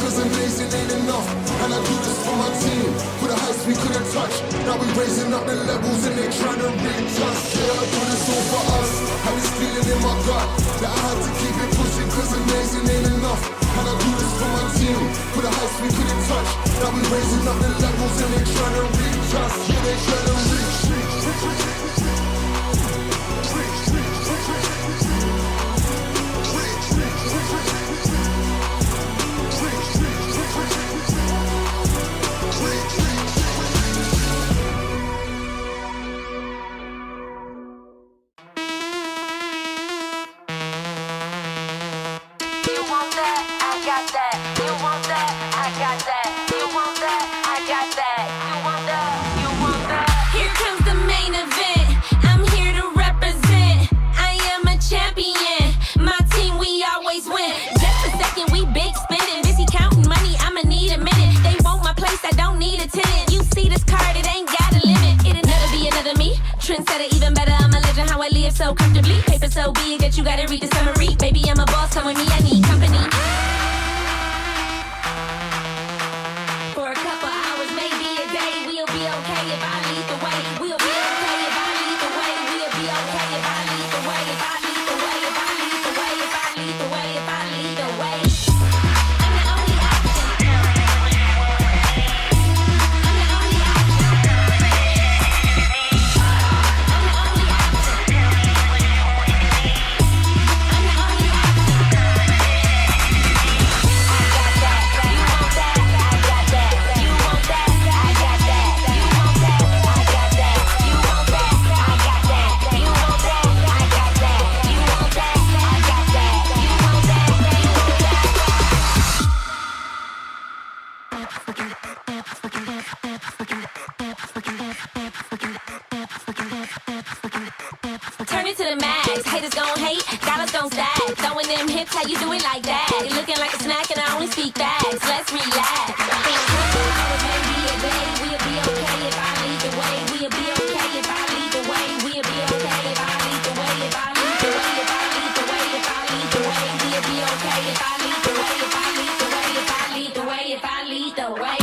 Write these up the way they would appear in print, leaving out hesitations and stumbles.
cause amazing ain't enough. And I do this for my team, for the heights we couldn't touch. Now we raising up the levels and they trying to reach us. Yeah, I do this all for us. Have this feeling in my gut that I had to keep it pushing cause amazing ain't enough. And I do this for my team, for the heights we couldn't touch. Now we raising up the levels and they trying to reach us. Yeah, they trying to reach. So comfortably, paper so big that you gotta read the summary. Baby, I'm a boss, come with me, I need company. For a couple hours, maybe a day, we'll be okay if I lead the way. We'll be okay if I lead the way. We'll be okay if I lead the way. If I lead the way, if I lead the way, if I lead the way, if I lead the way. I'm the only option. I'm the only option. Turn it to the max, haters gon' hate, dollars gon' stack. Throwing them hips, how you do it like that? You looking like a snack and I only speak facts. Let's relax. Maybe a day, we'll be okay if I lead the way. We'll be okay if I lead the way. We'll be okay if I lead the way. If I lead the way, if I lead the way, if I lead the way. We'll be okay if I lead the way. If I lead the way, if I lead the way, if I lead the way.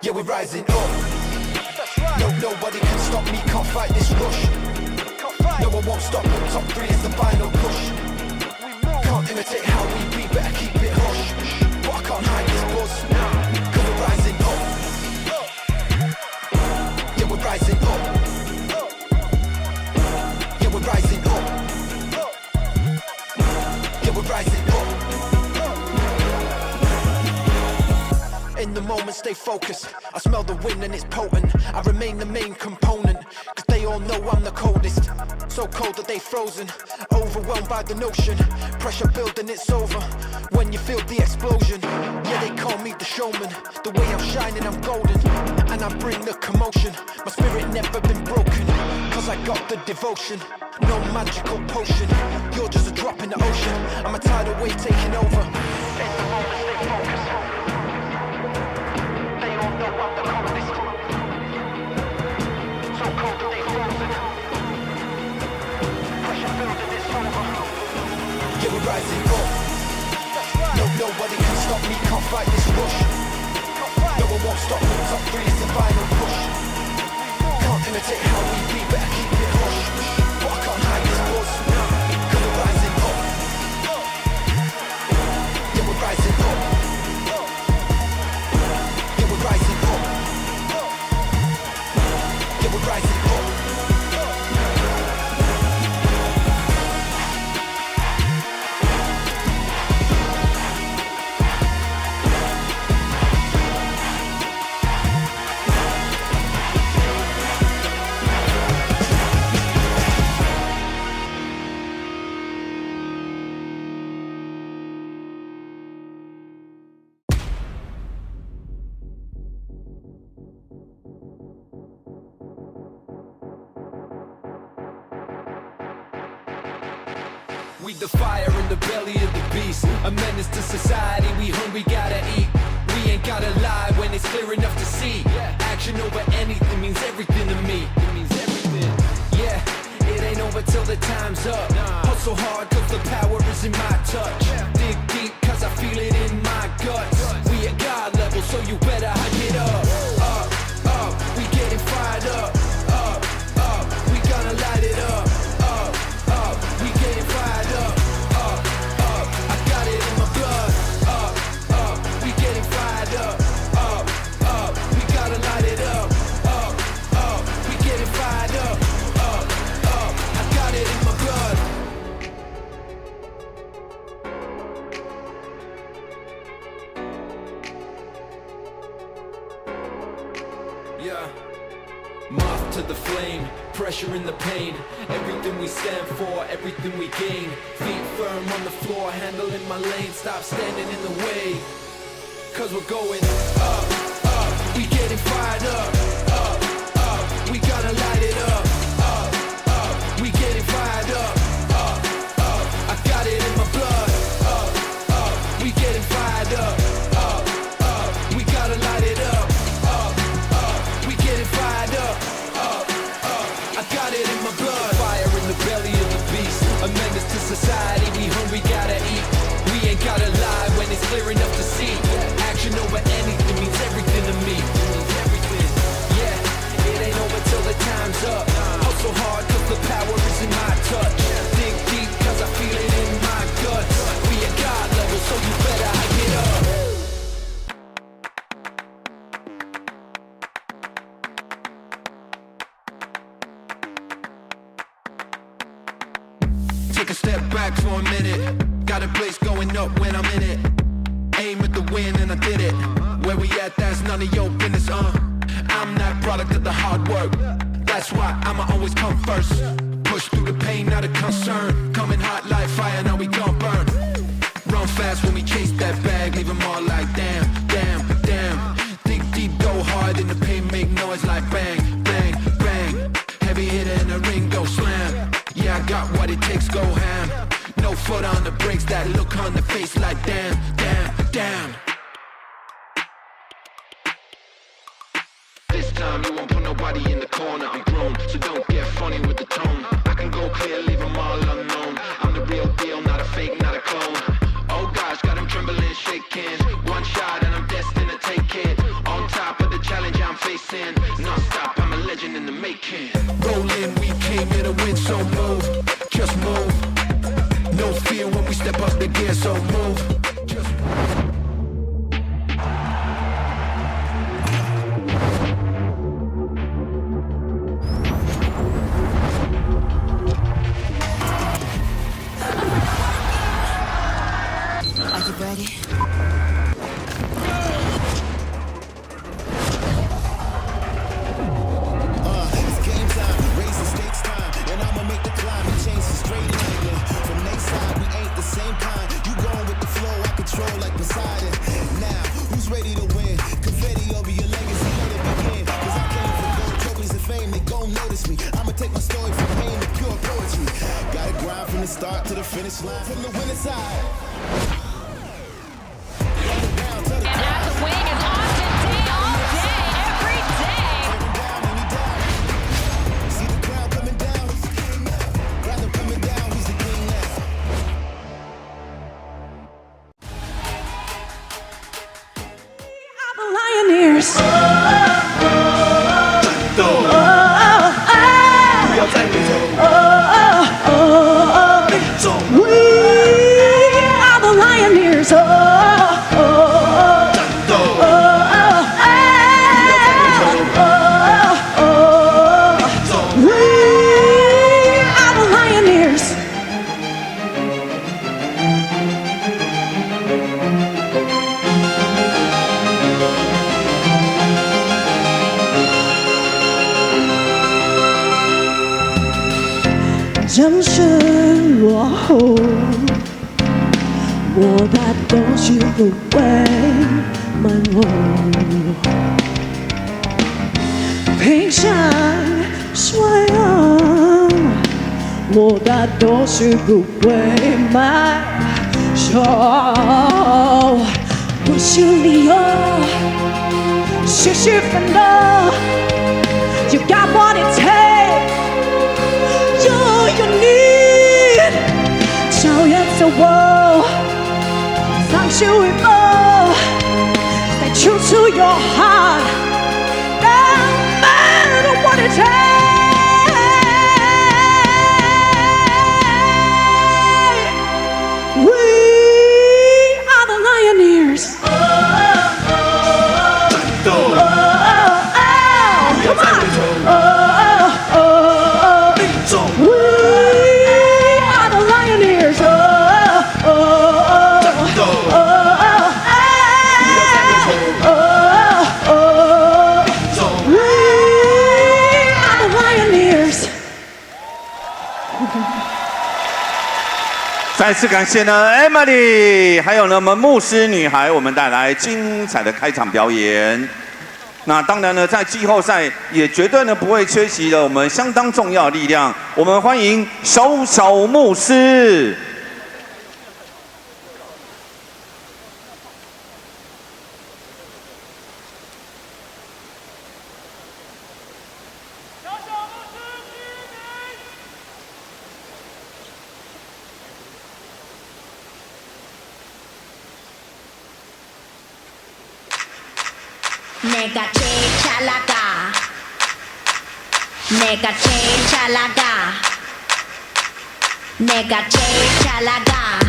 Yeah, we're rising up. Nobody can stop me, can't fight this rush. No one won't stop, top 3 is the final push. Can't imitate how we be, better keep it hush. But I can't hide this buzz, cause we're rising up. Yeah, we're rising up. Yeah, we're rising up. Yeah, we're rising up. In the moment, stay focused. I smell the wind and it's potent. I remain the main component, cause they all know I'm the coldest. So cold that they frozen, overwhelmed by the notion. Pressure building, it's over when you feel the explosion. Yeah, they call me the showman. The way I'm shining, I'm golden, and I bring the commotion. My spirit never been broken, cause I got the devotion. No magical potion, you're just a drop in the ocean. I'm a tidal wave taking over. In the moment, stay focused. I'm the coldest. So cold that they frozen. Pressure building, it's over. Yeah, we're rising up. Nobody can stop me, can't fight this rush. No one won't stop me, top 3 is the final push. Can't imitate how we be, better keep it hush. But I can't hide this buzz, cause we're rising up. Yeah, we're rising up. Yeah, we're rising up. Yeah, we're rising up. We the fire in the belly of the beast, a menace to society. We hungry, gotta eat. We ain't gotta lie when it's clear enough to see. Action over anything means everything to me. It means everything. Yeah, it ain't over till the time's up. Hustle hard cause the power is in my touch. Dig deep cause I feel it in my guts. We at God level, so you better hype it up. Up, we getting fired up. Up, we gonna light it up. Up, we getting fired up. Up, I got it in my blood. Up, we getting fired up. Up, we gotta light it up. Up, we getting fired up. Up, I got it in my blood. Yeah. Moth to the flame, pressure in the pain. Everything we stand for, everything we gain. Feet firm on the floor, handling my lane. Stop standing in the way, cause we're going up. We getting fired up. We gotta light it up. We getting fired up. I got it in my blood. We getting fired up. We gotta light it up. We getting fired up. I got it in my blood. Fire in the belly of the beast, a menace to society. We hungry, gotta eat. We ain't gotta lie when it's clear enough to see. Action over anything means everything to me. Yeah, it ain't over till the time's up. Hustle hard cause the power is in my touch. Dig deep cause I feel it in my guts. We at God level, so you better hype it up. Take a step back for a minute. Got a place going up when I'm in it. Aim at the win and I did it. Where we at, that's none of your business, I'm that product of the hard work. That's why I'ma always come first. Push through the pain, not a concern. Coming hot like fire, now we gon' burn. Run fast when we chase that bag. Leave them all like damn, damn, damn. Think deep, go hard in the pain. Make noise like bang, bang, bang. Heavy hitter in the ring, go slam. Yeah, I got what it takes, go ham. No foot on the brakes, that look on the face like damn, damn, damn. This time you won't put nobody in the corner. I'm grown, so don't get funny with the tone. I can go clear, leave them all unknown. I'm the real deal, not a fake, not a clone. Oh gosh, got them trembling, shaking. One shot and I'm destined to take it. On top of the challenge I'm facing. Non-stop, I'm a legend in the making. Rolling, we came here to win, so move. Just move. No fear when we step up the gear, so move. Just move. Are you ready? It's game time, raise the stakes time, and I'ma make the climb and change the straight line. From next side, we ain't the same kind. You going with the flow, I control like Poseidon. Now, who's ready to win? Confetti over your legacy, let it begin. Cause I came for gold trophies and fame, they gon' notice me. I'ma take my story from pain to pure poetry. Gotta grind from the start to the finish line. From the winning side. And at the wing is Austin day all day, every day. See the crowd coming down. Rather coming down, he's the king now. The Lioneers. We are the Lioneers. We are the Lioneers.正式落后，我把东西都喂满我，平常说我的都是不会买。手不是理由，是奋斗。You got what it takes, you need。超越自我，放弃预谋 ，Stay true to your heart, no matter what it takes。Lioneers. Oh, oh, oh, oh, oh, come on. Oh, oh, oh, we are the Lioneers. Oh, oh, oh, oh, oh, we are the Lioneers. 再次感谢呢 Emily， 还有呢我们牧师女孩，我们带来精彩的开场表演。那当然呢，在季后赛也绝对呢不会缺席了我们相当重要的力量。我们欢迎小小牧师。내가 제일 잘 나가 내가 제일 잘 나가 내가 제일 잘 나가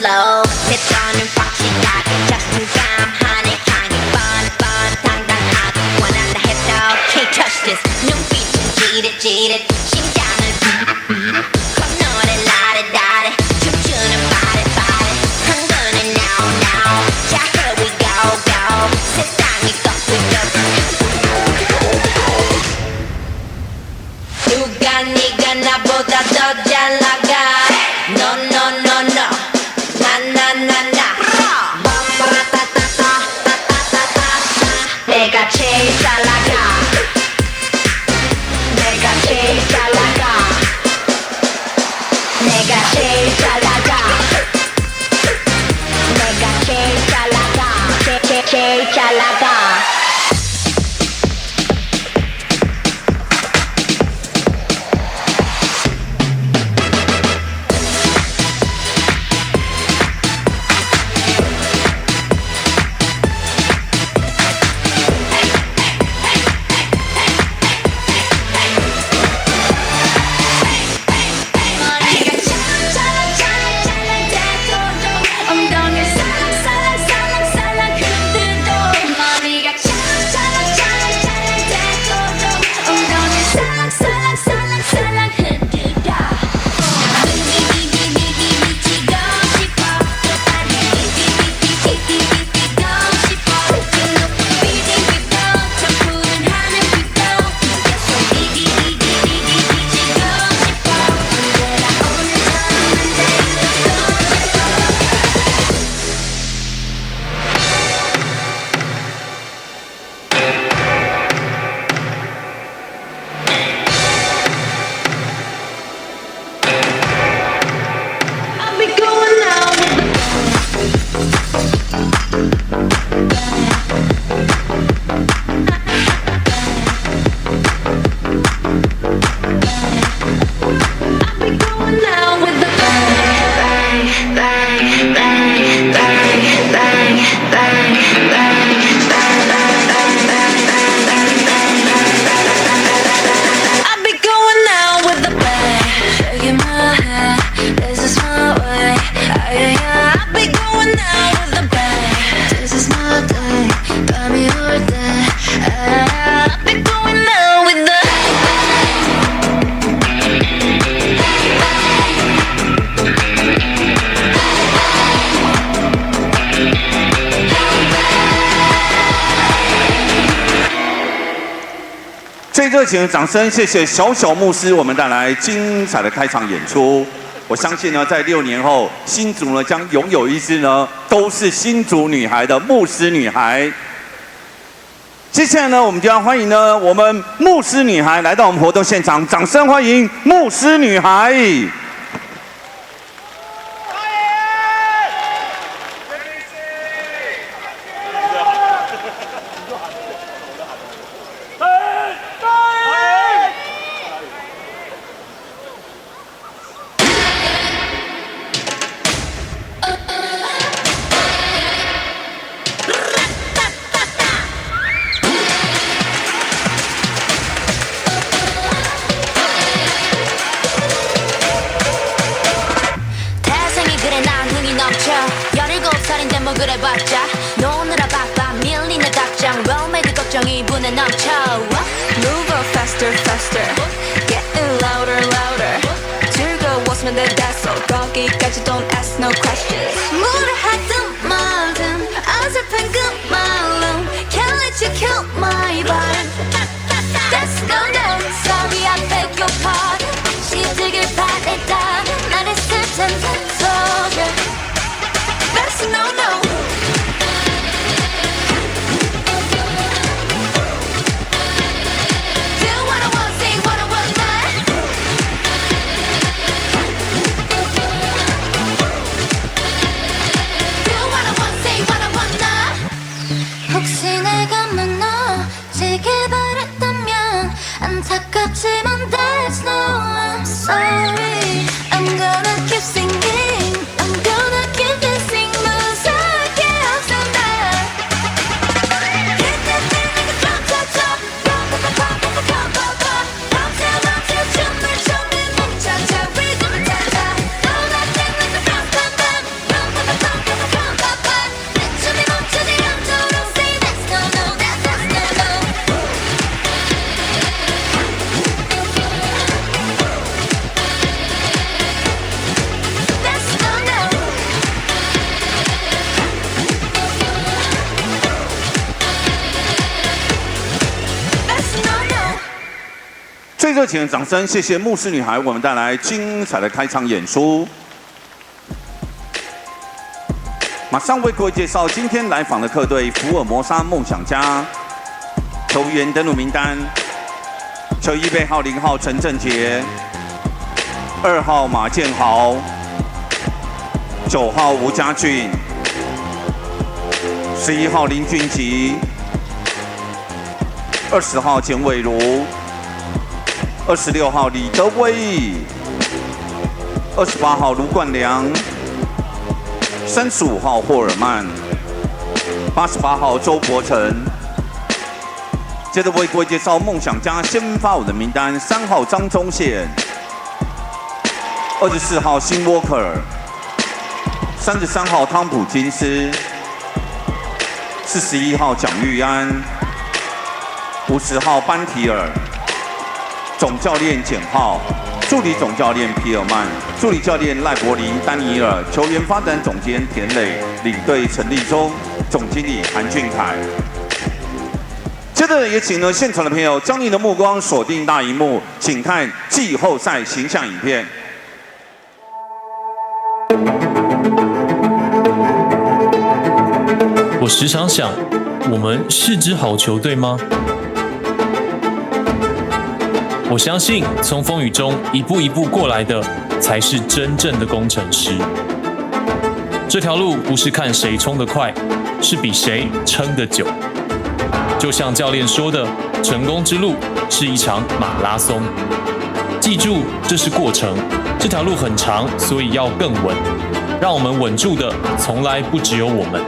slow 패턴은 확실하게 just in time 하늘 향해 뻔뻔당당하게 원한다 해도 can't touch this 눈빛은 지릿지릿 심장은 콧노래 라리라리 춤추는 바리바리 흥분은 now now 자 here we go go 세상이 꺾이고 누가 네가 나보다 더 잘 나가 no no no no 내가 제일 잘 나가 내가 제일 잘 나가 내가 제일 잘 나가 내가 제일 잘 나가 제일 잘 나가最热情的掌声，谢谢小小牧师，我们带来精彩的开场演出。我相信呢，在6年后，新竹呢将拥有一支呢都是新竹女孩的牧师女孩。接下来呢，我们就要欢迎呢我们牧师女孩来到我们活动现场，掌声欢迎牧师女孩。그래봤자 노느라 바빠 밀리는 답장 롤메이드 걱정이 분에 넘쳐 Move on faster faster Getting louder louder 즐거웠으면 됐어 거기까지 don't ask no questions 뭐를 하든 말든 어설픈 그 말로 Can't let you kill my vibe That's no no Sorry I beg your pardon 시들길 바랬다 나를 슬픈 소리 That's no no 혹시 내가 무너지길 바랬다면 안타깝지만 there's no I'm sorry I'm gonna keep singing I'm gonna keep dancing 무서울 게 없어 나 Hit that thing like a drum top top 멈춰 춤을 춰는 멈춰줘 리듬을 찾아 Throw that thing like a drum top top 내 춤이 멈추지 않도록 say that's no no that's no no That's no no 最热情的掌声，谢谢牧师女孩，我们带来精彩的开场演出。马上为各位介绍今天来访的客队——福尔摩沙梦想家。球员登录名单：球衣背号0号陈正杰，2号马建豪，9号吴家俊，11号林俊吉，20号简伟如。26号李德威，28号卢冠良，35号霍尔曼，88号周伯成。接着为各位介绍梦想家先发舞的名单：3号张宗宪，24号辛沃克尔，33号汤普金斯，41号蒋玉安，50号班提尔。总教练简浩，助理总教练皮尔曼，助理教练赖柏林、丹尼尔，球员发展总监田磊，领队陈立忠，总经理韩俊凯。接着也请呢现场的朋友将你的目光锁定大荧幕，请看季后赛形象影片。我时常想，我们是支好球队吗？我相信，从风雨中一步一步过来的，才是真正的工程师。这条路不是看谁冲得快，是比谁撑得久。就像教练说的，成功之路是一场马拉松。记住，这是过程，这条路很长，所以要更稳。让我们稳住的，从来不只有我们，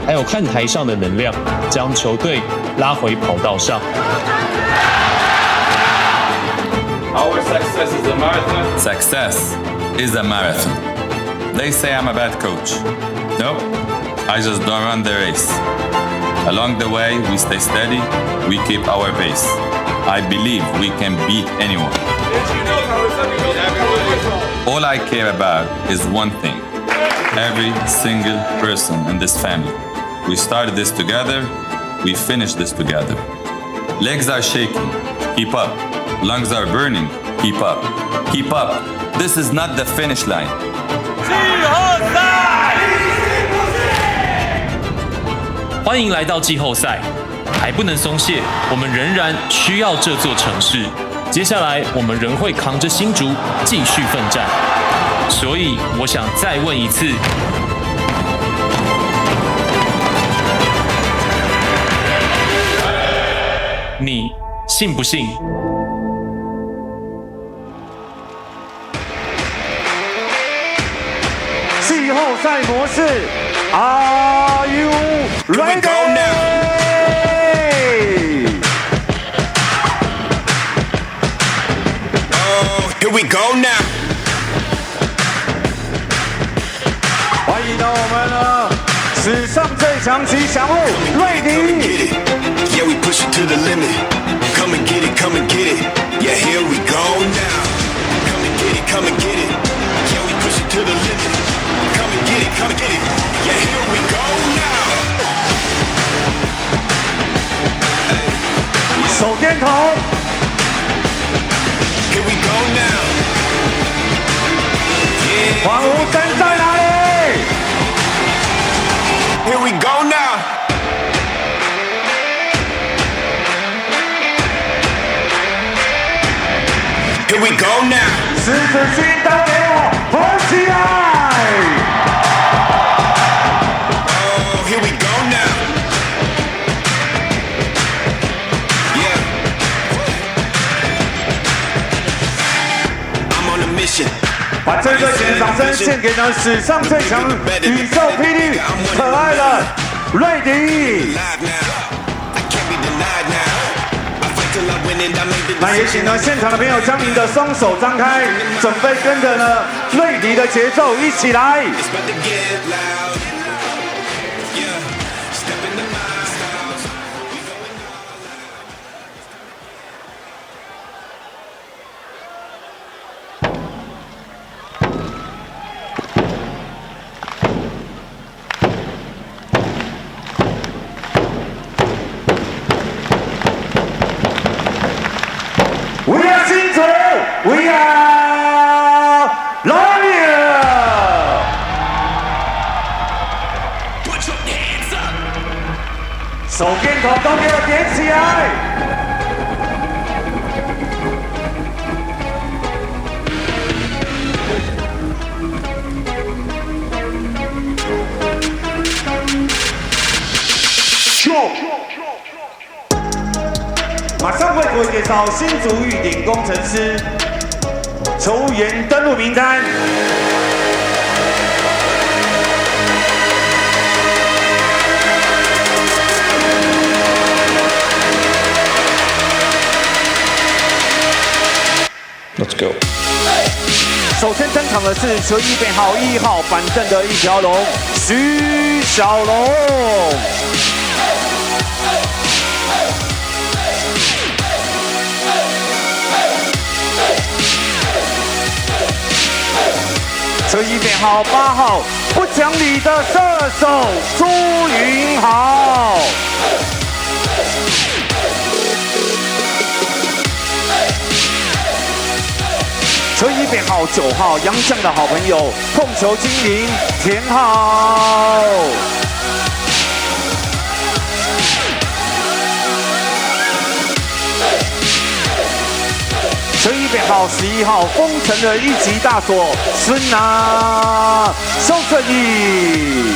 还有看台上的能量，将球队拉回跑道上。Our success is a marathon. Success is a marathon. They say I'm a bad coach. Nope, I just don't run the race. Along the way, we stay steady, we keep our pace. I believe we can beat anyone. All I care about is one thing. Every single person in this family. We started this together, we finished this together. Legs are shaking, keep up. Lungs are burning, keep up. Keep up, This is not the finish line. 季后赛，欢迎来到季后赛，还不能松懈，我们仍然需要这座城市。接下来，我们仍会扛着新竹继续奋战。所以，我想再问一次。你信不信？季后赛模式 ，Are you ready? Here we go now. 欢迎到我们的史上最强吉祥物瑞迪。Yeah, we push it to the limit. Come and get it, come and get it. Yeah, here we go now. Come and get it, come and get it. Yeah, we push it to the limit. Come and get it, come and get it. Yeah, here we go now. 手电筒。Here we go now. 黄无声在哪里 Here we go now. Here we go now. 狮子心都给我合起来！ Oh, here we go now. Yeah. I'm on a mission. 把最热情的掌声献给呢史上最强宇宙霹雳可爱的瑞迪。 Live now. I can't be denied now. I fight till I win and I make the 那也请呢现场的朋友将您的双手张开，准备跟着呢瑞迪的节奏一起来。 It's about to get loud. Yeah. Step into my styles. We going all out. We are 新竹 ，We are Lioneers。 Put your hands up. 手电筒都给我点起来！马上为各位介绍新竹玉鼎工程师球员登录名单。 Let's go。首先登场的是球衣编号1号板凳的一条龙徐小龙。球衣编号8号不讲理的射手朱云豪。 球衣编号9号，洋将的好朋友，控球精灵田浩。球衣编号11号，丰城的一级大锁孙拿肖正义。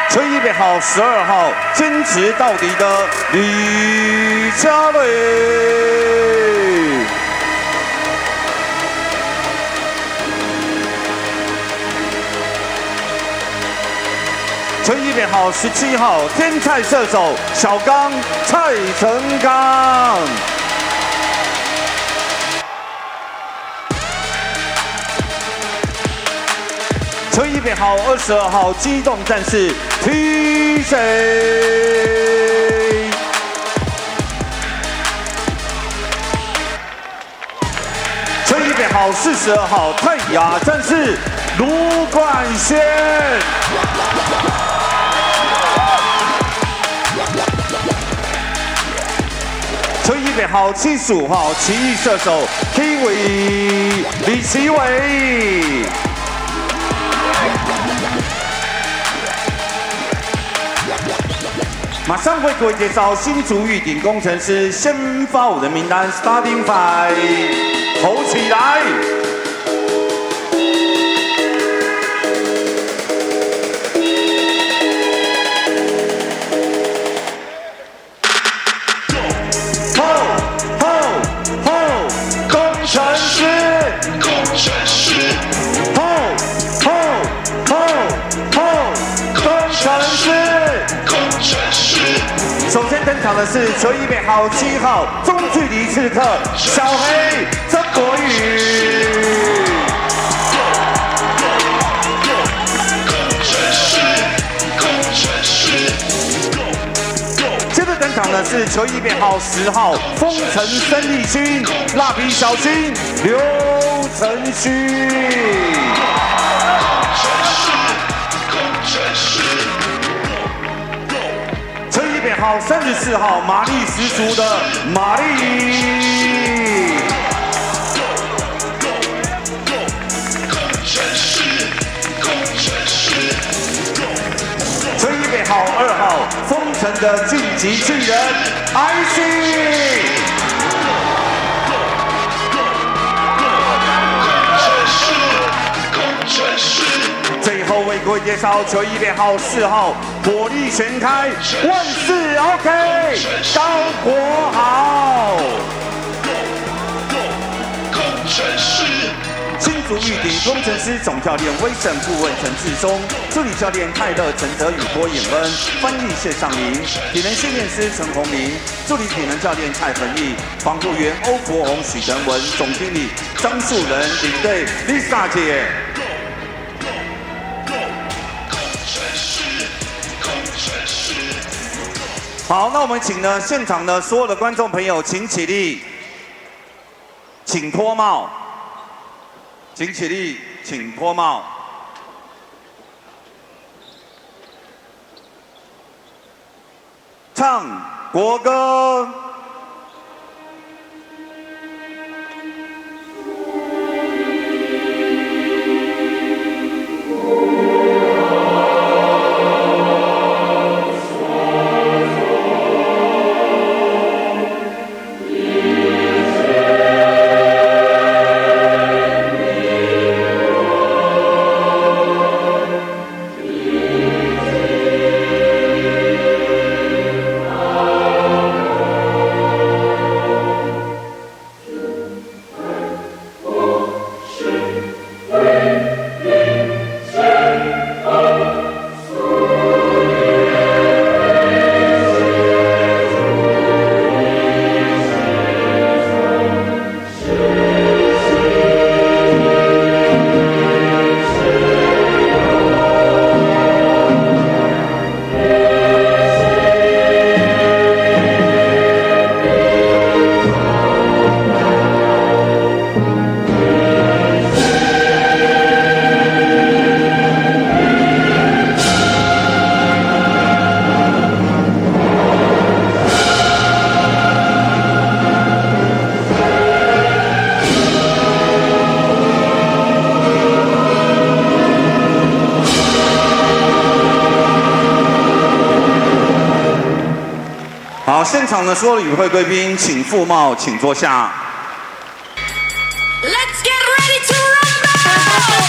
球衣编号12号，坚持到底的李佳瑞。球衣编号17号，天才射手小刚蔡成刚。 球衣编号22号，机动战士 TJ。球衣编号42号，泰雅战士卢冠轩。球衣预备好75号奇异射手 Kiwi 李奇伟。马上为各位介绍新竹预警工程师先发舞的名单 ，Starting Five， 投起来！工程师，工程师，首先登场的是球衣预备好7号中距离刺客小黑曾国宇。接着登场的是球衣预备好10号丰城生力军蜡笔小新刘承勋。预备好34号马力十足的马力。所以预备好2号丰城的晋级巨人艾希。最后为各位介绍球衣预备好4号火力全开万事 OK 高国豪。新竹预警工程师总教练威盛顾问陈志忠，助理教练泰勒陈泽宇郭衍恩，翻译谢尚林，体能训练师陈宏明，助理体能教练蔡恒毅，防护员欧国宏许成文，总经理张树仁，领队 Lisa 姐。好，那我们请呢现场的所有的观众朋友，请起立，请脱帽，请起立，请脱帽。唱国歌。好，现场的所有的与会贵宾，请覆帽，请坐下。Let's get ready to rumble!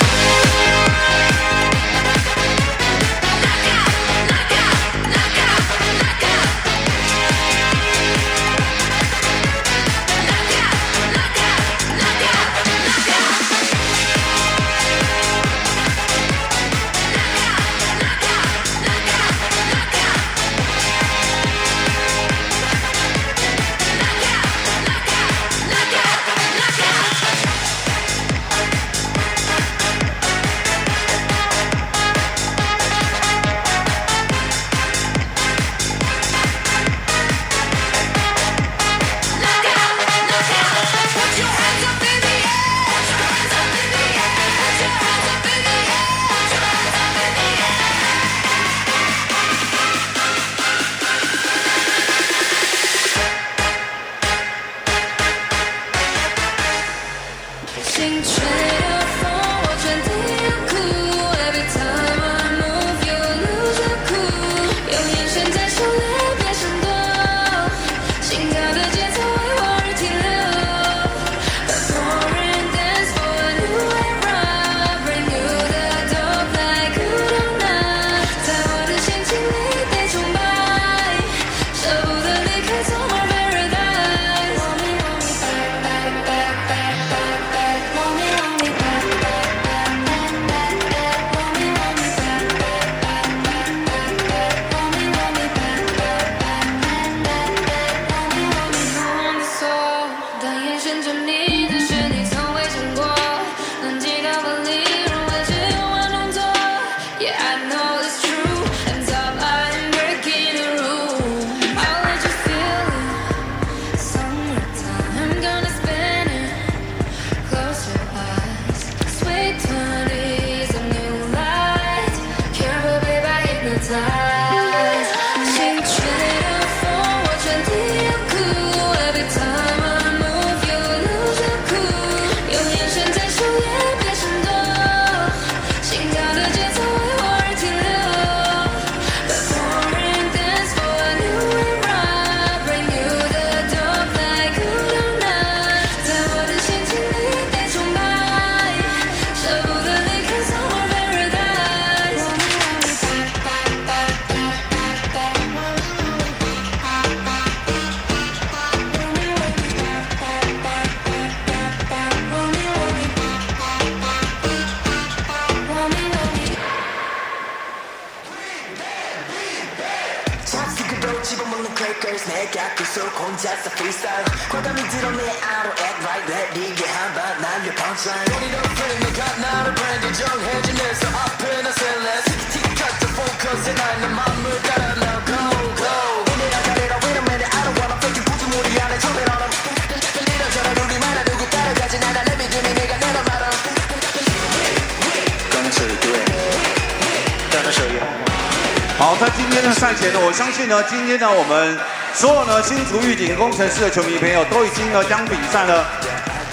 好，在今天的赛前呢，我相信呢，今天呢，我们所有呢新竹玉鼎工程师的球迷朋友都已经呢将比赛呢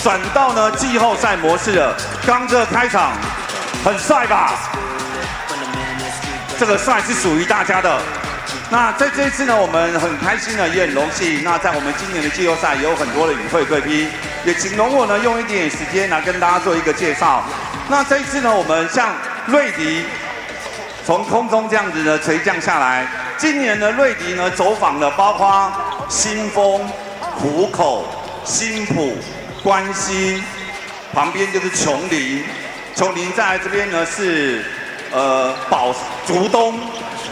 转到呢季后赛模式了。刚这开场很帅吧？这个帅是属于大家的。那在这一次呢，我们很开心呢，也很荣幸。那在我们今年的季后赛也有很多的与会贵宾，也请容我呢用一点时间来跟大家做一个介绍。那这一次呢，我们像瑞迪。从空中这样子呢垂降下来，今年呢瑞迪呢走访了包括新丰、湖口、新埔、关西，旁边就是琼林，琼林在这边呢是竹东、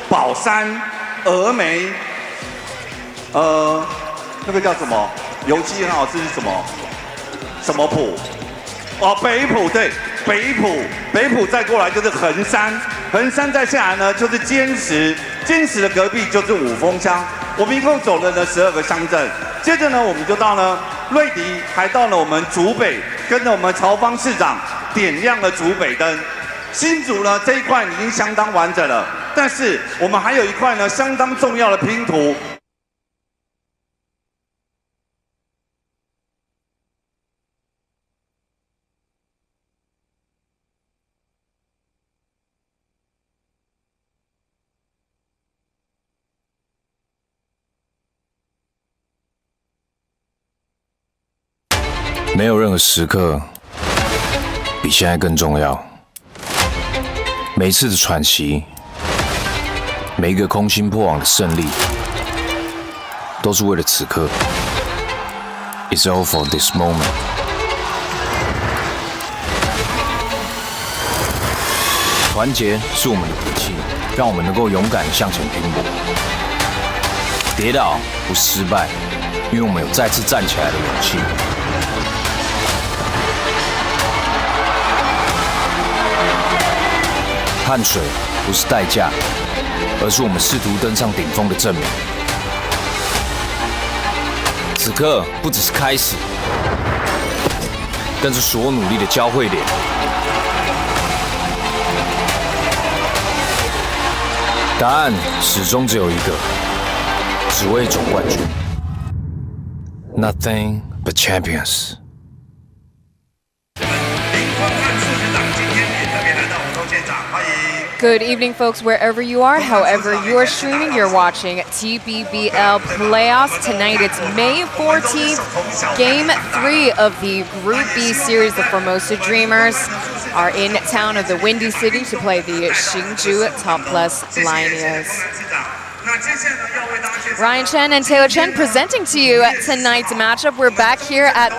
宝山、峨眉，那个叫什么？油鸡很好吃是什么？什么埔？哦，北埔对，北埔再过来就是横山，横山再下来呢就是尖石，尖石的隔壁就是五峰乡。我们一共走了呢12个乡镇，接着呢我们就到呢瑞迪，还到了我们竹北，跟着我们曹芳市长点亮了竹北灯。新竹呢这一块已经相当完整了，但是我们还有一块呢相当重要的拼图。没有任何时刻比现在更重要。每一次的喘息，每一个空心破网的胜利，都是为了此刻。It's all for this moment。团结是我们的底气，让我们能够勇敢向前拼搏。跌倒不失败，因为我们有再次站起来的勇气。汗水不是代价，而是我们试图登上顶峰的证明。此刻不只是开始，更是所有努力的交汇点。答案始终只有一个，只为总冠军。Nothing but champions。Good evening, folks, wherever you are, however you are streaming, you're watching TPBL Playoffs. Tonight, it's May 14th, Game 3 of the Group B Series. The Formosa Dreamers are in town of the Windy City to play the Hsinchu Toplus Lioneers. Ryan Chen and Taylor Chen presenting to you tonight's matchup. We're back here at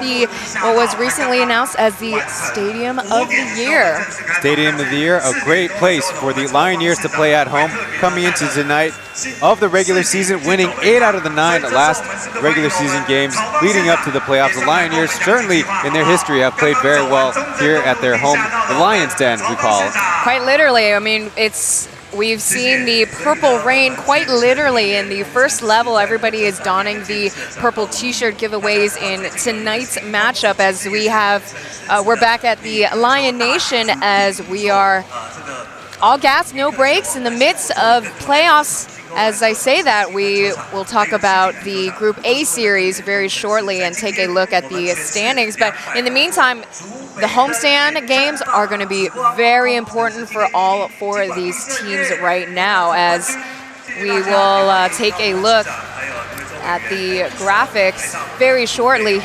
what was recently announced as the Stadium of the Year. Stadium of the Year, a great place for the Lioneers to play at home. Coming into tonight of the regular season, winning 8 out of the 9 last regular season games leading up to the playoffs. The Lioneers certainly in their history have played very well here at their home, the Lion's Den, we call it. Quite literally, I mean, we've seen the purple rain quite literally in the first level. Everybody is donning the purple t-shirt giveaways in tonight's matchup as we're back at the Lion Nation as we are all gas, no brakes in the midst of playoffs. As I say that, we will talk about the Group A series very shortly and take a look at the standings. But in the meantime, the homestand games are going to be very important for all 4 of these teams right now, as we will take a look at the graphics very shortly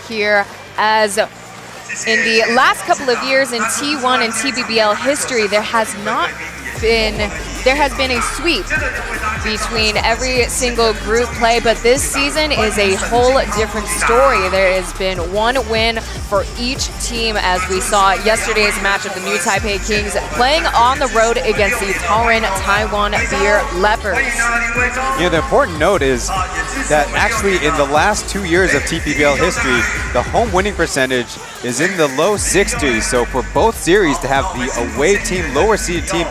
here, as in the last couple of years in T1 and TPBL history, there has been a sweep between every single group play, but this season is a whole different story. There has been 1 win for each team, as we saw yesterday's match of the New Taipei Kings playing on the road against the Taoren Taiwan Beer Leopards. You know, the important note is that actually in the last 2 years of TPBL history, the home winning percentage is in the low 60s. So for both series to have the away team, lower seeded team,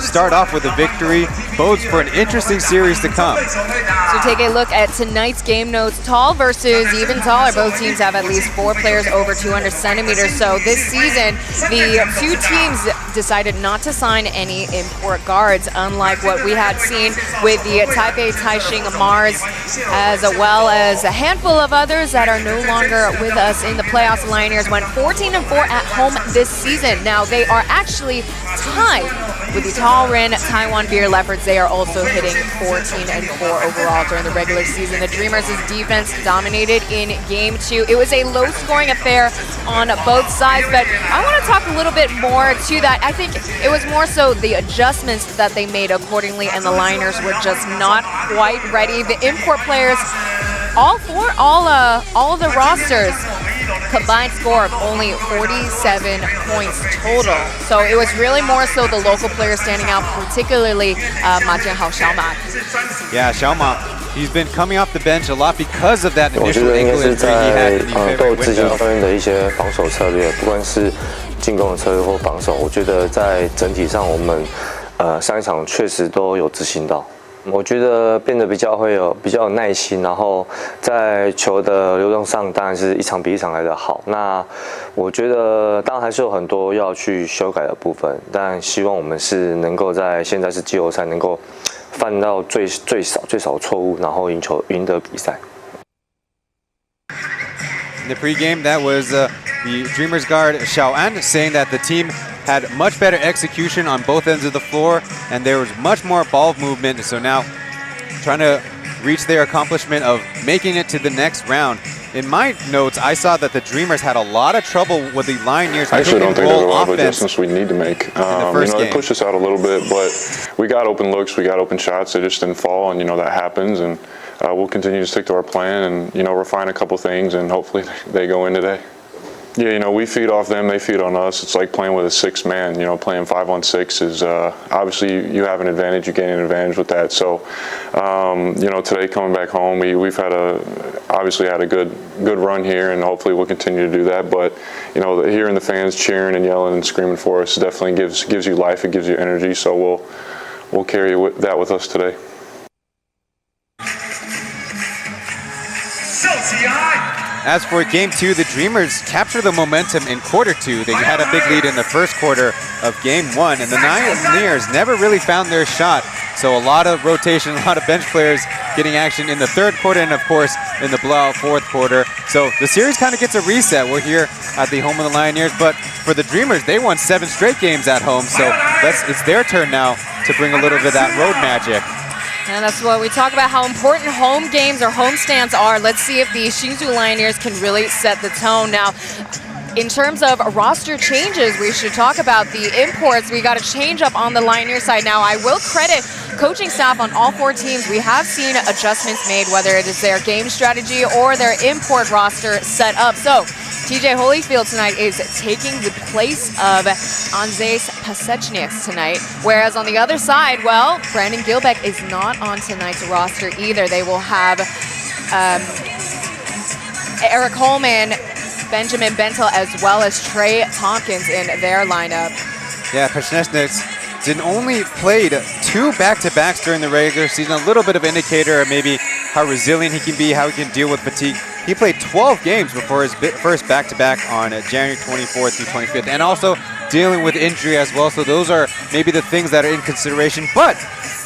start off with a victory bodes for an interesting series to come. So take a look at tonight's game notes. Tall versus even taller. Both teams have at least 4 players over 200 centimeters. So this season, the two teams decided not to sign any import guards, unlike what we had seen with the Taipei Taishing Mars, as well as a handful of others that are no longer with us in the playoffs. The Lioneers went 14-4 at home this season. Now they are actually tied with the Taoren Taiwan Beer Leopards. They are also hitting 14-4 overall during the regular season. The Dreamers' defense dominated in Game 2. It was a low-scoring affair on both sides, but I want to talk a little bit more to that. I think it was more so the adjustments that they made accordingly, and the Lioneers were just not quite ready. The import players, all of the rosters, combined score of only 47 points total. So it was really more so the local players standing out, particularly Ma Jianhao Xiaoma. Yeah, Xiaoma, he's been coming off the bench a lot because of that initial ankle injury he had in the February window. 斗志的一些防守策略，不管是进攻的策略或防守，我觉得在整体上我们上一场确实都有执行到。我觉得变得比较有耐心，然后在球的流动上，当然是一场比一场来得好。那我觉得当然还是有很多要去修改的部分，但希望我们是能够在现在是季后赛能够犯到最少错误，然后赢得比赛。In the pregame, that was the Dreamers guard Xiao An saying that the team had much better execution on both ends of the floor, and there was much more ball movement. So now trying to reach their accomplishment of making it to the next round. In my notes, I saw that the Dreamers had a lot of trouble with the Lioneers. I actually don't think there's a lot of adjustments we need to make. They pushed us out a little bit, but we got open looks, we got open shots. They just didn't fall, and that happens. And we'll continue to stick to our plan and refine a couple things, and hopefully they go in today. Yeah, we feed off them, they feed on us. It's like playing with a 6-man. Playing 5-on-6 is obviously you have an advantage, you gain an advantage with that. So, today coming back home, we've obviously had a good run here, and hopefully we'll continue to do that. But hearing the fans cheering and yelling and screaming for us definitely gives you life, it gives you energy. So we'll carry that with us today. As for Game 2, the Dreamers captured the momentum in Quarter 2. They had a big lead in the first quarter of Game 1, and the Lioneers never really found their shot. So a lot of rotation, a lot of bench players getting action in the third quarter, and of course in the blowout fourth quarter. So the series kind of gets a reset. We're here at the home of the Lioneers, but for the Dreamers, they won 7 straight games at home. So it's their turn now to bring a little bit of that road magic. And that's what we talk about, how important home games or home stands are. Let's see if the Hsinchu Lioneers can really set the tone. Now, in terms of roster changes, we should talk about the imports. We got a change up on the Lioneer side. Now, I will credit coaching staff on all 4 teams. We have seen adjustments made, whether it is their game strategy or their import roster set up. So, TJ Holyfield tonight is taking the place of Andrzej Pasechniak tonight. Whereas on the other side, well, Brandon Gilbeck is not on tonight's roster either. They will have Eric Holman, Benjamin Bentel, as well as Trey Tompkins in their lineup. Yeah, Pasechniak didn't only played 2 back-to-backs during the regular season, a little bit of indicator of maybe how resilient he can be, how he can deal with fatigue. He played 12 games before his first back-to-back on January 24th through 25th, and also dealing with injury as well. So those are maybe the things that are in consideration. But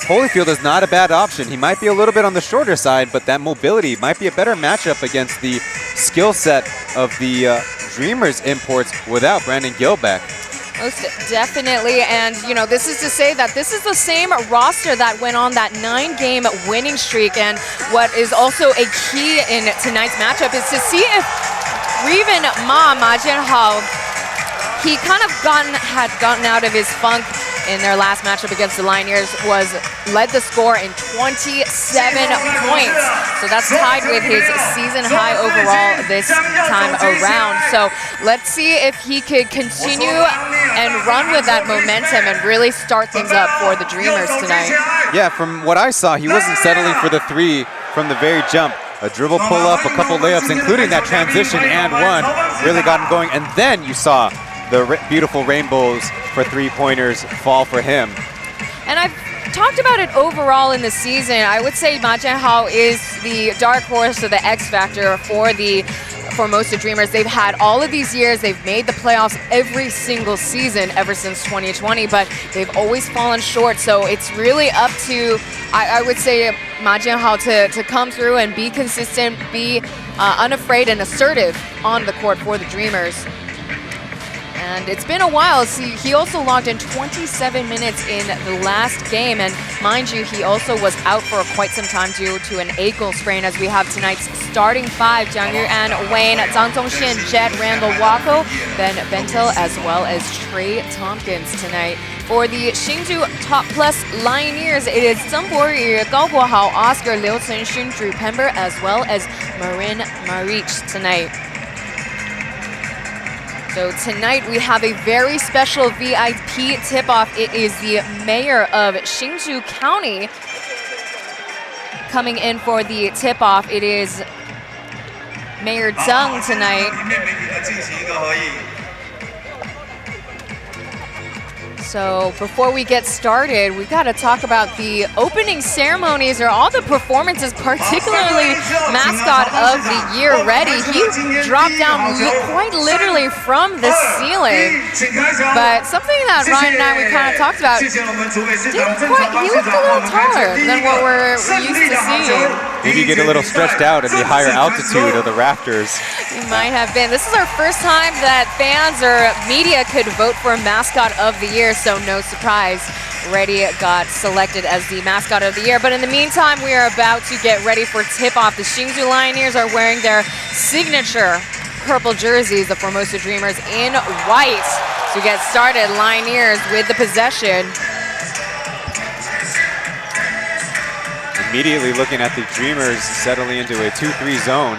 Holyfield is not a bad option. He might be a little bit on the shorter side, but that mobility might be a better matchup against the skill set of the Dreamers imports without Brandon Gilbeck. Most definitely, and this is to say that this is the same roster that went on that 9-game winning streak, and what is also a key in tonight's matchup is to see if Reven Ma Jianhao, he kind of had gotten out of his funk in their last matchup against the Lioneers led the score in 27 points. So that's tied with his season high overall this time around. So let's see if he could continue and run with that momentum and really start things up for the Dreamers tonight. Yeah, from what I saw, he wasn't settling for the three from the very jump. A dribble pull-up, a couple layups, including that transition and one, really got him going. And then you saw the beautiful rainbows for three-pointers fall for him. And I've talked about it overall in the season. I would say Ma Jianhao is the dark horse or the X factor for the Formosa Dreamers. They've had all of these years, they've made the playoffs every single season ever since 2020, but they've always fallen short. So it's really up to, I would say, Ma Jianhao to come through and be consistent, be unafraid and assertive on the court for the Dreamers. And it's been a while. He also logged in 27 minutes in the last game. And mind you, he also was out for quite some time due to an ankle sprain, as we have tonight's starting five: Jiang Yuan, Wayne, Zhang Zongxian, Jed, Randall, Wako, Ben Bentel, as well as Trey Tompkins tonight. For the Hsinchu Toplus Lioneers, it is Zheng Boyu, Gao Guohao, Oscar, Liu Cunxun, Drew Pember, as well as Marin Marich tonight. So tonight we have a very special VIP tip-off. It is the mayor of Hsinchu County coming in for the tip-off. It is Mayor Zheng tonight. So before we get started, we've got to talk about the opening ceremonies or all the performances, particularly Mascot of the Year Ready. He dropped down quite literally from the ceiling. But something that Ryan and I, we kind of talked about, he looked a little taller than what we're used to seeing. Maybe get a little stretched out at the higher altitude of the rafters. He might have been. This is our first time that fans or media could vote for Mascot of the Year, so no surprise. Reddy got selected as the Mascot of the Year. But in the meantime, we are about to get ready for tip-off. The Hsinchu Lioneers are wearing their signature purple jerseys, the Formosa Dreamers in white. To get started, Lioneers with the possession. Immediately looking at the Dreamers settling into a 2-3 zone.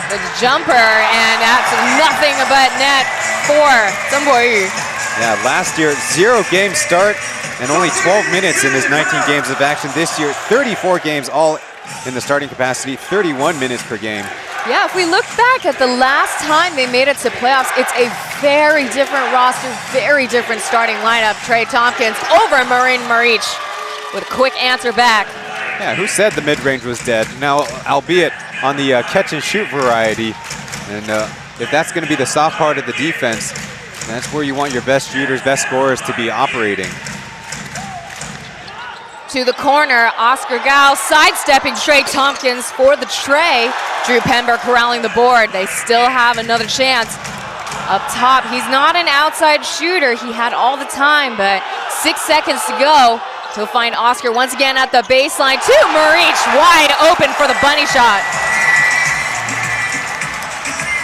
The jumper, and that's nothing but net for Zheng Boyu. Yeah, last year, 0 game start and only 12 minutes in his 19 games of action. This year, 34 games all in the starting capacity, 31 minutes per game. Yeah, if we look back at the last time they made it to playoffs, it's a very different roster, very different starting lineup. Trey Tompkins over Marin Marich with a quick answer back. Yeah, who said the mid-range was dead? Now, albeit on the catch-and-shoot variety, and if that's going to be the soft part of the defense, that's where you want your best shooters, best scorers to be operating. To the corner, Oscar Gao sidestepping Trey Tompkins for the tray. Drew Pember corralling the board. They still have another chance. Up top, he's not an outside shooter. He had all the time, but 6 seconds to go. He'll find Oscar once again at the baseline. To Marich, wide open for the bunny shot.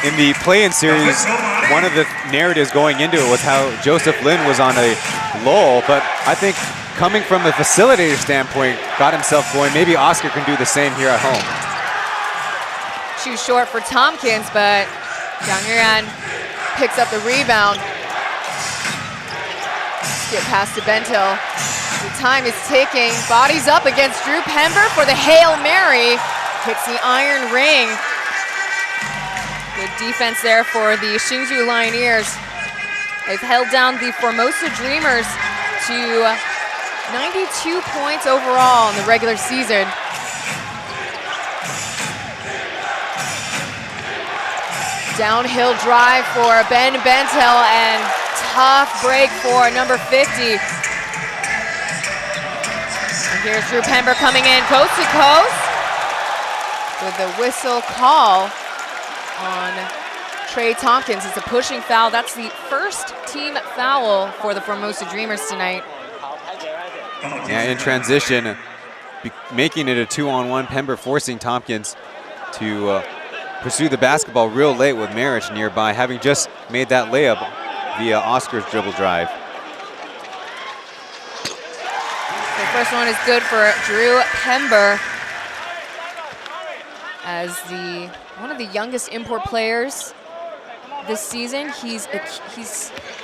In the play-in series, one of the narratives going into it was how Joseph Lin was on a lull, but I think coming from a facilitator standpoint, got himself going. Maybe Oscar can do the same here at home. Too short for Tompkins, but Jiang Yuan picks up the rebound. Get past to Bentil. The time is ticking. Bodies up against Drew Pember for the Hail Mary. Hits the iron ring. Good defense there for the Hsinchu Lioneers. They've held down the Formosa Dreamers to 92 points overall in the regular season. Downhill drive for Ben Bentel and tough break for number 50. And here's Drew Pember coming in coast to coast with the whistle call on Trey Tompkins. It's a pushing foul. That's the first team foul for the Formosa Dreamers tonight. Yeah, in transition, making it a 2-on-1. Pember forcing Tompkins to pursue the basketball real late with Marich nearby, having just made that layup via Oscar's dribble drive. First one is good for Drew Pember, as one of the youngest import players this season. He's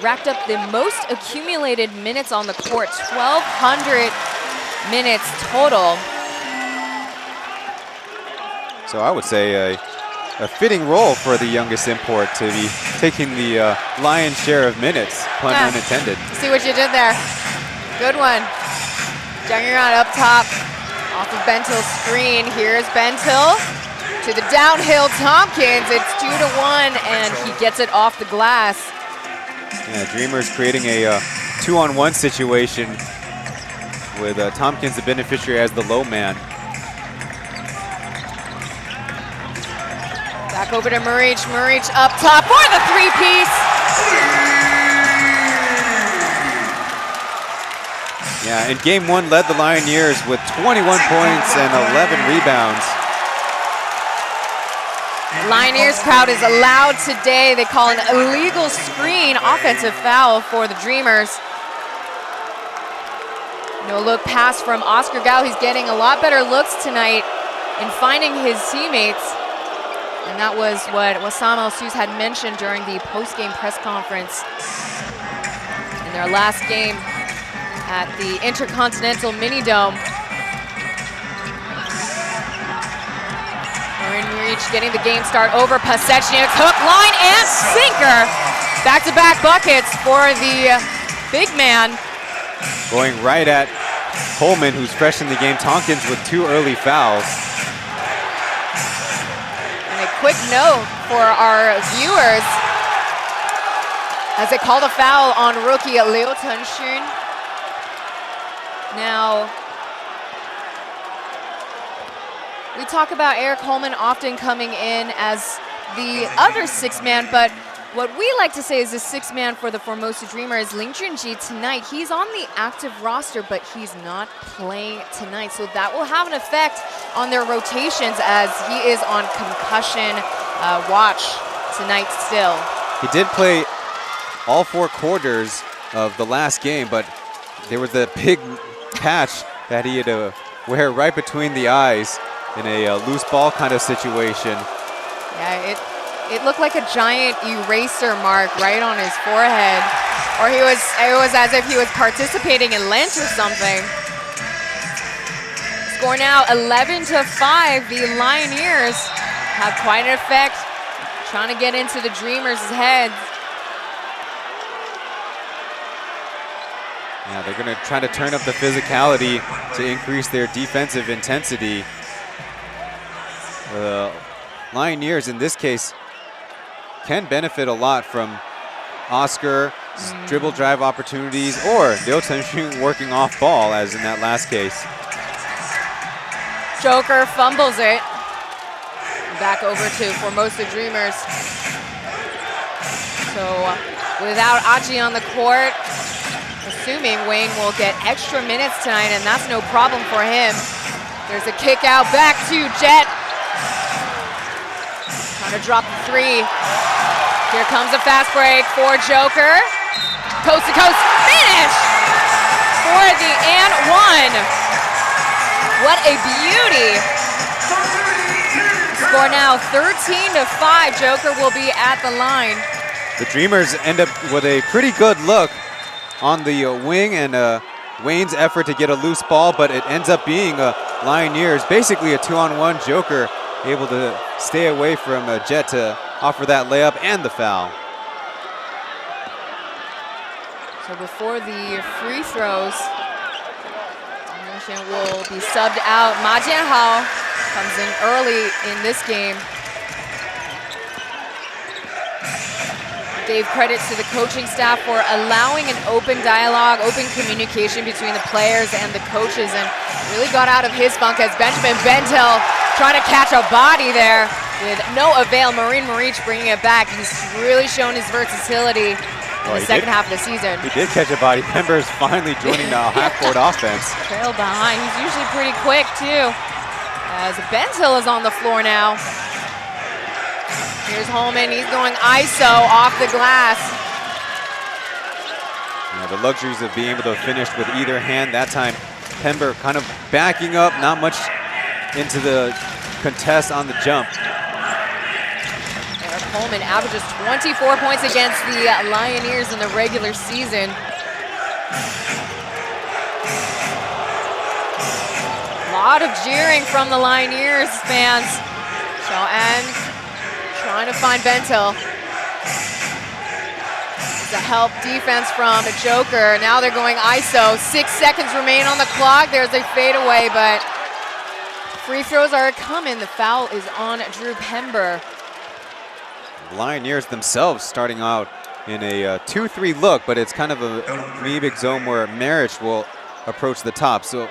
racked up the most accumulated minutes on the court, 1,200 minutes total. So I would say a fitting role for the youngest import to be taking the lion's share of minutes, pun unintended. See what you did there. Good one. Juggernaut up top, off of Bentil's screen. Here's Bentil to the downhill Tompkins. It's 2-1, and he gets it off the glass. Yeah, Dreamers creating a 2-on-1 situation with Tompkins the beneficiary as the low man. Back over to Maric. Maric up top for the three-piece. Yeah, in game one led the Lioneers with 21 points and 11 rebounds. Lioneers crowd is allowed today. They call an illegal screen offensive foul for the Dreamers. No look pass from Oscar Gao. He's getting a lot better looks tonight in finding his teammates. And that was what Samuel Seuss had mentioned during the post-game press conference in their last game at the Intercontinental Mini Dome. Maric getting the game start over. Pasechniak, hook, line, and sinker. Back-to-back buckets for the big man. Going right at Coleman, who's fresh in the game. Tompkins with 2 early fouls. And a quick note for our viewers, as they called a foul on rookie Leo Hsinchu. Now, we talk about Eric Holman often coming in as the other sixth man, but what we like to say is the sixth man for the Formosa Dreamers, Ling Junji, tonight. He's on the active roster, but he's not playing tonight. So that will have an effect on their rotations, as he is on concussion watch tonight still. He did play all 4 quarters of the last game, but there was the big patch that he had to wear right between the eyes in a loose ball kind of situation. Yeah, it looked like a giant eraser mark right on his forehead. Or it was as if he was participating in Lent or something. Score now 11-5. The Lioneers have quite an effect trying to get into the Dreamers' heads. Yeah, they're going to try to turn up the physicality to increase their defensive intensity. The Lioneers, in this case, can benefit a lot from Oscar's dribble drive opportunities or Liu Hsinchu working off ball, as in that last case. Joker fumbles it. Back over to Formosa Dreamers. So without Achi on the court, assuming Wayne will get extra minutes tonight, and that's no problem for him. There's a kick out back to Jet. Trying to drop the 3. Here comes a fast break for Joker. Coast to coast finish for the and 1. What a beauty. Score now 13-5. Joker will be at the line. The Dreamers end up with a pretty good look on the wing, and Wayne's effort to get a loose ball, but it ends up being Lioneers, basically a 2-on-1. Joker able to stay away from Jet to offer that layup and the foul. So before the free throws, will be subbed out. Ma Jianhao comes in early in this game. Gave credit to the coaching staff for allowing an open dialogue, open communication between the players and the coaches, and really got out of his funk as Benjamin Bentil trying to catch a body there with no avail. Maureen Maric bringing it back. He's really shown his versatility in the second half of the season. He did catch a body. Pember's finally joining the half-court offense. Trail behind. He's usually pretty quick, too. As Bentil is on the floor now. Here's Holman. He's going ISO off the glass. Yeah, the luxuries of being able to finish with either hand. That time, Pember kind of backing up, not much into the contest on the jump. Eric Coleman averages 24 points against the Lioneers in the regular season. A lot of jeering from the Lioneers fans. Xiaoan trying to find Bentil. The help defense from Joker. Now they're going ISO. 6 seconds remain on the clock. There's a fadeaway, but free throws are coming. The foul is on Drew Pember. The Lioneers themselves starting out in a 2-3 look, but it's kind of a amoebic zone where Marich will approach the top. So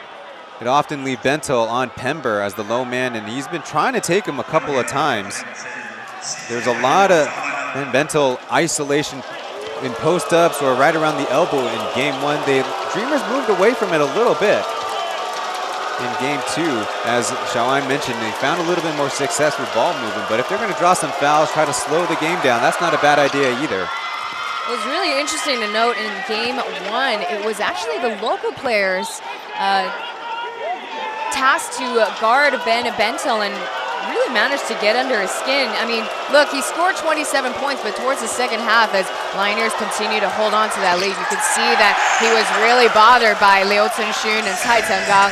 it often leaves Bentil on Pember as the low man, and he's been trying to take him a couple of times. There's a lot of Bentil isolation in post-ups or right around the elbow in game one. The Dreamers moved away from it a little bit in game two. As Xiaoan mentioned, they found a little bit more success with ball movement, but if they're gonna draw some fouls, try to slow the game down, that's not a bad idea either. It was really interesting to note in game one, it was actually the local players tasked to guard Bentil and really managed to get under his skin. I mean, look, he scored 27 points, but towards the second half, as Lioneers continue to hold on to that lead, you could see that he was really bothered by Liu Chenxun and Cai Chenggang.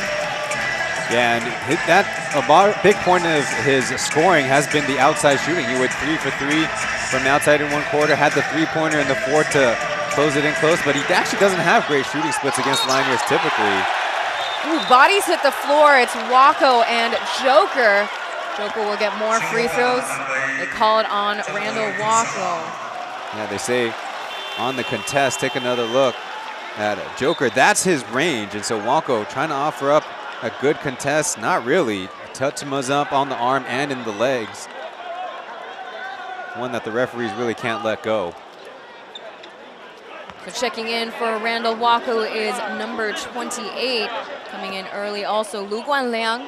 Yeah, and a big point of his scoring has been the outside shooting. He went 3 for 3 from the outside in one quarter, had the three-pointer in the fourth to close it in close, but he actually doesn't have great shooting splits against Lioneers typically. Ooh, bodies hit the floor. It's Wako and Joker. Joker will get more free throws. They call it on Randall Wako. Yeah, they say on the contest, take another look at Joker. That's his range, and so Wako trying to offer up a good contest. Not really. Touch-em-us up on the arm and in the legs. One that the referees really can't let go. So checking in for Randall Wako is number 28. Coming in early also, Lu Guanliang.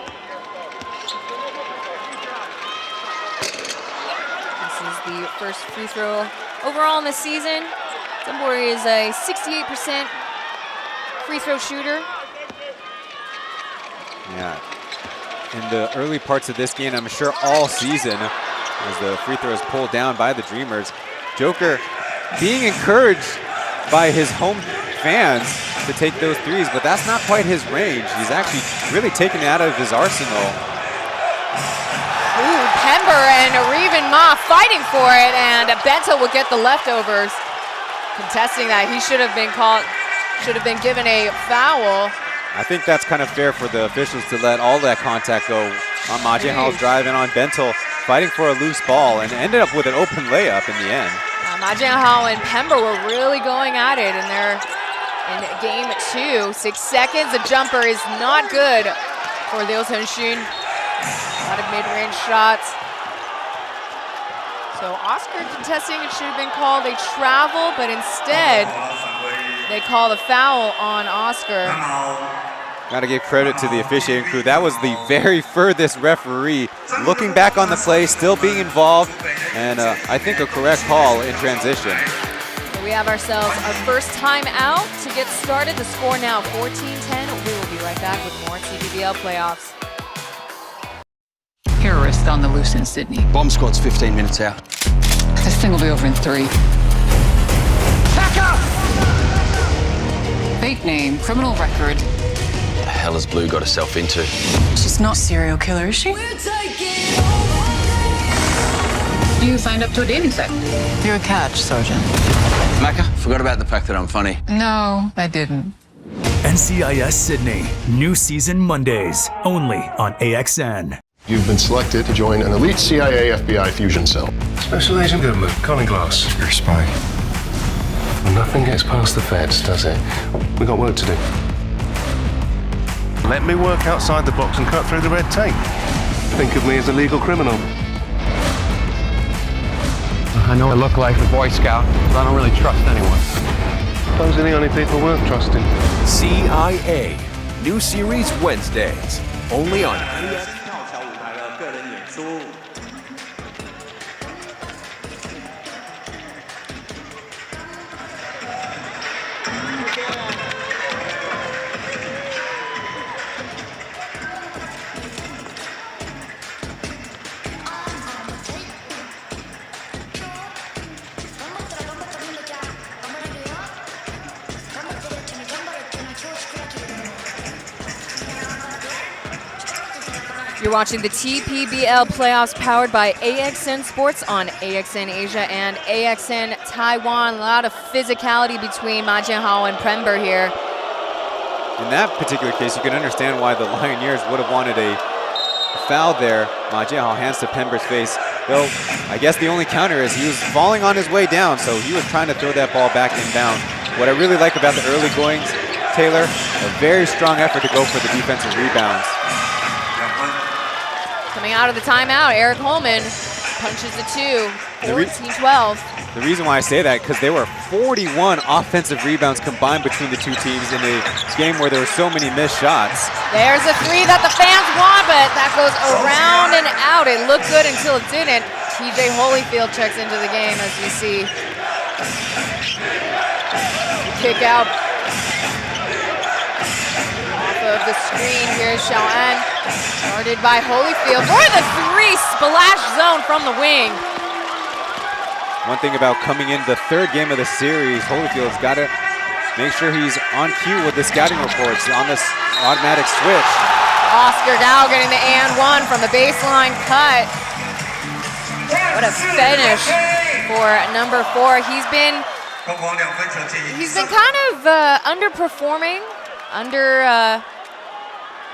The first free throw overall in the season. Zembor is a 68% free throw shooter. Yeah, in the early parts of this game, I'm sure all season, as the free throw is pulled down by the Dreamers, Joker being encouraged by his home fans to take those threes, but that's not quite his range. He's actually really taken it out of his arsenal. Ooh, Pember and Reven Ma fighting for it, and Bentil will get the leftovers. Contesting that, he should have been given a foul. I think that's kind of fair for the officials to let all that contact go on Ma Jianhao's drive and on Bentil fighting for a loose ball, and ended up with an open layup in the end. Ma Jianhao and Pember were really going at it in game two. 6 seconds, the jumper is not good for Liu Chenxun. A lot of mid-range shots. So Oscar contesting, it should have been called a travel, but instead they call the foul on Oscar. Got to give credit to the officiating crew. That was the very furthest referee looking back on the play, still being involved, and I think a correct call in transition. So we have ourselves our first time out to get started. The score now 14-10. We will be right back with more TPBL playoffs. Terrorist on the loose in Sydney. Bomb squad's 15 minutes out. This thing will be over in 3. Back up! Fake name, criminal record. What the hell has Blue got herself into? She's not a serial killer, is she? You signed up to a dating site. You're a catch, Sergeant. Macca, forgot about the fact that I'm funny. No, I didn't. NCIS Sydney. New season Mondays. Only on AXN. You've been selected to join an elite CIA FBI fusion cell. Special Agent Goodman, Colin Glass. You're a spy. Nothing gets past the feds, does it? We got work to do. Let me work outside the box and cut through the red tape. Think of me as a legal criminal. I know I look like a Boy Scout, but I don't really trust anyone. Those are the only people worth trusting. CIA. New series Wednesdays. Only on AXN. You're watching the TPBL playoffs powered by AXN Sports on AXN Asia and AXN Taiwan. A lot of physicality between Ma Jianhao and Prember here. In that particular case, you can understand why the Lioneers would have wanted a foul there. Ma Jianhao hands to Pember's face. Though, I guess the only counter is he was falling on his way down, so he was trying to throw that ball back inbound. What I really like about the early goings, Taylor, a very strong effort to go for the defensive rebounds. Coming out of the timeout, Eric Holman punches the two, 14-12. The reason why I say that, because there were 41 offensive rebounds combined between the two teams in a game where there were so many missed shots. There's a three that the fans want, but that goes around and out. It looked good until it didn't. TJ Holyfield checks into the game, as you see. Kick out off of the screen. Here's Xiaoan, guarded by Holyfield for the three, splash zone from the wing. One thing about coming in the third game of the series, Holyfield's got to make sure he's on cue with the scouting reports on this automatic switch. Oscar Gao getting the and one from the baseline cut. What a finish for number 4. He's been kind of underperforming,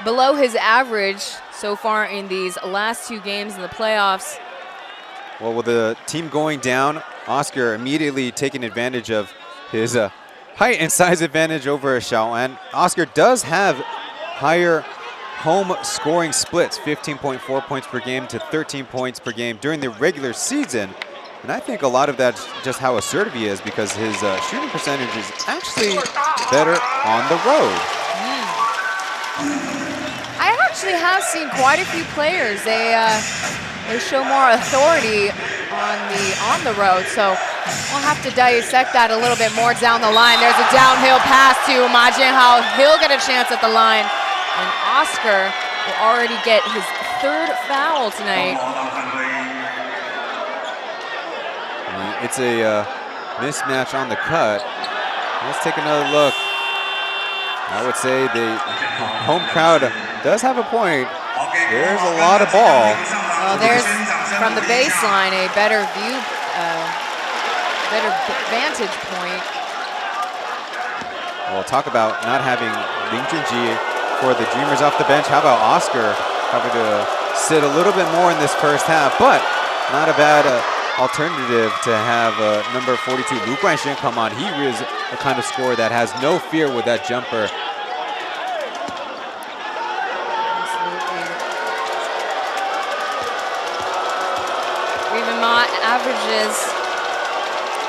below his average so far in these last 2 games in the playoffs. Well, with the team going down, Oscar immediately taking advantage of his height and size advantage over Xiaoan. Oscar does have higher home scoring splits, 15.4 points per game to 13 points per game during the regular season. And I think a lot of that's just how assertive he is, because his shooting percentage is actually better on the road. I actually have seen quite a few players. They show more authority on the road, so we'll have to dissect that a little bit more down the line. There's a downhill pass to Ma Jianhao. He'll get a chance at the line, and Oscar will already get his 3rd foul tonight. It's a mismatch on the cut. Let's take another look. I would say the home crowd does have a point. There's a lot of ball. Well, there's, from the baseline, a better view, better vantage point. We'll talk about not having Lin Junji for the Dreamers off the bench. How about Oscar having to sit a little bit more in this first half, but not a bad alternative to have number 42, Lu Guanxin, come on. He is the kind of scorer that has no fear with that jumper. Averages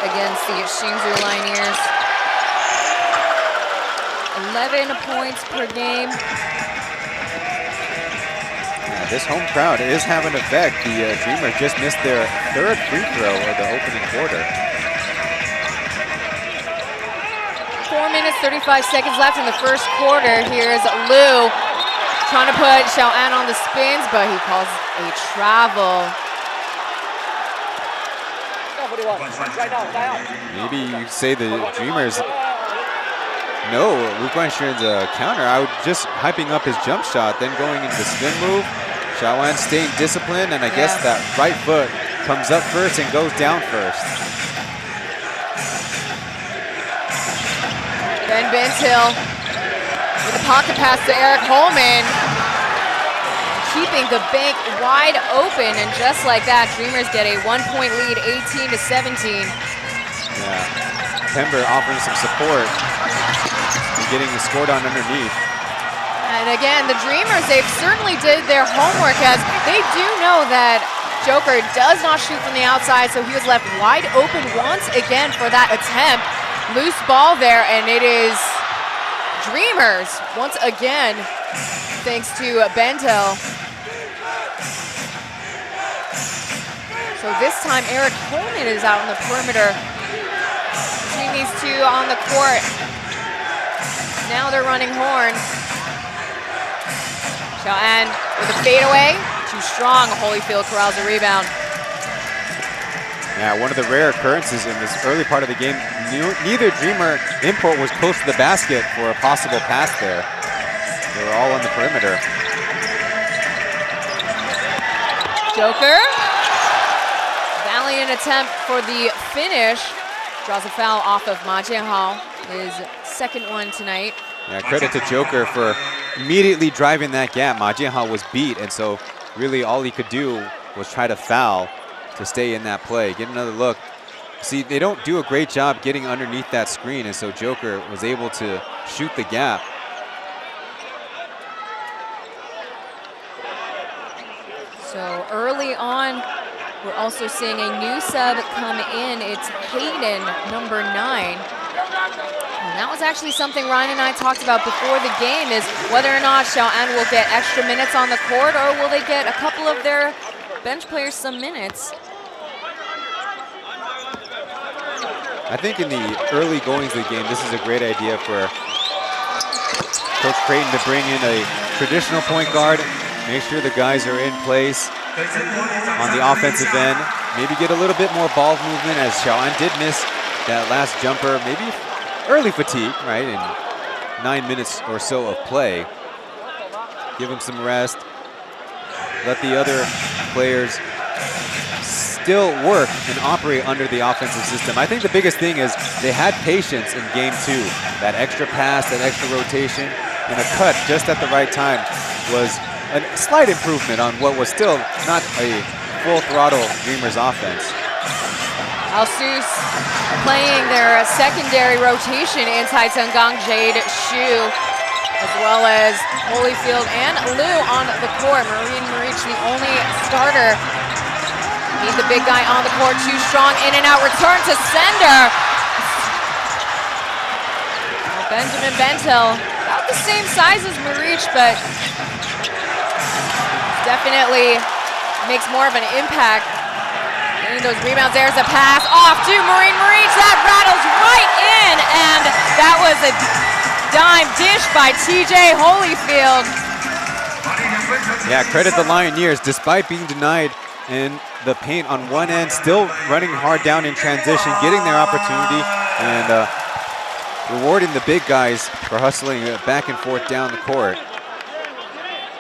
against the Hsinchu Lioneers. 11 points per game. Yeah, this home crowd is having an effect. The Dreamers just missed their 3rd free throw of the opening quarter. 4 minutes, 35 seconds left in the first quarter. Here's Liu trying to put Xiaoan on the spins, but he calls a travel. Maybe you say the Dreamers know Lu Guanxin's counter. I would just hyping up his jump shot, then going into the spin move. Xiaoan staying disciplined, and I guess that right foot comes up first and goes down first. Ben Bentil with a pocket pass to Eric Holman, keeping the bank wide open, and just like that, Dreamers get a 1-point lead, 18-17. Yeah, Pember offering some support and getting scored on underneath. And again, the Dreamers, they've certainly did their homework, as they do know that Joker does not shoot from the outside, so he was left wide open once again for that attempt. Loose ball there, and it is Dreamers once again, thanks to Bentel. So this time Eric Holman is out on the perimeter between these two on the court. Now they're running horn. Xiaoan with a fadeaway, too strong. Holyfield corrals a rebound. Yeah, one of the rare occurrences in this early part of the game, neither Dreamer import was close to the basket for a possible pass there. They were all on the perimeter. Joker. Valiant attempt for the finish. Draws a foul off of Ma Jianhao, his second one tonight. Yeah, credit to Joker for immediately driving that gap. Ma Jianhao was beat, and so really all he could do was try to foul to stay in that play. Get another look. See, they don't do a great job getting underneath that screen, and so Joker was able to shoot the gap. So early on, we're also seeing a new sub come in. It's Hayden, number 9. And that was actually something Ryan and I talked about before the game, is whether or not Xiao'an will get extra minutes on the court, or will they get a couple of their bench players some minutes. I think in the early goings of the game, this is a great idea for Coach Creighton to bring in a traditional point guard, make sure the guys are in place on the offensive end, maybe get a little bit more ball movement, as Xiao'an did miss that last jumper, maybe early fatigue, right, in 9 minutes or so of play. Give him some rest, let the other players still work and operate under the offensive system. I think the biggest thing is they had patience in game 2. That extra pass, that extra rotation, and a cut just at the right time was a slight improvement on what was still not a full throttle Dreamers offense. Alsus playing their secondary rotation inside Tenggang, Jade, Shu, as well as Holyfield and Liu on the court. Marine Marich, the only starter. Need the big guy on the court, too strong, in and out, return to sender. Benjamin Bentil, about the same size as Marich, but definitely makes more of an impact. Getting those rebounds, there's a pass off to Marine Marich, that rattles right in, and that was a dime dish by TJ Holyfield. Yeah, credit the Lioneers, despite being denied in the paint on one end, still running hard down in transition, getting their opportunity, and rewarding the big guys for hustling back and forth down the court.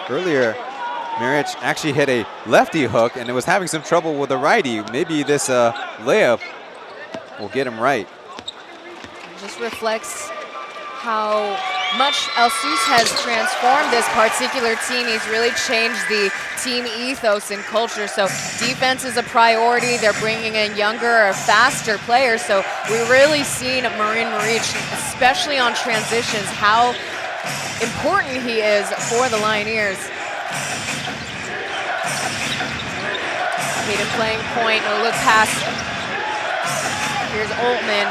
Earlier, Marich actually hit a lefty hook and it was having some trouble with a righty. Maybe this layup will get him right. It just reflects how much Alsus has transformed this particular team. He's really changed the team ethos and culture. So defense is a priority. They're bringing in younger or faster players. So we really seen Marine Marich, especially on transitions, how important he is for the Lioneers. Hayden playing point, no look pass. Here's Altman.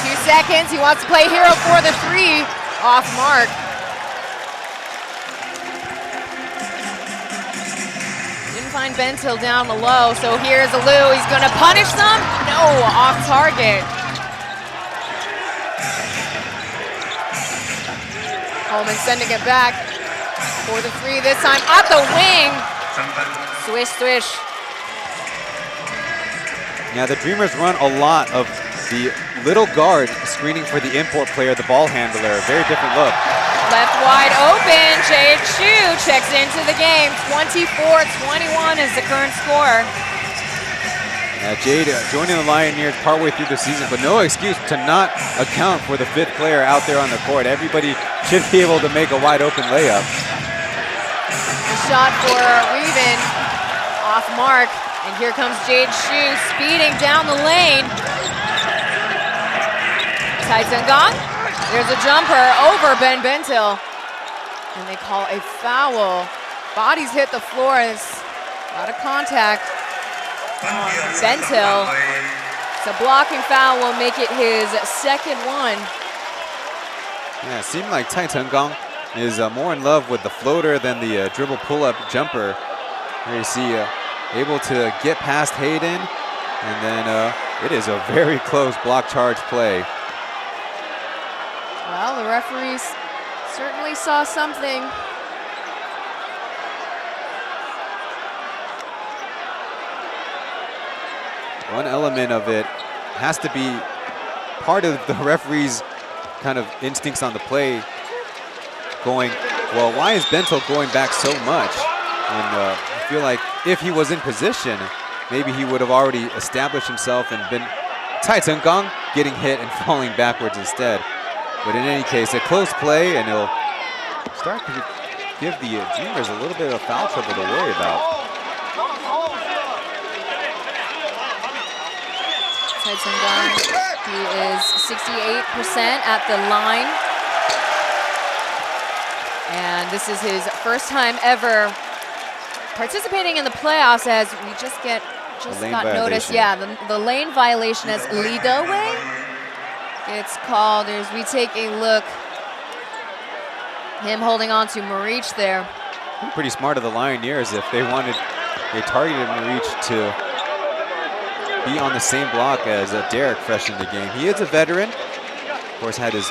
2 seconds, he wants to play hero for the 3, off mark. Didn't find Bentil down the low, so here's Liu, he's gonna punish them? No, off target. Coleman sending it back for the 3 this time, at the wing. Swish, swish. Now the Dreamers run a lot of the little guard screening for the import player, the ball handler. Very different look. Left wide open, Jade Shu checks into the game. 24-21 is the current score. Jade joining the Lioneers partway through the season, but no excuse to not account for the 5th player out there on the court. Everybody should be able to make a wide open layup. The shot for Reven, off mark. And here comes Jade Shu speeding down the lane. Tai Tenggang, there's a jumper over Ben Bentil. And they call a foul. Bodies hit the floor, it's a lot of contact on Bentil. So blocking foul will make it his second one. Yeah, it seemed like Tai Tenggang is more in love with the floater than the dribble pull-up jumper. Here you see able to get past Hayden, and then it is a very close block charge play. Well, the referees certainly saw something. One element of it has to be part of the referee's kind of instincts on the play, going well, why is Bento going back so much? And I feel like if he was in position, maybe he would have already established himself and been Cai Chenggang getting hit and falling backwards instead. But in any case, a close play, and it'll start to give the Dreamers a little bit of foul trouble to worry about. Cai Chenggang, he is 68% at the line. And this is his first time ever participating in the playoffs, as we just got noticed. Yeah, the lane violation as Lidoway. It's called as we take a look. Him holding on to Marich there. Pretty smart of the Lioneers if they targeted Marich to be on the same block as Derek fresh in the game. He is a veteran. Of course, had his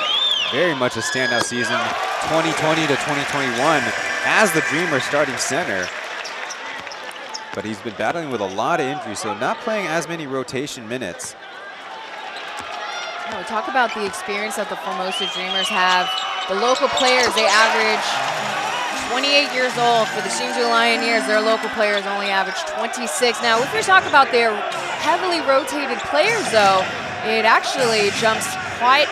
very much a standout season 2020 to 2021 as the Dreamers starting center. But he's been battling with a lot of injuries, so not playing as many rotation minutes. We talk about the experience that the Formosa Dreamers have. The local players, they average 28 years old. For the Hsinchu Lioneers, their local players only average 26. Now, if we talk about their heavily rotated players, though, it actually jumps quite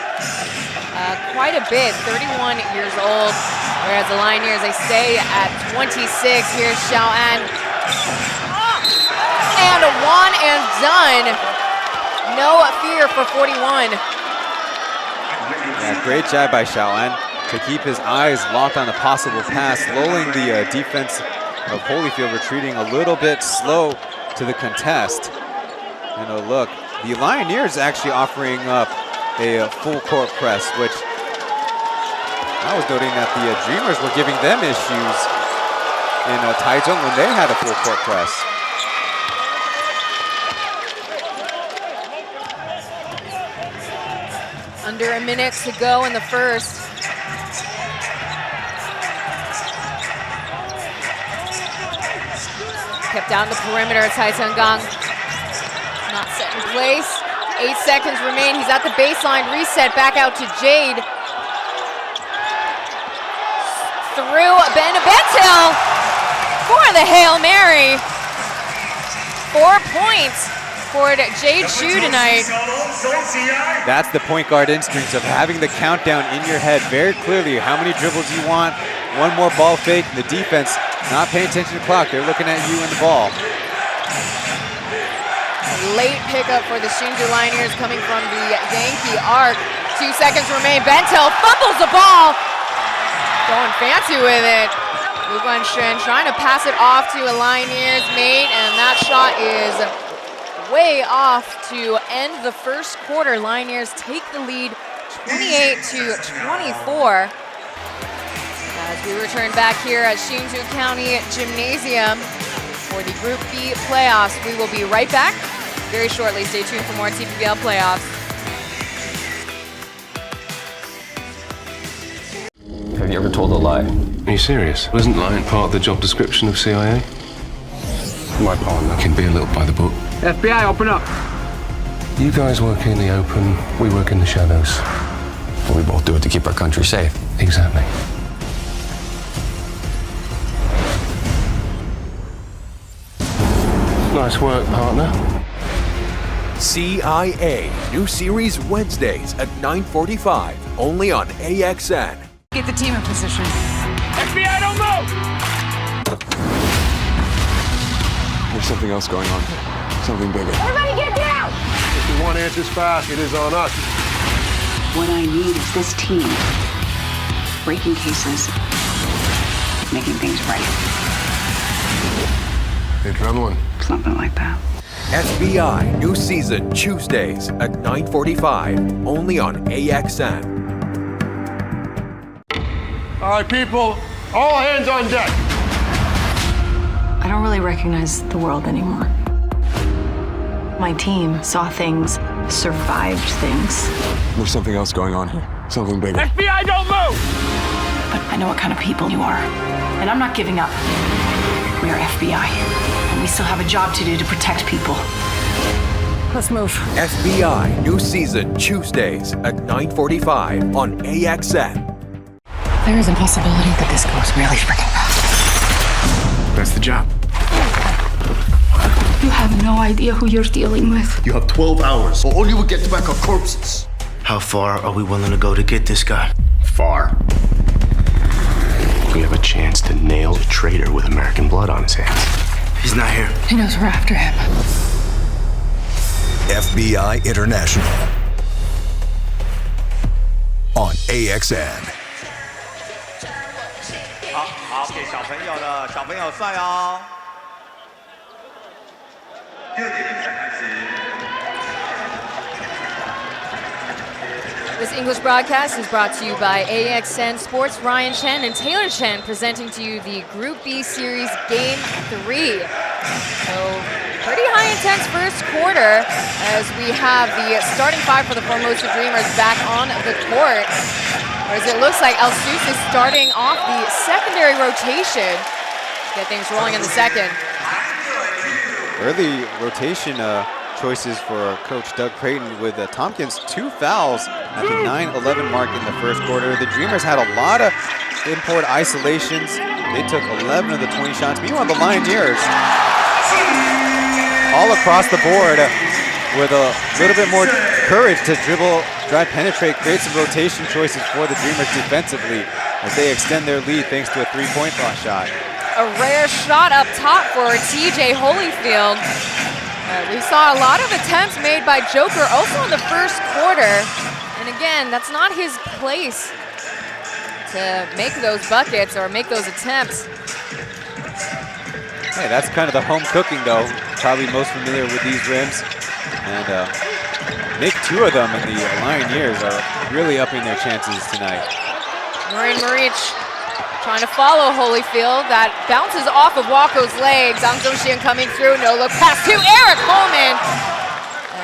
a bit, 31 years old, whereas the Lioneers, they stay at 26. Here's Xiaoan. And a one and done. No fear for 41. Yeah, great job by Xiaoan to keep his eyes locked on a possible pass, lulling the defense of Holyfield, retreating a little bit slow to the contest. And a look, the Lioneers actually offering up a full court press, which I was noting that the Dreamers were giving them issues in Taichung when they had a full court press. Under a minute to go in the first. Kept down the perimeter, Cai Chenggang. Not set in place. 8 seconds remain. He's at the baseline. Reset back out to Jade. Through Bentil for the Hail Mary. 4 points for Jade Chu tonight. That's the point guard instinct of having the countdown in your head very clearly. How many dribbles you want, one more ball fake, and the defense not paying attention to the clock. They're looking at you and the ball. Late pickup for the Hsinchu Lioneers coming from the Yankee arc. 2 seconds remain. Bentil fumbles the ball. Going fancy with it. Lu Guanshen trying to pass it off to a Lioneers mate, and that shot is way off to end the first quarter. Lioneers take the lead 28-24. As we return back here at Hsinchu County Gymnasium for the Group B playoffs. We will be right back very shortly. Stay tuned for more TPBL playoffs. Have you ever told a lie? Are you serious? Wasn't lying part of the job description of CIA? My partner can be a little by the book. FBI, open up. You guys work in the open, we work in the shadows. We both do it to keep our country safe. Exactly. Nice work, partner. CIA, new series Wednesdays at 9:45, only on AXN. Get the team in position. FBI, don't move! There's something else going on. Something bigger. Everybody get down! If we want answers fast, it is on us. What I need is this team breaking cases, making things right. Hey, Drumlin. Something like that. FBI, new season Tuesdays at 9:45, only on AXN. All right, people, all hands on deck. I don't really recognize the world anymore. My team saw things, survived things. There's something else going on here. Something bigger. FBI, don't move! But I know what kind of people you are. And I'm not giving up. We are FBI. And we still have a job to do to protect people. Let's move. FBI, new season Tuesdays at 9:45 on AXN. There is a possibility that this goes really freaking bad. That's the job. You have no idea who you're dealing with. You have 12 hours, or all you will get back are corpses. How far are we willing to go to get this guy? Far. We have a chance to nail a traitor with American blood on his hands. He's not here. He knows we're after him. FBI International on AXN. 好，给小朋友的小朋友帅哦。第二节比赛开始。 This English broadcast is brought to you by AXN Sports. Ryan Chen and Taylor Chen presenting to you the Group B Series Game 3. So, pretty high intense first quarter as we have the starting five for the Formosa Dreamers back on the court. Whereas it looks like El Sus is starting off the secondary rotation to get things rolling in the second. Early rotation choices for Coach Doug Creighton with Tompkins 2 fouls at the 9-11 mark in the first quarter. The Dreamers had a lot of import isolations. They took 11 of the 20 shots. Meanwhile, the Lioneers all across the board with a little bit more courage to dribble, drive, penetrate, create some rotation choices for the Dreamers defensively as they extend their lead thanks to a three-point shot. A rare shot up top for TJ Holyfield. We saw a lot of attempts made by Joker also in the first quarter. And again, that's not his place to make those buckets or make those attempts. Hey, that's kind of the home cooking though. Probably most familiar with these rims. And make 2 of them, and the Lioneers are really upping their chances tonight. Marin Maric trying to follow Holyfield. That bounces off of Wako's legs. Zhang Zhongxian coming through. No look pass to Eric Holman.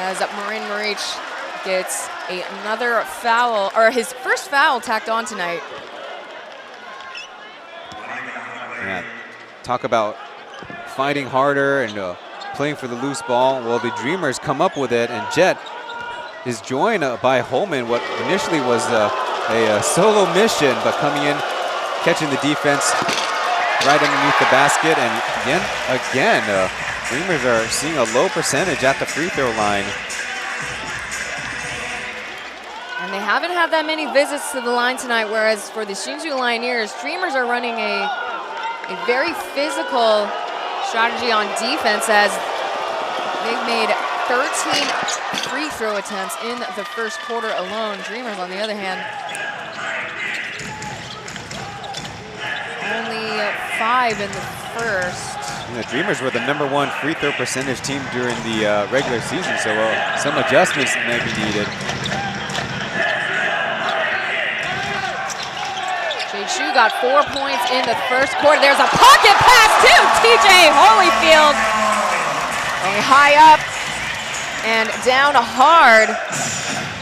As Marin Maric gets another foul, or his first foul tacked on tonight. Yeah, talk about fighting harder and playing for the loose ball. Well, the Dreamers come up with it, and Jet is joined by Holman. What initially was a solo mission, but coming in, catching the defense right underneath the basket. And again, Dreamers are seeing a low percentage at the free throw line. And they haven't had that many visits to the line tonight, whereas for the Hsinchu Lioneers, Dreamers are running a very physical strategy on defense as they've made 13 free throw attempts in the first quarter alone. Dreamers, on the other hand, only 5 in the first. And the Dreamers were the #1 free throw percentage team during the regular season, so some adjustments may be needed. Hsinchu got 4 points in the first quarter. There's a pocket pass to TJ Holyfield. Going high up and down hard.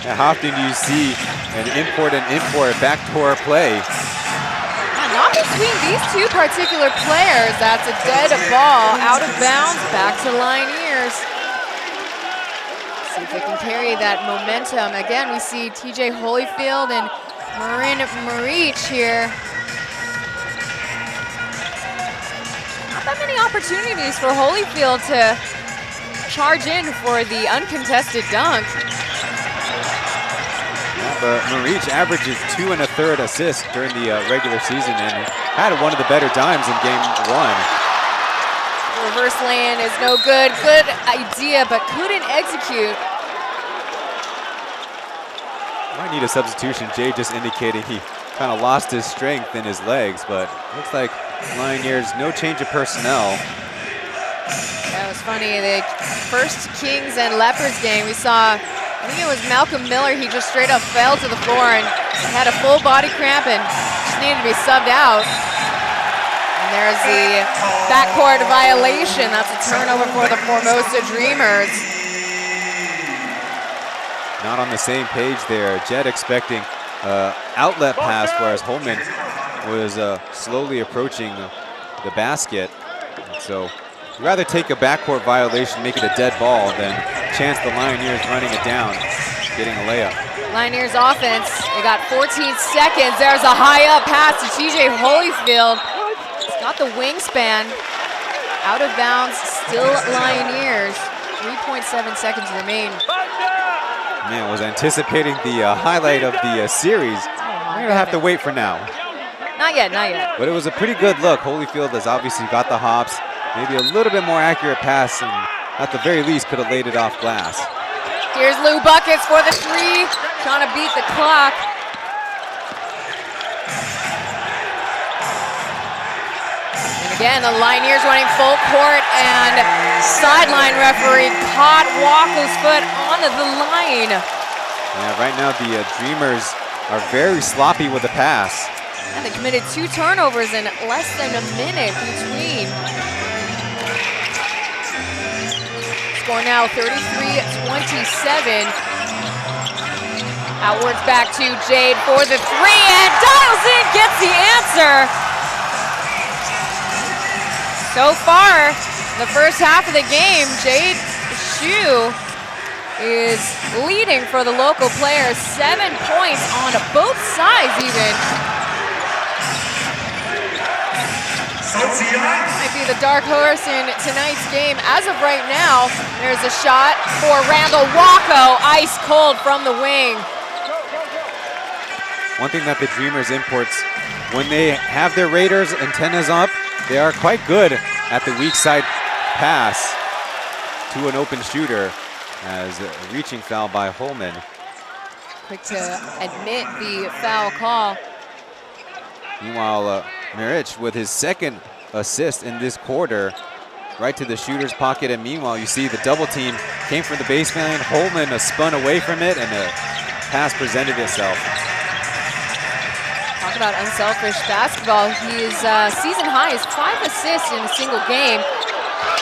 How often do you see an import backdoor play? Not between these two particular players. That's a dead ball, out of bounds, back to Lioneers. See if they can carry that momentum. Again, we see TJ Holyfield and Marin Maric here. Not that many opportunities for Holyfield to charge in for the uncontested dunk. But Maric averages 2 1/3 assists during the regular season and had one of the better dimes in game 1. Reverse lay-in is no good. Good idea, but couldn't execute. Might need a substitution. Jay just indicating he kind of lost his strength in his legs, but looks like Lioneers, no change of personnel. That was funny. The first Kings and Leopards game, we saw, I think it was Malcolm Miller, he just straight up fell to the floor and had a full body cramp and just needed to be subbed out. And there's the backcourt violation. That's a turnover for the Formosa Dreamers. Not on the same page there. Jet expecting outlet pass, whereas Holman was slowly approaching the basket. And so you'd rather take a backcourt violation, make it a dead ball, than chance the Lioneers running it down, getting a layup. Lioneers offense, they got 14 seconds. There's a high up pass to TJ Holyfield. It's got the wingspan. Out of bounds, still Lioneers. 3.7 seconds remain. Man, was anticipating the highlight of the series. We're gonna have to wait for now. Not yet, not yet. But it was a pretty good look. Holyfield has obviously got the hops. Maybe a little bit more accurate pass, and at the very least could have laid it off glass. Here's Lou Buckets for the three, trying to beat the clock. And again, the Lioneers running full court, and sideline referee caught Wako's foot onto the line. Yeah, right now the Dreamers are very sloppy with the pass. And they committed 2 turnovers in less than a minute between. Score now 33-27. Outwards back to Jade for the three, and dials in, gets the answer. So far, the first half of the game, Jade Hsinchu is leading for the local players. 7 points on both sides even. Might be the dark horse in tonight's game. As of right now, there's a shot for Randall Wako, ice cold from the wing. One thing that the Dreamers imports, when they have their Raiders antennas up, they are quite good at the weak side pass to an open shooter, as a reaching foul by Holman. Quick to admit the foul call. Meanwhile, Maric with his second assist in this quarter, right to the shooter's pocket. And meanwhile, you see the double team came from the baseline. Holman spun away from it, and a pass presented itself. Talk about unselfish basketball. His season high is 5 assists in a single game.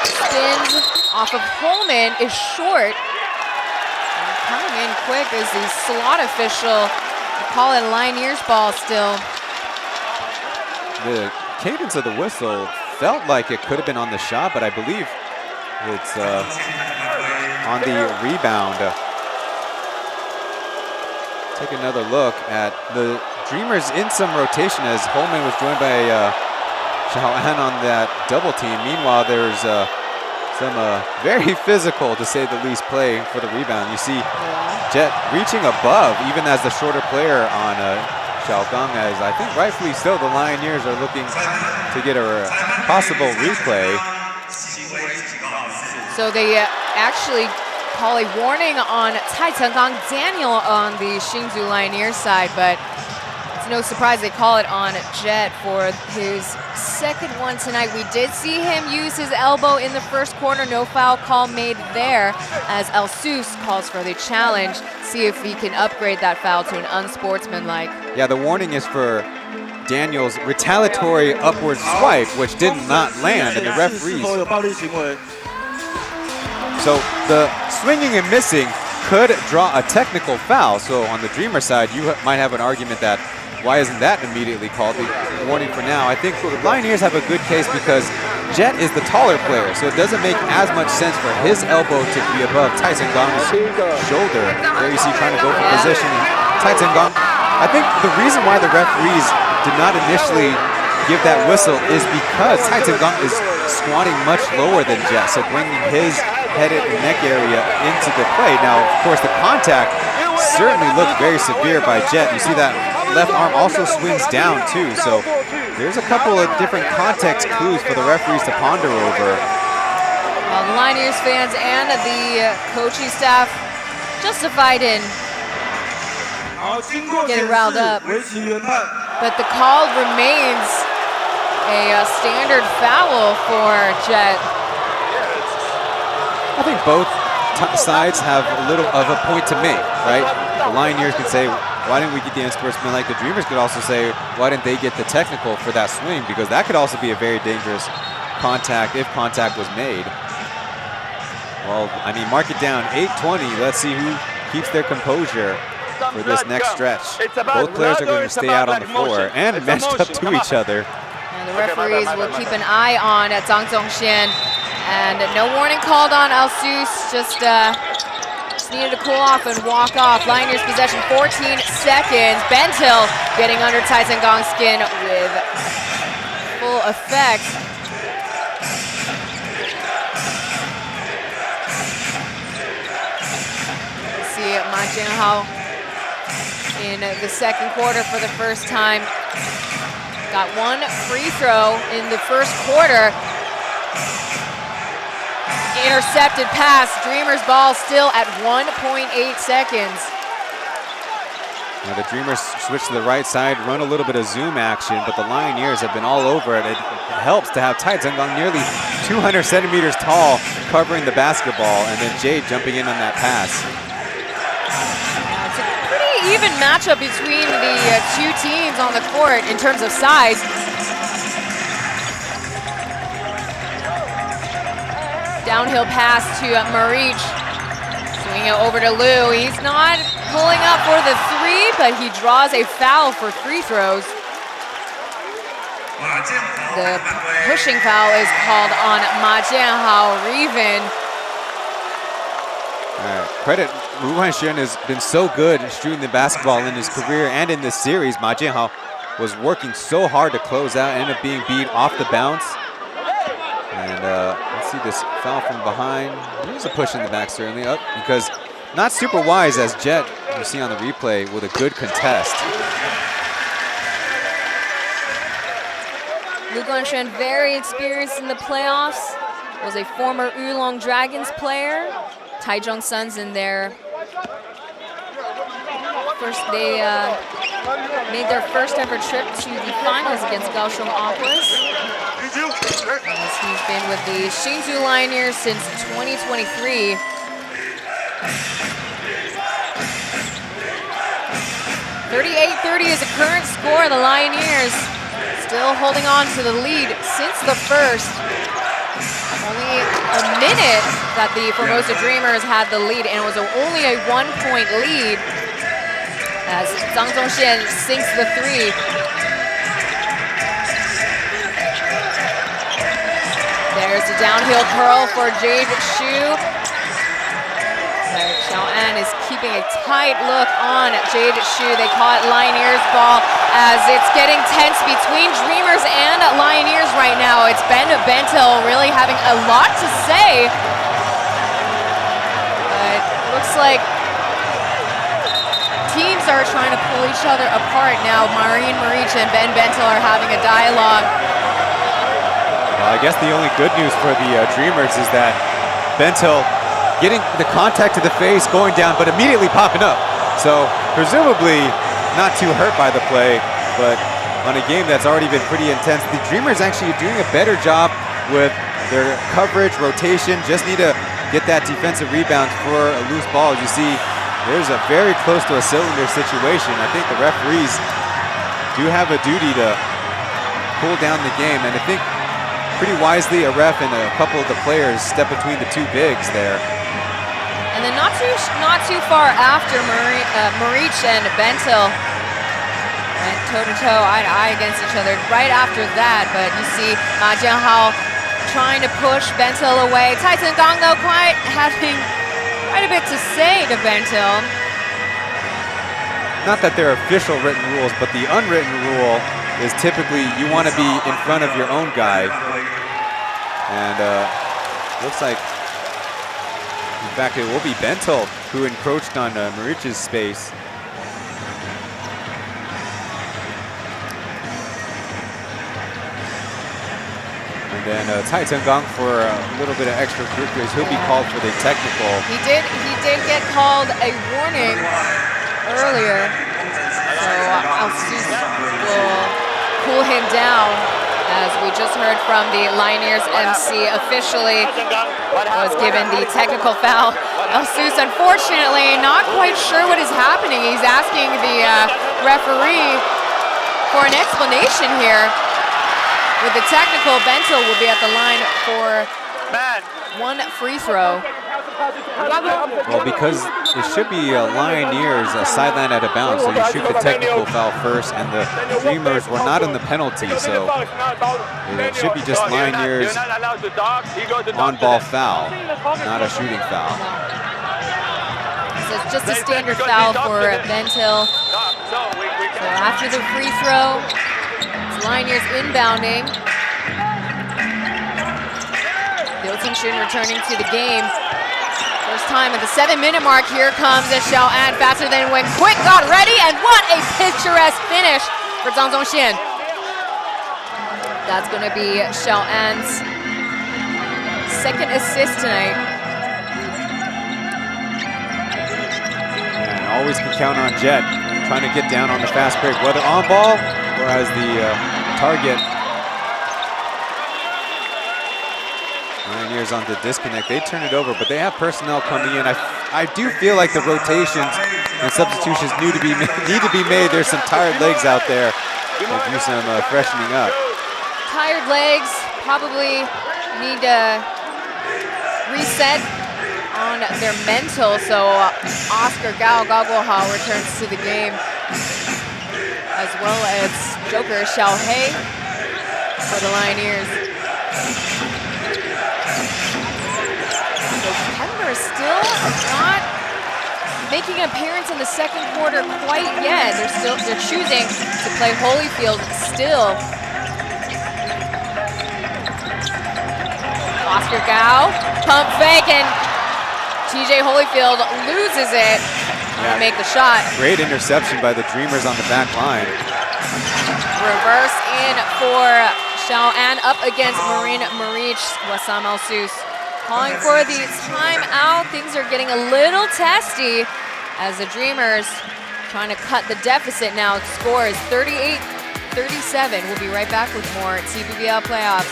Spins off of Holman is short. And coming in quick is the slot official. They call it Lioneers ball still. The cadence of the whistle felt like it could have been on the shot, but I believe it's on the rebound. Take another look at the Dreamers in some rotation as Holman was joined by Xiaoan on that double team. Meanwhile, there's some very physical, to say the least, play for the rebound. You see Jet reaching above, even as the shorter player on Xiaogang, as I think rightfully so, the Lioneers are looking to get a possible replay. So they actually call a warning on Cai Chenggang Daniel on the Hsinchu Lioneers side, but it's no surprise they call it on Jet for his second one tonight. We did see him use his elbow in the first quarter. No foul call made there as El Sus calls for the challenge. See if he can upgrade that foul to an unsportsmanlike. Yeah, the warning is for Daniel's retaliatory upward swipe, which did not land, and the referees. So the swinging and missing could draw a technical foul. So on the Dreamer side, you might have an argument that why isn't that immediately called? The warning for now. I think the Lioneers have a good case because Jet is the taller player, so it doesn't make as much sense for his elbow to be above Tai Chengang's shoulder. There you see trying to go for position. Tai Chenggang, I think the reason why the referees did not initially give that whistle is because Tai Chenggang is squatting much lower than Jet, so bringing his head and neck area into the play. Now, of course, the contact certainly looked very severe by Jet. You see that left arm also swings down too, so there's a couple of different context clues for the referees to ponder over. Well, the Lioneers fans and the coaching staff justified in getting riled up, but the call remains a standard foul for Jet. I think both sides have a little of a point to make, right? The Lioneers can say, why didn't we get the unsportsmanlike? The Dreamers could also say, why didn't they get the technical for that swing? Because that could also be a very dangerous contact if contact was made. Well, I mean, mark it down, 8:20. Let's see who keeps their composure for this next stretch. Both players are going to stay out on the floor and matched up to each other. And the referees will keep an eye on Zhang Zhongxian. And no warning called on El Sus, just just needed to cool off and walk off. Lioneers possession 14 seconds. Bentil getting under Taizengang's skin with full effect. See Ma Jinghao in the second quarter for the first time. Got one free throw in the first quarter. Intercepted pass. Dreamers ball still at 1.8 seconds. Now the Dreamers switch to the right side, run a little bit of zoom action, but the Lioneers have been all over it. It helps to have Taizenggang nearly 200 centimeters tall covering the basketball, and then Jade jumping in on that pass. Yeah, it's a pretty even matchup between the two teams on the court in terms of size. Downhill pass to Marich. Swing it over to Liu. He's not pulling up for the three, but he draws a foul for free throws. The pushing foul is called on Ma Jianhao Riven. Credit Wu Wanxian has been so good shooting the basketball in his career and in this series. Ma Jianhao was working so hard to close out, ended up being beat off the bounce. And let's see this foul from behind. There's a push in the back certainly up because not super wise as Jet, you see on the replay, with a good contest. Lu Guanshan, very experienced in the playoffs, was a former Oolong Dragons player. Taichung Suns in there. They made their first ever trip to the finals against Kaohsiung Aquas. As he's been with the Hsinchu Lioneers since 2023. .38-30 is the current score. The Lioneers still holding on to the lead since the first. Only a minute that the Formosa Dreamers had the lead, and it was only a 1-point lead as Zhang Zhongxian sinks the three. There's a downhill curl for Jade Xu. Xiao An is keeping a tight look on Jade Xu. They call it Lioneers ball as it's getting tense between Dreamers and Lioneers right now. It's Ben Bentil really having a lot to say. But it looks like teams are trying to pull each other apart now. Marine Marich and Ben Bentil are having a dialogue. Well, I guess the only good news for the Dreamers is that Bentil getting the contact to the face, going down, but immediately popping up. So presumably not too hurt by the play, but on a game that's already been pretty intense. The Dreamers actually doing a better job with their coverage, rotation, just need to get that defensive rebound for a loose ball. As you see, there's a very close to a cylinder situation. I think the referees do have a duty to cool down the game, and I think pretty wisely a ref and a couple of the players step between the two bigs there. And then not too far after Marich and Bentil went toe-to-toe, eye-to-eye against each other right after that. But you see Ma Jianhao trying to push Bentil away. Taizenggang, though, having quite a bit to say to Bentil. Not that they're official written rules, but the unwritten rule is typically you want to be in front of your own guy. And looks like, in fact, it will be Bentil who encroached on Marich's space. And then Taizenggang for a little bit of extra group grace. He'll be called for the technical. He did get called a warning earlier. So Alsus will cool him down, as we just heard from the Lioneers MC officially was given the technical foul. Alsus, unfortunately, not quite sure what is happening. He's asking the referee for an explanation here. With the technical, Bentil will be at the line for one free throw. Well, because it should be Lioneers sideline out of bounds, so you shoot the technical foul first, and the Dreamers were not in the penalty, so it should be just Lioneers on-ball foul, not a shooting foul. it's just a standard foul for Bentil. So after the free throw, it's Lioneers inbounding. Hsinchu returning to the game. First time at the 7-minute mark. Here comes a Xiao'an faster than when Quick got ready, and what a picturesque finish for Zhang Zhongxian. That's going to be Xiao'an's second assist tonight. And always can count on Jet, trying to get down on the fast break, whether on ball or as the target. Lioneers on the disconnect. They turn it over, but they have personnel coming in. I do feel like the rotations and substitutions need to be made. There's some tired legs out there. They do some freshening up. Tired legs probably need to reset on their mental. So Oscar Gao Gaoguohao returns to the game, as well as Joker Xiao He for the Lioneers. Still not making an appearance in the second quarter quite yet. They're choosing to play Holyfield still. Oscar Gao, pump fake, and TJ Holyfield loses it. Yeah, make the shot. Great interception by the Dreamers on the back line. Reverse in for Xiao'an up against Marin Marich. Wassam Al-Sus calling for the timeout. Things are getting a little testy as the Dreamers trying to cut the deficit now. The score is 38-37. We'll be right back with more TPBL playoffs.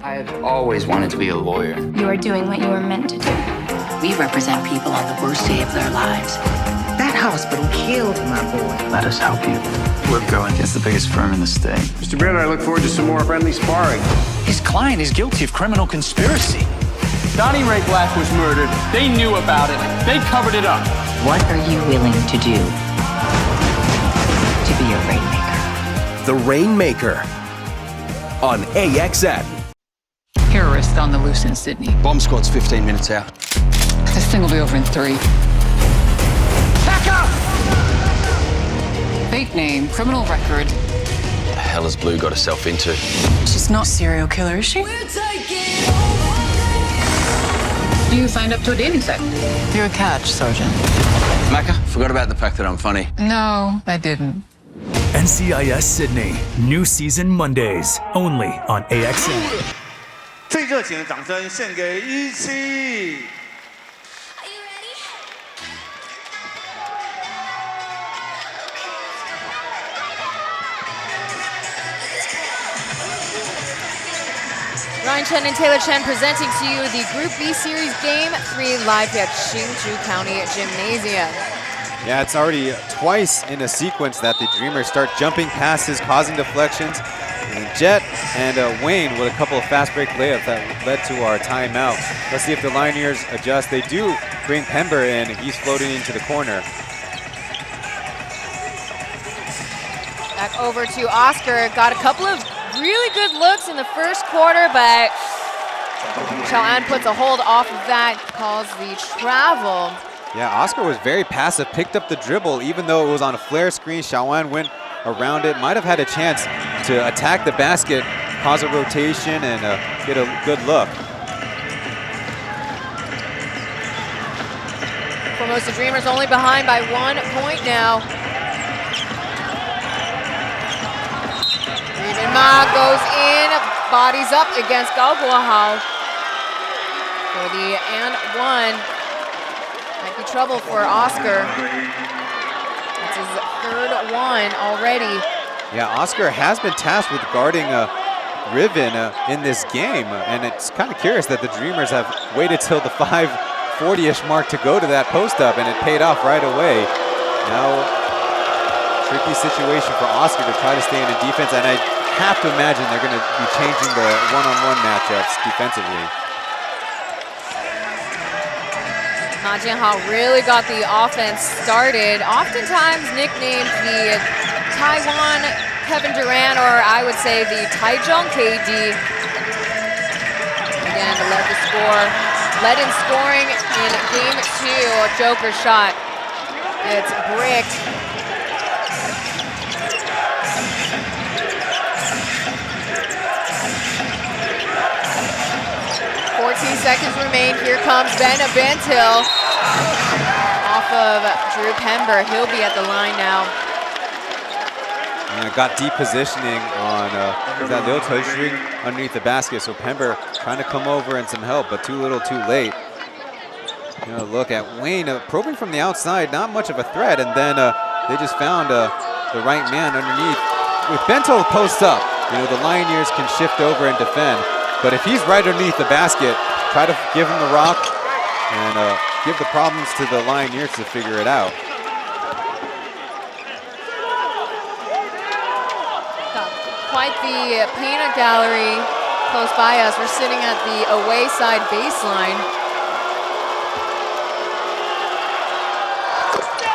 I've always wanted to be a lawyer. You are doing what you were meant to do. We represent people on the worst day of their lives. That hospital killed my boy. Let us help you. We're going against the biggest firm in the state. Mr. Baird, I look forward to some more friendly sparring. His client is guilty of criminal conspiracy. Donnie Ray Black was murdered. They knew about it. They covered it up. What are you willing to do to be a rainmaker? The Rainmaker on AXN. Terrorist on the loose in Sydney. Bomb squad's 15 minutes out. This thing will be over in 3. Back up! Fake name, criminal record. The hell has Blue got herself into? She's not a serial killer, is she? You signed up to a dating site. You're a catch, Sergeant. Macca, forgot about the fact that I'm funny. No, I didn't. NCIS Sydney, new season Mondays, only on AXN. 最热情的掌声献给17。Ryan Chen and Taylor Chen presenting to you the Group B Series Game 3 live at Hsinchu County Gymnasium. Yeah, it's already twice in a sequence that the Dreamers start jumping passes, causing deflections. And Jet and Wayne with a couple of fast break layups that led to our timeout. Let's see if the Lioneers adjust. They do bring Pember in. He's floating into the corner. Back over to Oscar. Got a couple of really good looks in the first quarter, but Xiao'an puts a hold off of that, calls the travel. Yeah, Oscar was very passive, picked up the dribble, even though it was on a flare screen. Xiao'an went around it, might have had a chance to attack the basket, cause a rotation, and get a good look. Formosa Dreamers only behind by 1 point now. Ma goes in, bodies up against Gaoguohao for the and 1. Might be trouble for Oscar. That's his third one already. Yeah, Oscar has been tasked with guarding Riven in this game, and it's kind of curious that the Dreamers have waited till the 5:40-ish mark to go to that post-up, and it paid off right away. Now, tricky situation for Oscar to try to stay in the defense, and I have to imagine they're going to be changing the one-on-one matchups defensively. Ma Jianhao really got the offense started. Oftentimes nicknamed the Taiwan Kevin Durant, or I would say the Taichung KD. Again, led in scoring in game 2. A joker shot. It's bricked. Seconds remain. Here comes Ben Bentil off of Drew Pember. He'll be at the line now. Got deep positioning on that little toe string underneath the basket. So Pember trying to come over and some help, but too little, too late. Look at Wayne probing from the outside, not much of a threat, and then they just found the right man underneath. With Bentil post up, the Lioneers can shift over and defend. But if he's right underneath the basket, try to give him the rock and give the problems to the Lioneers to figure it out. Quite the peanut gallery close by us. We're sitting at the away side baseline.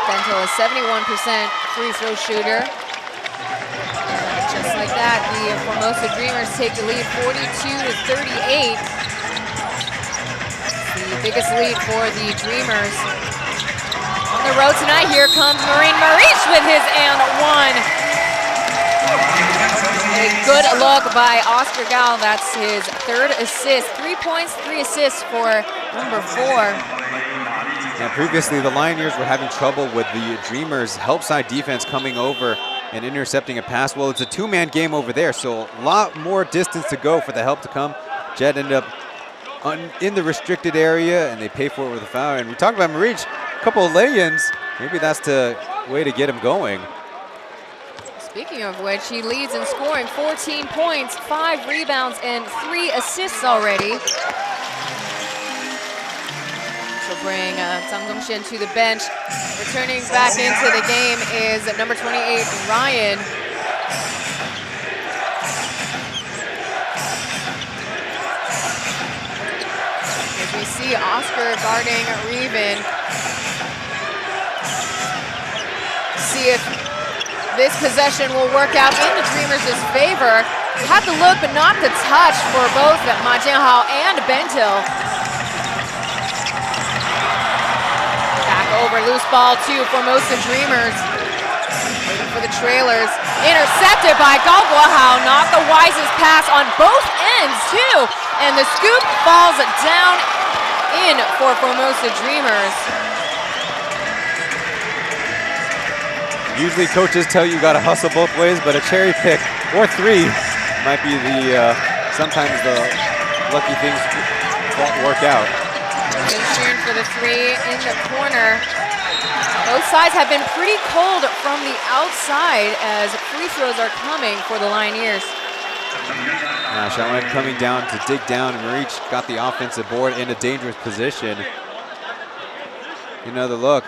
Bentil is 71% free throw shooter. Just like that, the Formosa Dreamers take the lead 42-38. The biggest lead for the Dreamers. On the road tonight, here comes Marine Maric with his and one. A good look by Oscar Gal. That's his 3rd assist. 3 points, 3 assists for number 4. Now previously, the Lioneers were having trouble with the Dreamers' help side defense coming over and intercepting a pass. Well, it's a 2-man game over there, so a lot more distance to go for the help to come. Jet ended up in the restricted area, and they pay for it with a foul. And we talked about Maric, a couple of lay-ins. Maybe that's the way to get him going. Speaking of which, he leads in scoring, 14 points, 5 rebounds, and 3 assists already. She'll bring Zhang Dongxian to the bench. Returning back into the game is number 28, Ryan. As we see Oscar guarding Reven. See if this possession will work out in the Dreamers' favor. Had the look, but not the touch for both Ma Jianhao and Bentil. Over, loose ball to Formosa Dreamers. Waiting for the trailers. Intercepted by Gao Guohao. Not the wisest pass on both ends, too. And the scoop falls down in for Formosa Dreamers. Usually coaches tell you got to hustle both ways, but a cherry pick or 3 might be the sometimes the lucky things work out. Hsinchu for the 3 in the corner. Both sides have been pretty cold from the outside as free throws are coming for the Lioneers. Shaolin coming down to dig down, and Maric got the offensive board in a dangerous position. The look.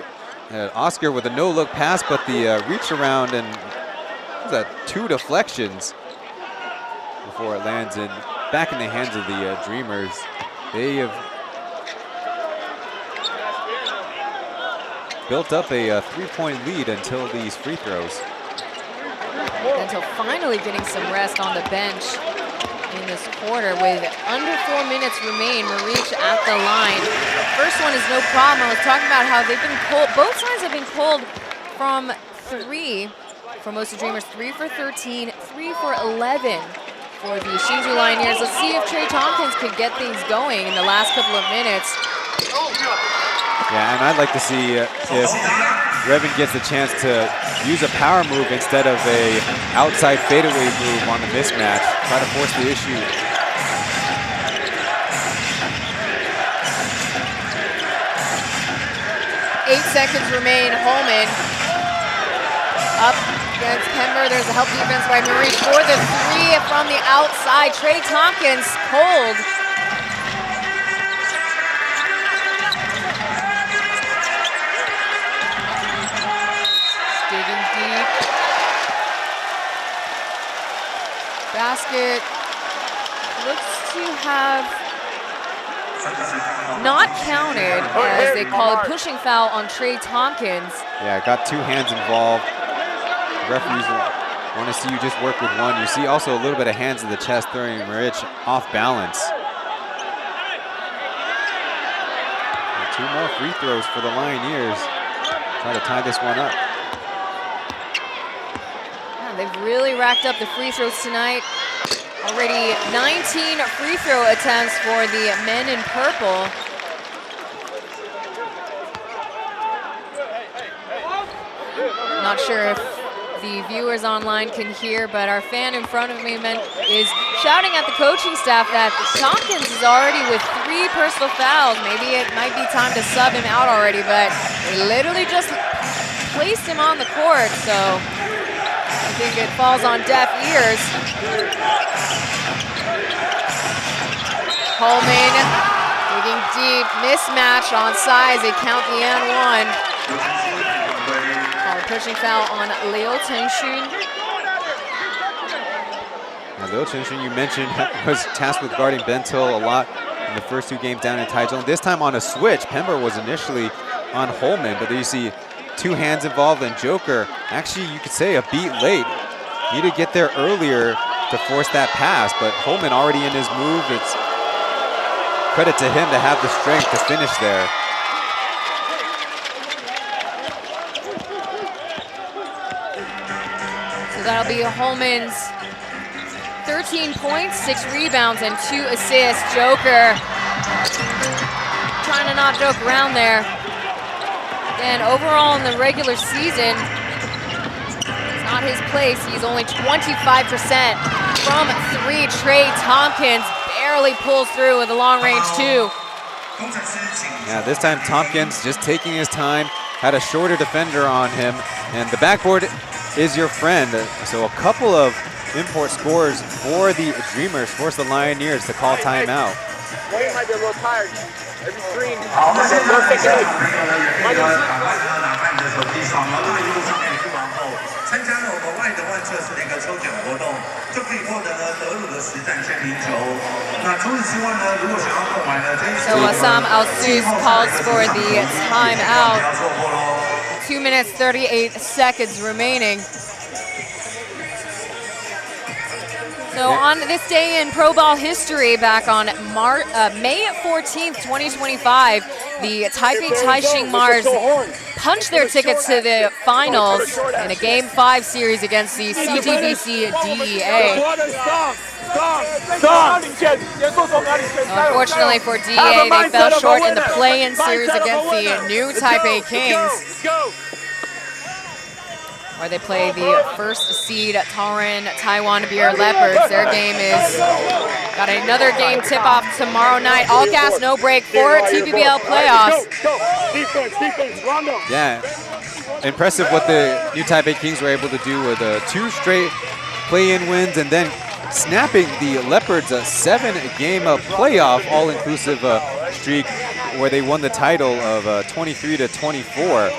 Oscar with a no-look pass, but the reach around and what was that, 2 deflections before it lands in back in the hands of the Dreamers. They have built up a 3-point lead until these free throws. Until finally getting some rest on the bench in this quarter with under 4 minutes remain. Maric at the line. First one is no problem. I was talking about how they've been cold. Both sides have been cold from 3. Formosa Dreamers 3 for 13, 3 for 11 for the Hsinchu Lioneers. Let's see if Trey Tompkins could get things going in the last couple of minutes. Yeah, and I'd like to see if Reven gets a chance to use a power move instead of a outside fadeaway move on the mismatch. Try to force the issue. Eight seconds remain. Holman up against Pember. There's a help defense by Maric for the 3 from the outside. Trey Tompkins cold. Digging deep. Basket looks to have not counted, as they call it, pushing foul on Trey Tompkins. Yeah, got 2 hands involved. The referees Want to see you just work with one. You see also a little bit of hands in the chest throwing Rich off balance. And 2 more free throws for the Lioneers. Try to tie this one up. Yeah, they've really racked up the free throws tonight. Already 19 free throw attempts for the men in purple. Not sure if the viewers online can hear, but our fan in front of me is shouting at the coaching staff that Tompkins is already with 3 personal fouls. Maybe it might be time to sub him out already, but they literally just placed him on the court, so I think it falls on deaf ears. Holman digging deep, mismatch on size. They count the N1. Pushing foul on Hsinchu. Now, Hsinchu, you mentioned, was tasked with guarding Bento a lot in the first 2 games down in Taichung. This time on a switch, Pember was initially on Holman, but then you see 2 hands involved, and Joker, actually you could say a beat late. Needed to get there earlier to force that pass, but Holman already in his move. It's credit to him to have the strength to finish there. That'll be Holman's 13 points, 6 rebounds, and 2 assists. Joker trying to not joke around there. And overall in the regular season, it's not his place. He's only 25% from 3. Trey Tompkins barely pulls through with a long range 2. Yeah, this time Tompkins just taking his time, had a shorter defender on him, and the backboard is your friend. So a couple of import scores for the Dreamers, force the Lioneers to call timeout. Wayne might be a little tired. Every screen. So Assam Al-Sus calls for the timeout. 2 minutes, 38 seconds remaining. So on this day in pro ball history, back on May 14th, 2025, the Taipei Taixing Mars punched their tickets to the finals in a Game 5 series against the CTBC DEA. Unfortunately for DEA, they fell short in the play-in series against the new Taipei Kings, where they play the first seed Taiwan Beer Leopards. Their game is got another game tip-off tomorrow night. All gas, no break for TPBL playoffs. Yeah, impressive what the new Taipei Kings were able to do with 2 straight play-in wins and then snapping the Leopards a 7-game playoff all-inclusive streak where they won the title of 23-24.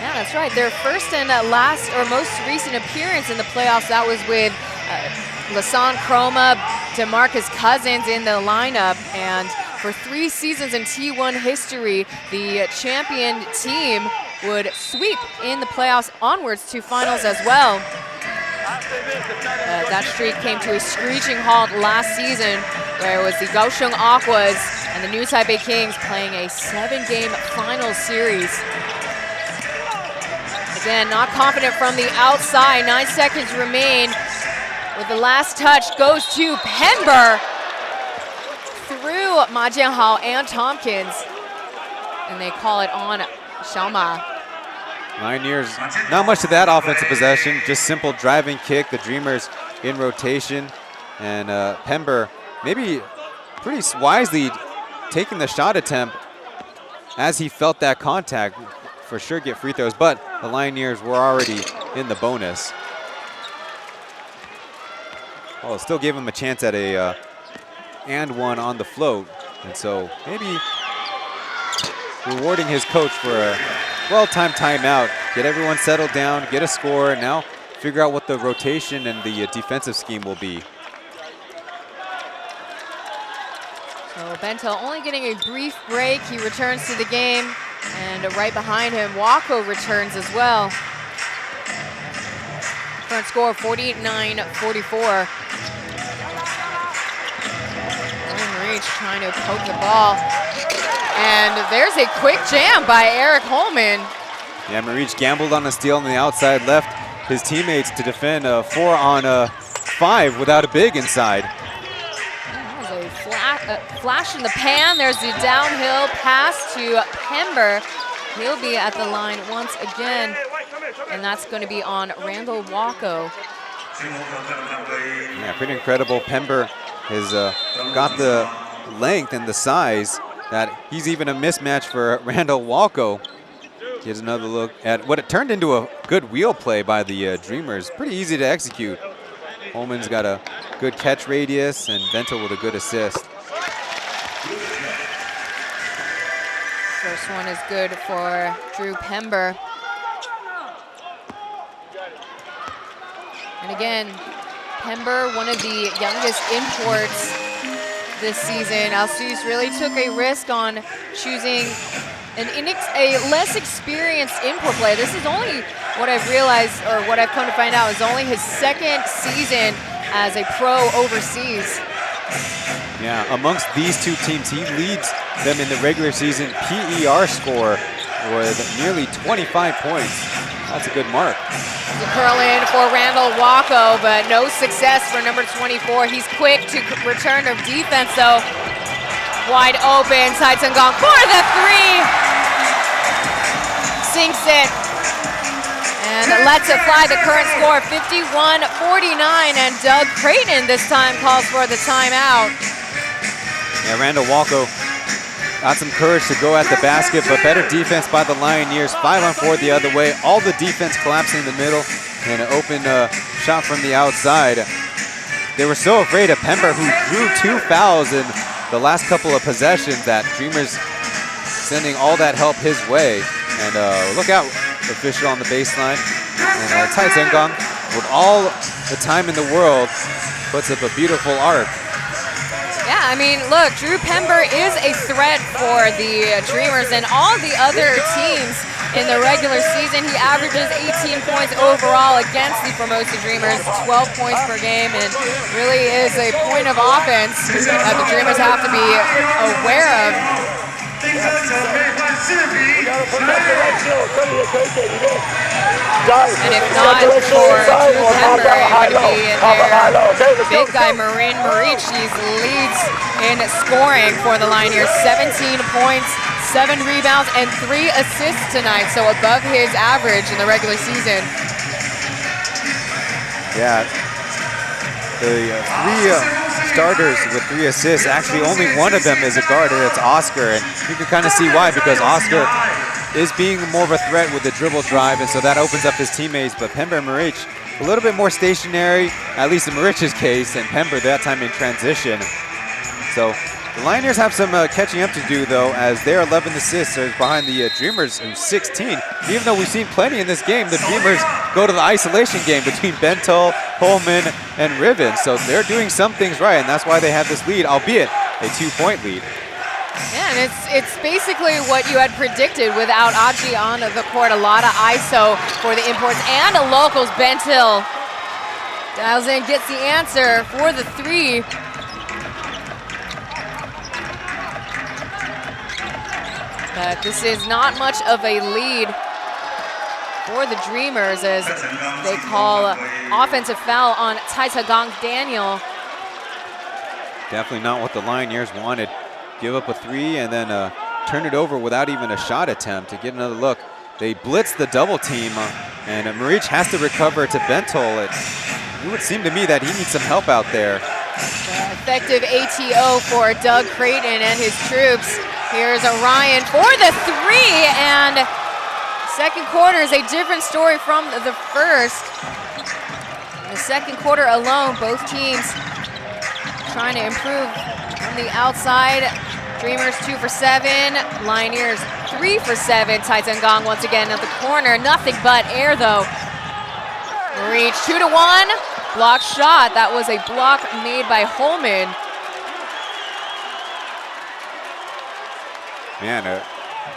Yeah, that's right. Their first and last or most recent appearance in the playoffs, that was with Lasan Chroma, DeMarcus Cousins in the lineup. And for 3 seasons in T1 history, the champion team would sweep in the playoffs onwards to finals as well. That streak came to a screeching halt last season, where it was the Kaohsiung Aquas and the new Taipei Kings playing a 7-game final series. Again, not confident from the outside. 9 seconds remain. With the last touch goes to Pember through Ma Jianhao and Tompkins, and they call it on Xiaoma. Lioneers, not much to that offensive possession, just simple driving kick. The Dreamers in rotation, and Pember maybe pretty wisely taking the shot attempt as he felt that contact. For sure get free throws, but the Lioneers were already in the bonus. Oh, still gave him a chance at a and one on the float, and so maybe rewarding his coach for a well-timed timeout, get everyone settled down, get a score, and now figure out what the rotation and the defensive scheme will be. So Bento only getting a brief break. He returns to the game, and right behind him, Wako returns as well. Current score 49-44. Reach trying to poke the ball. And there's a quick jam by Eric Holman. Yeah, Marich gambled on a steal on the outside, left his teammates to defend a 4-on-5 without a big inside. That was a flash in the pan. There's the downhill pass to Pember. He'll be at the line once again, and that's going to be on Randall Wacko. Yeah, pretty incredible. Pember has got the length and the size that he's even a mismatch for Randall Wacko. Here's another look at what it turned into a good wheel play by the Dreamers. Pretty easy to execute. Holman's got a good catch radius and Bento with a good assist. First one is good for Drew Pember. And again, Pember, one of the youngest imports this season. Alcides really took a risk on choosing a less experienced import player. This is only what I've realized, or what I've come to find out, is only his second season as a pro overseas. Yeah, amongst these two teams, he leads them in the regular season PER score with nearly 25 points. That's a good mark. The curl in for Randall Wacko, but no success for number 24. He's quick to return to defense, though. Wide open, Taitsangong for the three. Sinks it. And lets it fly. The current score 51-49, and Doug Creighton this time calls for the timeout. Yeah, Randall Wacko got some courage to go at the basket, but better defense by the Lioneers. 5-on-4 the other way. All the defense collapsing in the middle, and an open shot from the outside. They were so afraid of Pember, who drew 2 fouls in the last couple of possessions, that Dreamers sending all that help his way. And look out, official on the baseline. And Taitsangong, with all the time in the world, puts up a beautiful arc. Yeah, I mean, look, Drew Pember is a threat for the Dreamers and all the other teams in the regular season. He averages 18 points overall against the Formosa Dreamers, 12 points per game, and really is a point of offense that the Dreamers have to be aware of. And if not for Drew Pember, it would be their big guy, Marin Marich. He leads in scoring for the Lioneers, 17 points, 7 rebounds, and 3 assists tonight, so above his average in the regular season. Yeah, the 3 starters with 3 assists, actually only one of them is a guard, and it's Oscar, and you can kind of see why, because Oscar is being more of a threat with the dribble drive, and so that opens up his teammates. But Pember and Marich a little bit more stationary, at least in Marich's case, and Pember that time in transition. So the Lioneers have some catching up to do, though, as their 11 assists are behind the Dreamers in 16. Even though we've seen plenty in this game, the Dreamers go to the isolation game between Bento, Holman, and Riven. So they're doing some things right, and that's why they have this lead, albeit a 2-point lead. Yeah, and it's basically what you had predicted without Aji on the court. A lot of ISO for the imports and the locals. Bento dials in, gets the answer for the 3. But this is not much of a lead for the Dreamers as they call offensive foul on Taitsangong Daniel. Definitely not what the Lioneers wanted. Give up a 3 and then turn it over without even a shot attempt to get another look. They blitz the double team, and Marich has to recover to Bento. It would seem to me that he needs some help out there. Effective ATO for Doug Creighton and his troops. Here's Orion for the 3, and second quarter is a different story from the first. In the second quarter alone, both teams trying to improve from the outside. Dreamers 2 for 7, Lioneers 3 for 7. Taitsangong once again at the corner, nothing but air though. Reach 2-1, block shot. That was a block made by Holman. Man,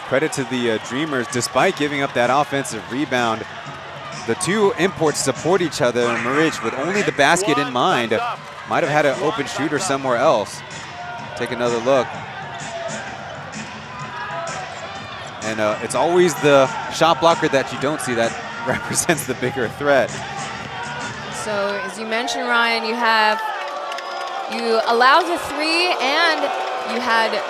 credit to the Dreamers, despite giving up that offensive rebound. The two imports support each other, and Maric, with only the basket in mind, might have had an open shooter somewhere else. Take another look. And it's always the shot blocker that you don't see that represents the bigger threat. So as you mentioned, Ryan, you allowed the three and you had a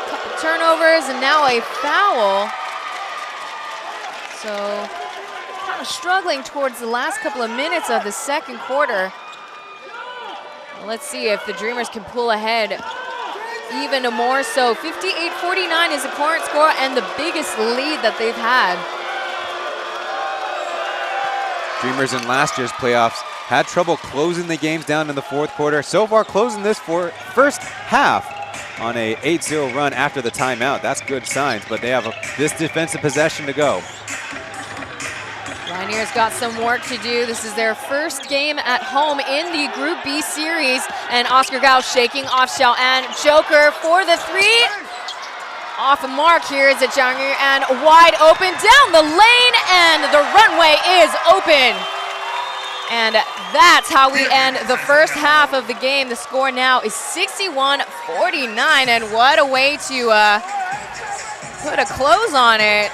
couple turnovers and now a foul. So kind of struggling towards the last couple of minutes of the second quarter. Well, let's see if the Dreamers can pull ahead even more so. 58-49 is the current score and the biggest lead that they've had. Dreamers in last year's playoffs had trouble closing the games down in the fourth quarter. So far closing this first half on a 8-0 run after the timeout. That's good signs, but they have this defensive possession to go. Lioneers got some work to do. This is their first game at home in the Group B series. And Oscar Gao shaking off Xiao An. Joker for the three. Off the mark here is a Zhang Yu and wide open down the lane, and the runway is open. And that's how we end the first half of the game. The score now is 61-49, and what a way to put a close on it.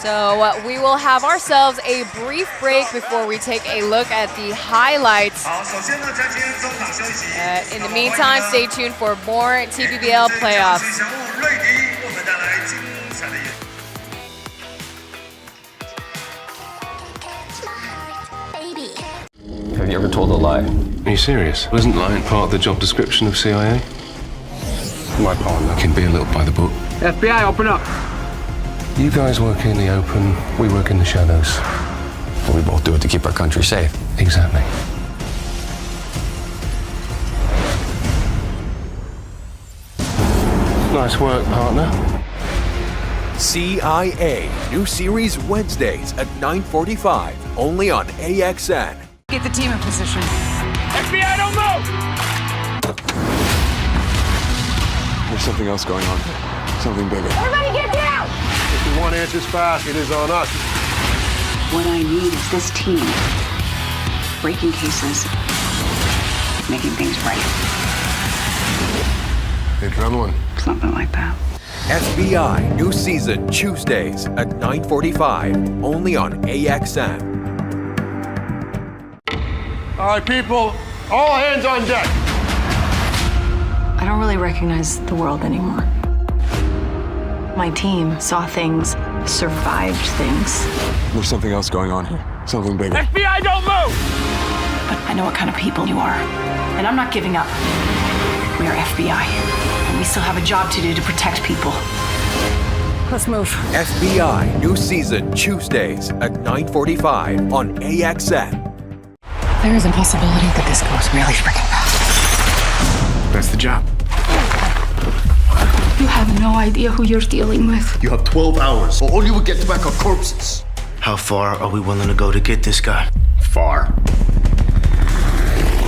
So we will have ourselves a brief break before we take a look at the highlights. In the meantime, stay tuned for more TPBL playoffs. Have you ever told a lie? Are you serious? Wasn't lying part of the job description of CIA? My partner can be a little by the book. FBI, open up. You guys work in the open, we work in the shadows. We both do it to keep our country safe. Exactly. Nice work, partner. CIA, new series Wednesdays at 9:45, only on AXN. Get the team in position. FBI, don't move! There's something else going on. Something bigger. Everybody get down! If you want answers fast, it is on us. What I need is this team breaking cases, making things right. Hey, Drumlin. Something like that. FBI, new season Tuesdays at 9:45, only on AXN. All right, people, all hands on deck. I don't really recognize the world anymore. My team saw things, survived things. There's something else going on here. Something bigger. FBI, don't move! But I know what kind of people you are. And I'm not giving up. We are FBI. And we still have a job to do to protect people. Let's move. FBI, new season Tuesdays at 9:45 on AXN. There is a possibility that this goes really freaking fast. That's the job. You have no idea who you're dealing with. You have 12 hours, or all you will get back are corpses. How far are we willing to go to get this guy? Far.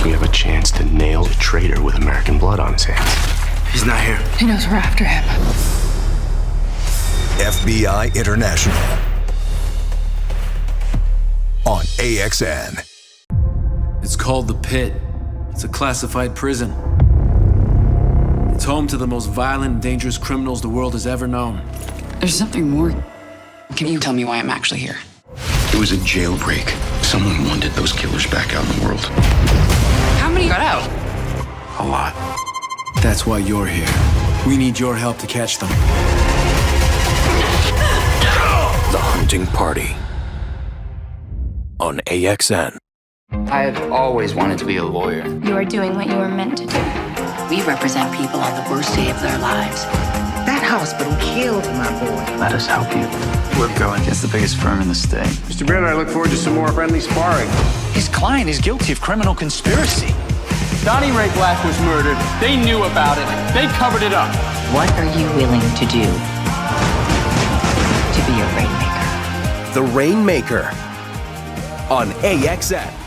We have a chance to nail a traitor with American blood on his hands. He's not here. He knows we're after him. FBI International on AXN. It's called The Pit. It's a classified prison. It's home to the most violent and dangerous criminals the world has ever known. There's something more. Can you tell me why I'm actually here? It was a jailbreak. Someone wanted those killers back out in the world. How many got out? A lot. That's why you're here. We need your help to catch them. The Hunting Party on AXN. I had always wanted to be a lawyer. You are doing what you were meant to do. We represent people on the worst day of their lives. That hospital killed my boy. Let us help you. We're going against the biggest firm in the state. Mr. Baird, I look forward to some more friendly sparring. His client is guilty of criminal conspiracy. Donnie Ray Black was murdered. They knew about it. They covered it up. What are you willing to do to be a rainmaker? The Rainmaker on AXN.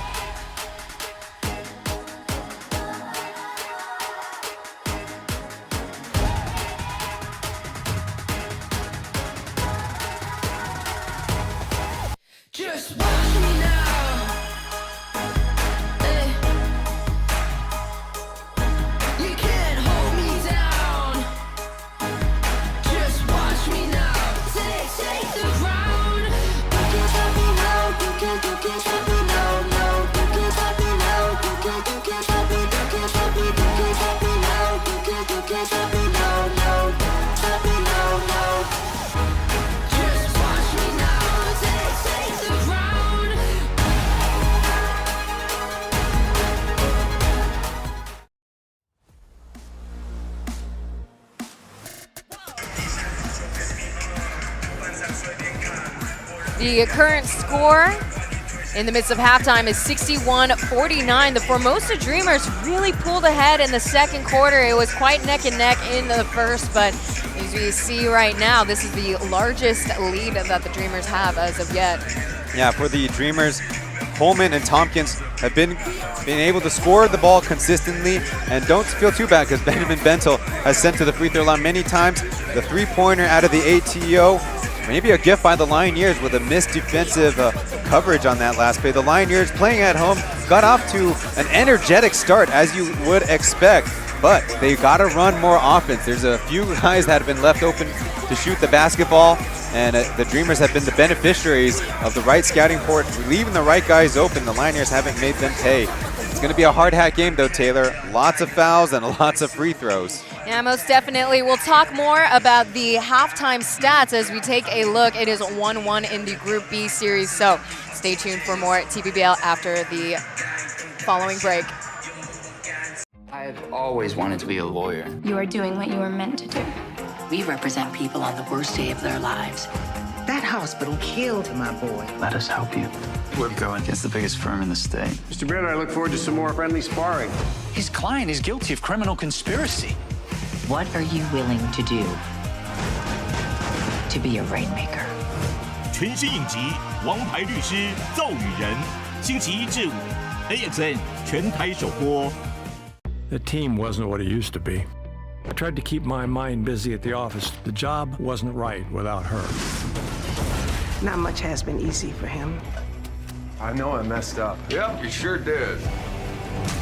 The current score in the midst of halftime is 61-49. The Formosa Dreamers really pulled ahead in the second quarter. It was quite neck and neck in the first, but as we see right now, this is the largest lead that the Dreamers have as of yet. Yeah, for the Dreamers, Coleman and Tompkins have been able to score the ball consistently, and don't feel too bad because Benjamin Bentel has sent to the free throw line many times. The three-pointer out of the ATO, maybe a gift by the Lioneers with a missed defensive coverage on that last play. The Lioneers playing at home got off to an energetic start as you would expect, but they got to run more offense. There's a few guys that have been left open to shoot the basketball, and the Dreamers have been the beneficiaries of the right scouting report, leaving the right guys open. The Lioneers haven't made them pay. It's going to be a hard-hat game, though, Taylor. Lots of fouls and lots of free throws. Yeah, most definitely. We'll talk more about the halftime stats as we take a look. It is 1-1 in the Group B series, so stay tuned for more TPBL after the following break. I've always wanted to be a lawyer. You are doing what you were meant to do. We represent people on the worst day of their lives. That hospital killed my boy. Let us help you. We're going against the biggest firm in the state. Mr. Baird, I look forward to some more friendly sparring. His client is guilty of criminal conspiracy. What are you willing to do to be a rainmaker? 全新影集《王牌律师奏与人》，星期一至五 AXN 全台首播。 The team wasn't what it used to be. I tried to keep my mind busy at the office. The job wasn't right without her. Not much has been easy for him. I know I messed up. Yep, you sure did.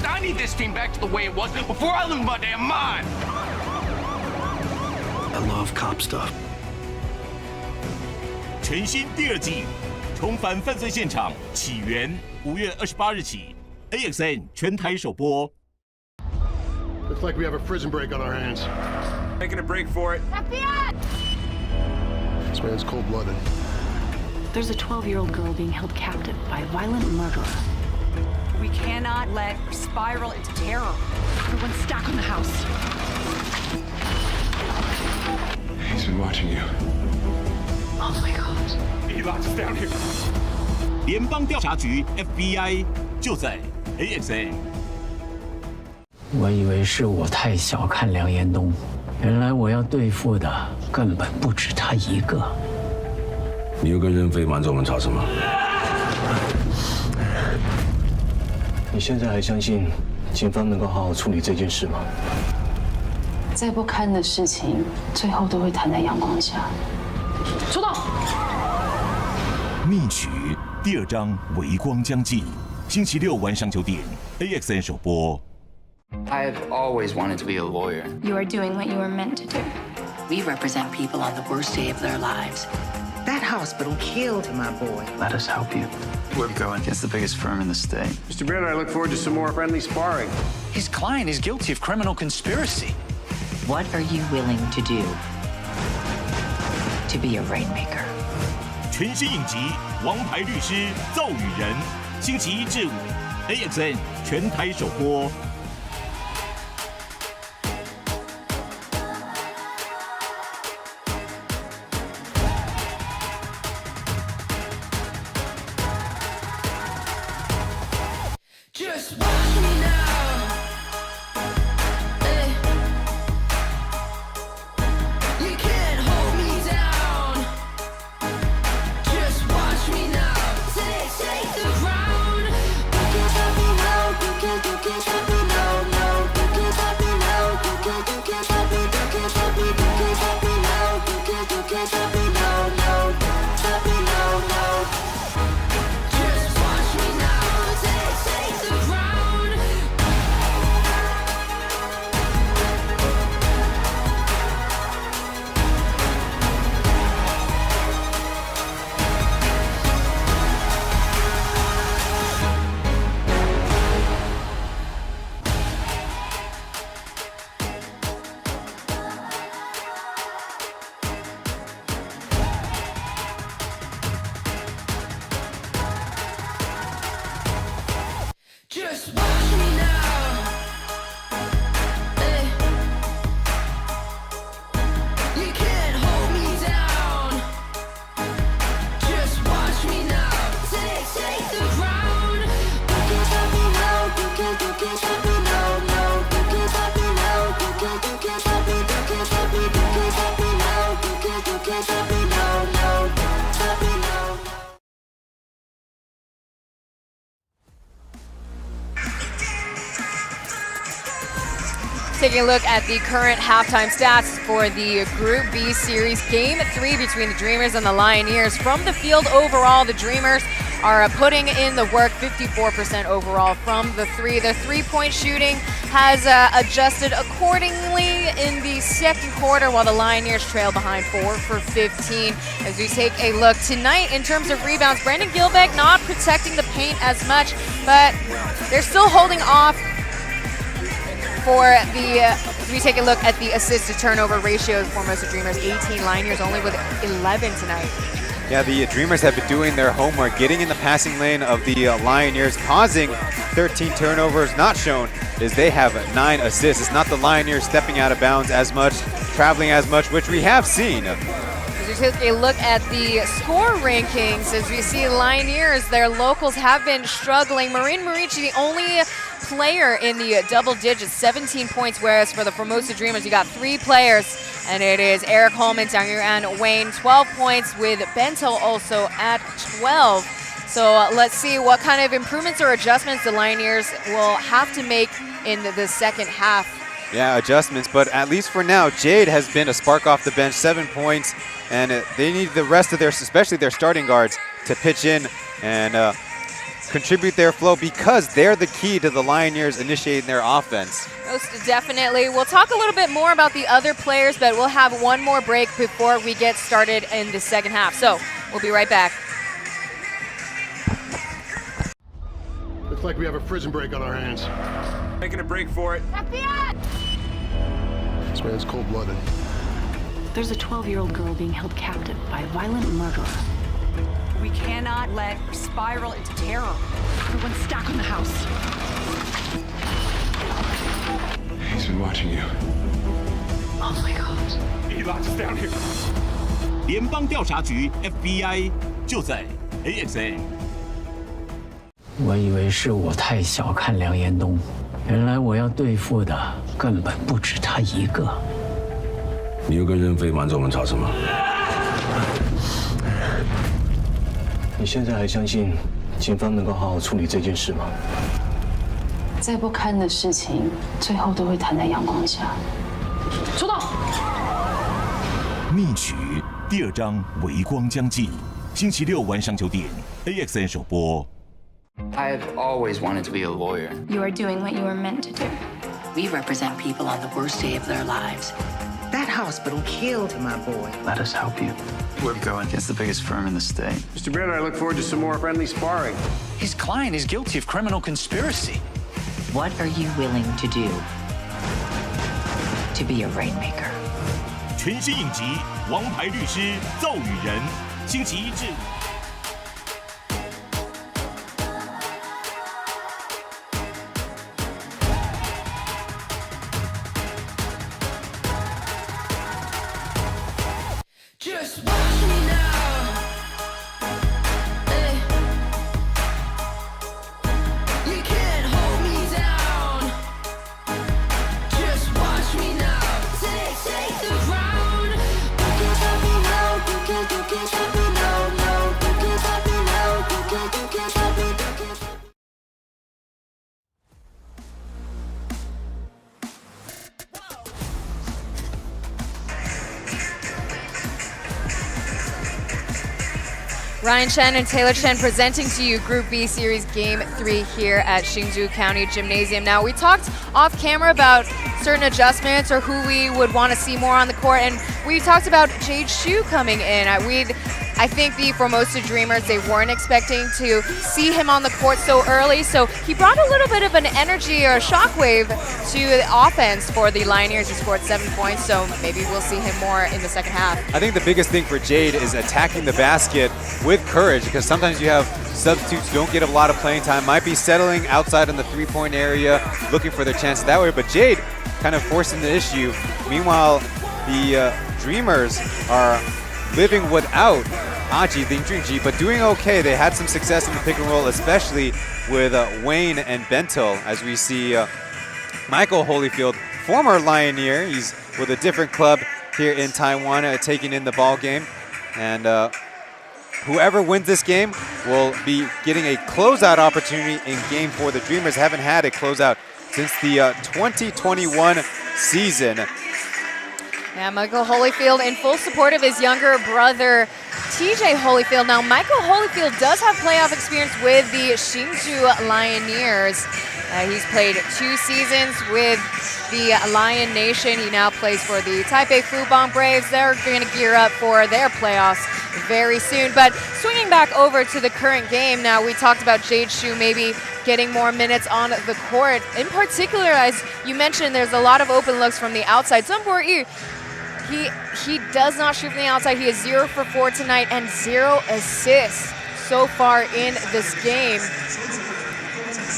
I need this team back to the way it was before I lose my damn mind. I love cop stuff. 全新第二季，重返犯罪现场，起源5月28日起 ，AXN 全台首播。 Looks like we have a prison break on our hands. Making a break for it. FBI! This man's cold-blooded. There's a 12-year-old girl being held captive by a violent murderer. We cannot let her spiral into terror. Everyone stack on the house. He's been watching you. Oh my God. He locked us down here. 联邦调查局 FBI 就在 AXN。 我以为是我太小看梁延东，原来我要对付的根本不止他一个。你又跟任飞瞒着我们吵什么？你现在还相信警方能够好好处理这件事吗？再不堪的事情，最后都会摊在阳光下。出动！密曲第二章微光将近，星期六晚上9点 AXN 首播。 I've always wanted to be a lawyer. You are doing what you were meant to do. We represent people on the worst day of their lives. That hospital killed my boy. Let us help you. We're going against the biggest firm in the state. Mr. Baird, I look forward to some more friendly sparring. His client is guilty of criminal conspiracy. What are you willing to do to be a rainmaker? 全新影集《王牌律师奏与人》，星期一至五 AXN 全台首播。 Just watch me now. You can't hold me down. Just watch me now. Take the ground. You can't stop me now. You can't stop me Taking a look at the current halftime stats for the Group B Series Game 3 between the Dreamers and the Lioneers. From the field overall, the Dreamers are putting in the work, 54% overall from the three. Their three-point shooting has adjusted accordingly in the second quarter, while the Lioneers trail behind 4 for 15. As we take a look tonight in terms of rebounds, Brandon Gilbeck not protecting the paint as much, but they're still holding off for the, as we take a look at the assist to turnover ratio, Formosa Dreamers 18, Lioneers only with 11 tonight. Yeah, the Dreamers have been doing their homework, getting in the passing lane of the Lioneers, causing 13 turnovers. Not shown is they have 9 assists. It's not the Lioneers stepping out of bounds as much, traveling as much, which we have seen. As we take a look at the score rankings, as we see Lioneers, their locals have been struggling. Maureen Marici, the only player in the double digits, 17 points, whereas for the Formosa Dreamers, you got 3 players, and it is Eric Holman, Daniel, and Wayne, 12 points, with Bento also at 12. So let's see what kind of improvements or adjustments the Lioneers will have to make in the second half. Yeah, adjustments, but at least for now, Jade has been a spark off the bench, 7 points, and they need the rest of their, especially their starting guards, to pitch in and contribute their flow, because they're the key to the Lioneers initiating their offense. Most definitely. We'll talk a little bit more about the other players, but we'll have one more break before we get started in the second half. So we'll be right back. Looks like we have a prison break on our hands. Making a break for it. FBI! This man's cold-blooded. There's a 12-year-old girl being held captive by a violent murderer. We cannot let her spiral into terror. Everyone stack on the house. He's been watching you. Oh my God. He locked us down here. 联邦调查局 FBI 就在 AXN。我以为是我太小看梁延东，原来我要对付的根本不止他一个。你又跟任飞瞒着我们查什么？你现在还相信警方能够好好处理这件事吗？再不堪的事情，最后都会摊在阳光下。收到。密曲第2章微光将近，星期6晚上9点 AXN 首播。 I've always wanted to be a lawyer. You are doing what you were meant to do. We represent people on the worst day of their lives. That hospital killed my boy. Let us help you. We're going against the biggest firm in the state. Mr. Brenner, I look forward to some more friendly sparring. His client is guilty of criminal conspiracy. What are you willing to do to be a rainmaker? 全新影集《王牌律师奏与人》，星期1至。 Just watch me now. Hey. You can't hold me down. Just watch me now. Take the ground. You can't stop me now. You can't stop me now. No, you can't stop me now. You can't stop me. You can't stop me. Ryan Chen and Taylor Chen presenting to you Group B Series Game 3 here at Hsinchu County Gymnasium. Now, we talked off camera about certain adjustments or who we would want to see more on the court, and we talked about Jade Xu coming in. I think the Formosa Dreamers, they weren't expecting to see him on the court so early, so he brought a little bit of an energy or a shockwave to the offense for the Lioneers. He scored 7 points, so maybe we'll see him more in the second half. I think the biggest thing for Jade is attacking the basket with courage, because sometimes you have substitutes who don't get a lot of playing time, might be settling outside in the three-point area, looking for their chances that way, but Jade kind of forcing the issue. Meanwhile, the Dreamers are living without Aji, Ling Junji, but doing okay. They had some success in the pick and roll, especially with Wayne and Bento, as we see Michael Holyfield, former Lioneer. He's with a different club here in Taiwan, taking in the ball game. And whoever wins this game will be getting a closeout opportunity in Game 4. The Dreamers haven't had a closeout since the 2021 season. Yeah, Michael Holyfield in full support of his younger brother, TJ Holyfield. Now, Michael Holyfield does have playoff experience with the Hsinchu Lioneers. He's played 2 seasons with the Lion Nation. He now plays for the Taipei Fubon Braves. They're going to gear up for their playoffs very soon. But swinging back over to the current game now, we talked about Jade Shu maybe getting more minutes on the court. In particular, as you mentioned, there's a lot of open looks from the outside. He does not shoot from the outside. He is 0 for 4 tonight and 0 assists so far in this game.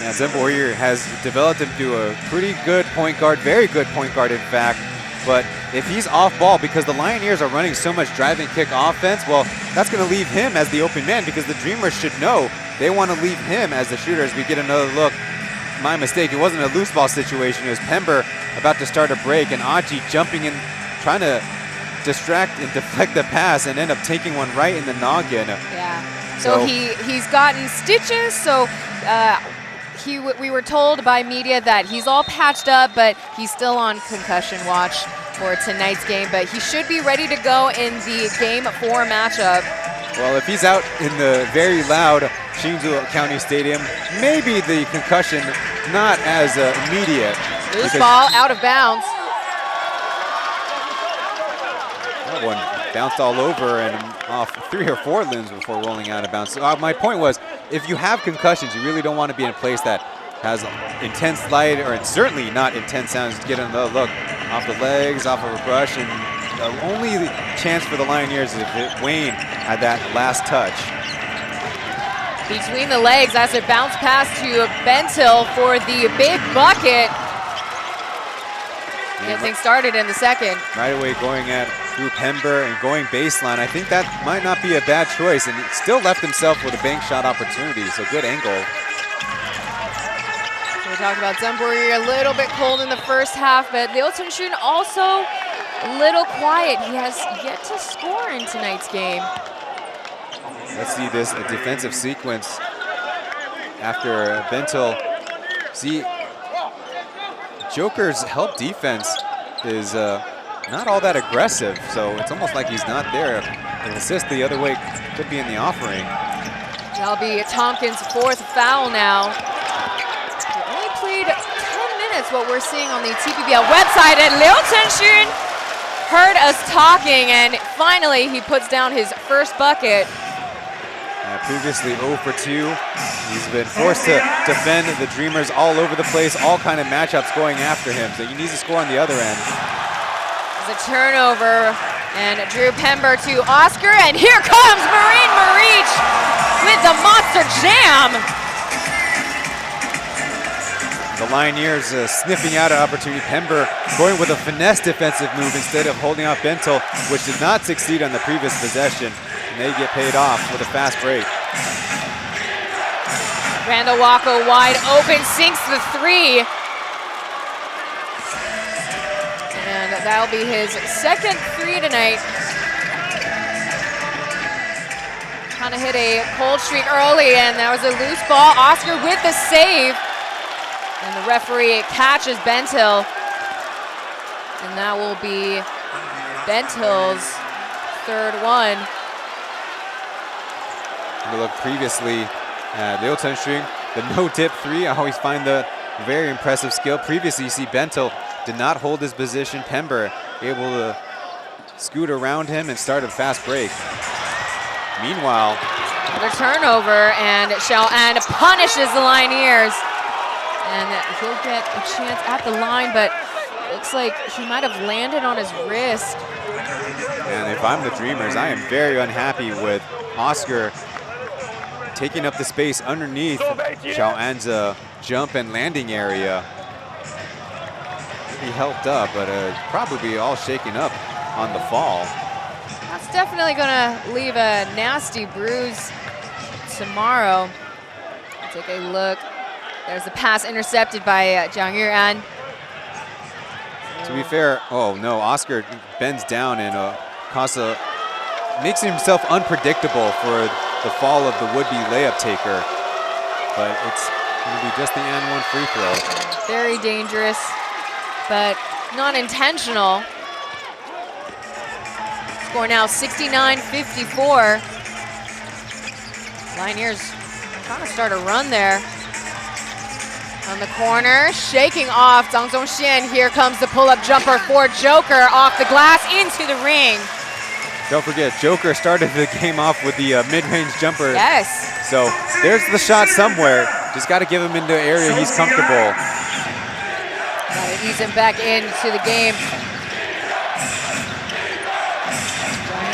Yeah, Zen Warrior has developed him to a pretty good point guard, very good point guard in fact. But if he's off ball, because the Lioneers are running so much drive and kick offense, well, that's going to leave him as the open man, because the Dreamers should know they want to leave him as the shooter. As we get another look, my mistake, it wasn't a loose ball situation. It was Pember about to start a break, and Aji jumping in, trying to distract and deflect the pass, and end up taking one right in the noggin. Yeah. So he's gotten stitches. So we were told by media that he's all patched up, but he's still on concussion watch for tonight's game. But he should be ready to go in the Game 4 matchup. Well, if he's out in the very loud Hsinchu County Stadium, maybe the concussion not as immediate. Loose ball out of bounds. That one bounced all over and off 3 or 4 limbs before rolling out of bounds. So my point was, if you have concussions, you really don't want to be in a place that has intense light, or certainly not intense sounds. To get another look off the legs, off of a brush, and the only chance for the Lioneers is if Wayne had that last touch. Between the legs as it bounced pass to Bentil for the big bucket. Get things started in the second. Right away going at through Pember and going baseline. I think that might not be a bad choice, and he still left himself with a bank shot opportunity, so good angle. So we talked about Zen Warrior a little bit cold in the first half, but Hsinchu also a little quiet. He has yet to score in tonight's game. Let's see this defensive sequence after Bentil. See, Joker's help defense is not all that aggressive, so it's almost like he's not there. An assist the other way could be in the offering. That'll be Tompkins' 4th foul now. He only played 10 minutes, what we're seeing on the TPBL website, and Hsinchu heard us talking, and finally he puts down his first bucket. Previously 0 for 2. He's been forced to defend the Dreamers all over the place, all kind of matchups going after him, so he needs to score on the other end. There's a turnover, and Drew Pember to Oscar, and here comes Marine Marich with the monster jam. The Lioneers sniffing out an opportunity. Pember going with a finesse defensive move instead of holding off Bentil, which did not succeed on the previous possession. And they get paid off with a fast break. Randall Wacko wide open, sinks the 3. And that'll be his second 3 tonight. Kind of hit a cold streak early, and that was a loose ball. Oscar with the save. And the referee catches Bentil. And that will be Bentil's 3rd one. We look previously at Hsinchu, the no-dip 3. I always find the very impressive skill. Previously, you see Bentil did not hold his position. Pember able to scoot around him and start a fast break. Meanwhile, another turnover, and Xiaoan punishes the Lioneers. And he'll get a chance at the line, but looks like he might have landed on his wrist. And if I'm the Dreamers, I am very unhappy with Oscar taking up the space underneath Xiaoan's jump and landing area. He helped up, but probably all shaken up on the fall. That's definitely gonna leave a nasty bruise tomorrow. Take a look. There's the pass intercepted by Jiang Yuan. To be fair, oh no, Oscar bends down and makes himself unpredictable for the fall of the would-be layup taker. But it's going to be just the and one free throw. Very dangerous, but not intentional. Score now 69-54. Lioneers trying to start a run there. On the corner, shaking off Zhang Zhongxian. Here comes the pull-up jumper for Joker off the glass into the ring. Don't forget, Joker started the game off with the mid-range jumper. Yes. So there's the shot somewhere. Just got to give him into an area he's comfortable. Got to ease him back into the game.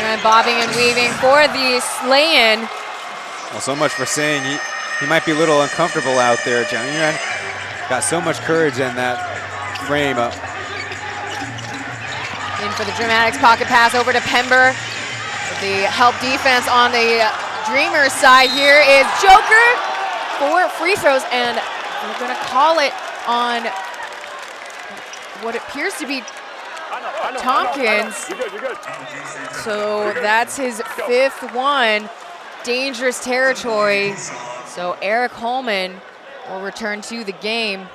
And bobbing and weaving for the lay-in. Well, so much for saying he might be a little uncomfortable out there. Jiang Yuan got so much courage in that frame. In for the Dramatics pocket pass over to Pember. The help defense on the Dreamers side here is Joker for free throws, and we're going to call it on what appears to be Tompkins. So that's his 5th one. Dangerous territory. So Eric Holman will return to the game.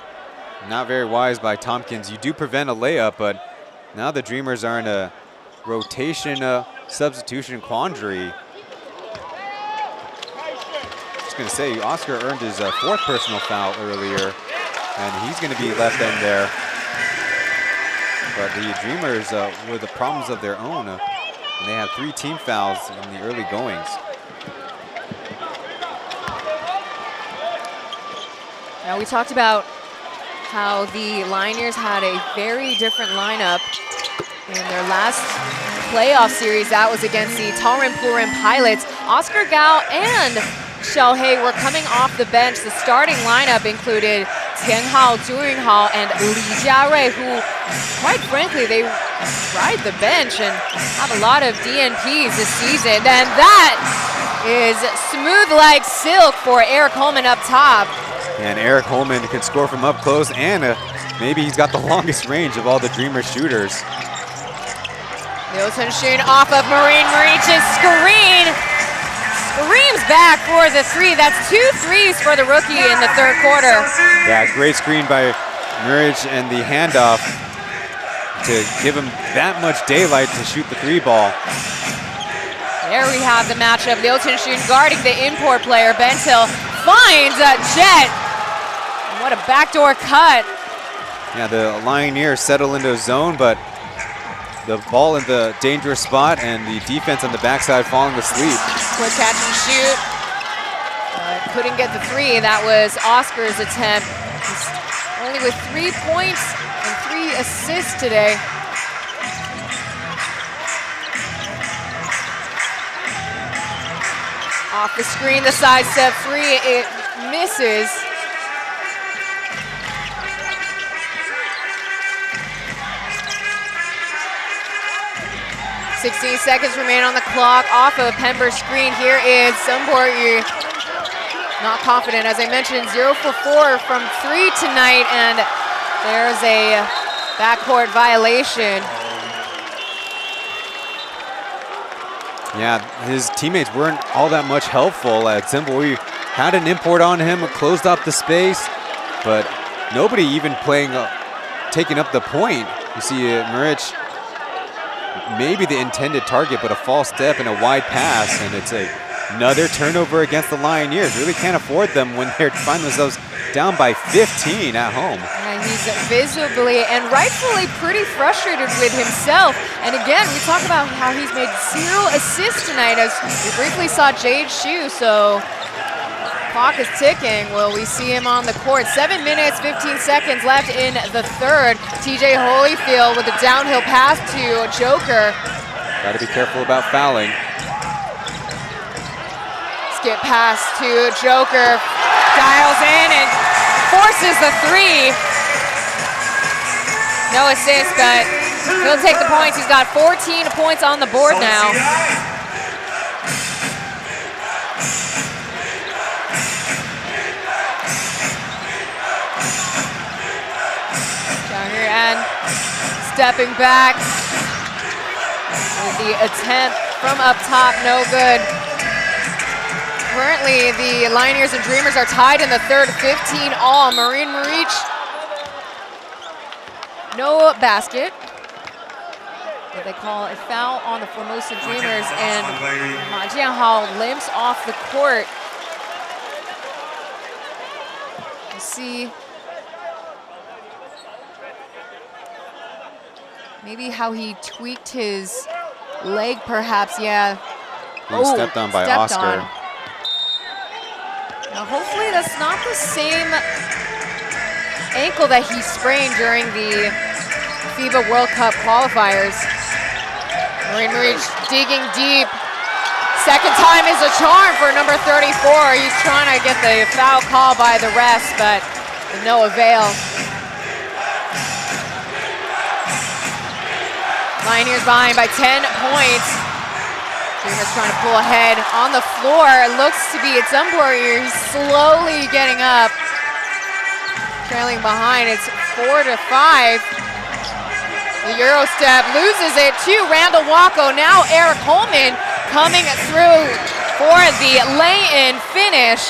Not very wise by Tompkins. You do prevent a layup, but now the Dreamers are in a rotation substitution quandary. Just going to say, Oscar earned his 4th personal foul earlier, and he's going to be left in there. But the Dreamers with the problems of their own, and they have 3 team fouls in the early goings. Now we talked about how the Lioneers had a very different lineup in their last playoff series. That was against the Talrin Purin Pilots. Oscar Gao and Xiao He were coming off the bench. The starting lineup included Tian Hao, Zhu Yunhao, and Li Jiarui, who, quite frankly, they ride the bench and have a lot of DNPs this season. And that is smooth like silk for Eric Holman up top. And Eric Holman can score from up close, and maybe he's got the longest range of all the Dreamer shooters. Liu Chenxun off of Marine Marich's screen. Screams back for the 3. That's 2 threes for the rookie in the 3rd quarter. Yeah, great screen by Murich and the handoff to give him that much daylight to shoot the 3 ball. There we have the matchup. Liu Chenxun guarding the import player. Bentil finds Jet. What a backdoor cut. Yeah, the Lioneers settle into a zone, but the ball in the dangerous spot and the defense on the backside falling asleep. Quick catch and shoot. Couldn't get the 3. That was Oscar's attempt. He's only with 3 points and 3 assists today. Off the screen, the sidestep 3, it misses. "16 seconds remain on the clock. Off of Pember's screen, here is Sumborg. Not confident, as I mentioned, 0 for 4 from 3 tonight, and there's a backcourt violation. Yeah, his teammates weren't all that much helpful. Zimbabwe had an import on him, closed up the space, but nobody even taking up the point. You see Murich, maybe the intended target, but a false step and a wide pass, and it's another turnover against the Lioneers. Really can't afford them when they find themselves down by 15 at home. And he's visibly and rightfully pretty frustrated with himself. And again, we talk about how he's made 0 assists tonight, as we briefly saw Jade Shu, so clock is ticking. Will we see him on the court? 7 minutes, 15 seconds left in the 3rd. TJ Holyfield with a downhill pass to Joker. Got to be careful about fouling. Skip pass to Joker. Dials in and forces the 3. No assist, but he'll take the points. He's got 14 points on the board now. Jagger and stepping back with the attempt from up top, no good. Currently, the Lioneers and Dreamers are tied in the 3rd, 15 all. Marine Marich no basket. What they call a foul on the Formosa Dreamers, and Ma Jianhao limps off the court. You see maybe how he tweaked his leg, perhaps. Yeah. He stepped on by Oscar. Now, hopefully that's not the same ankle that he sprained during the FIBA World Cup qualifiers. Maric digging deep. Second time is a charm for number 34. He's trying to get the foul call by the rest, but with no avail. Lioneers behind by 10 points. Dreamers trying to pull ahead on the floor. It looks to be at some point here. He's slowly getting up. Trailing behind, it's 4-5. The Euro step loses it to Randall Wacko. Now Eric Holman coming through for the lay-in finish.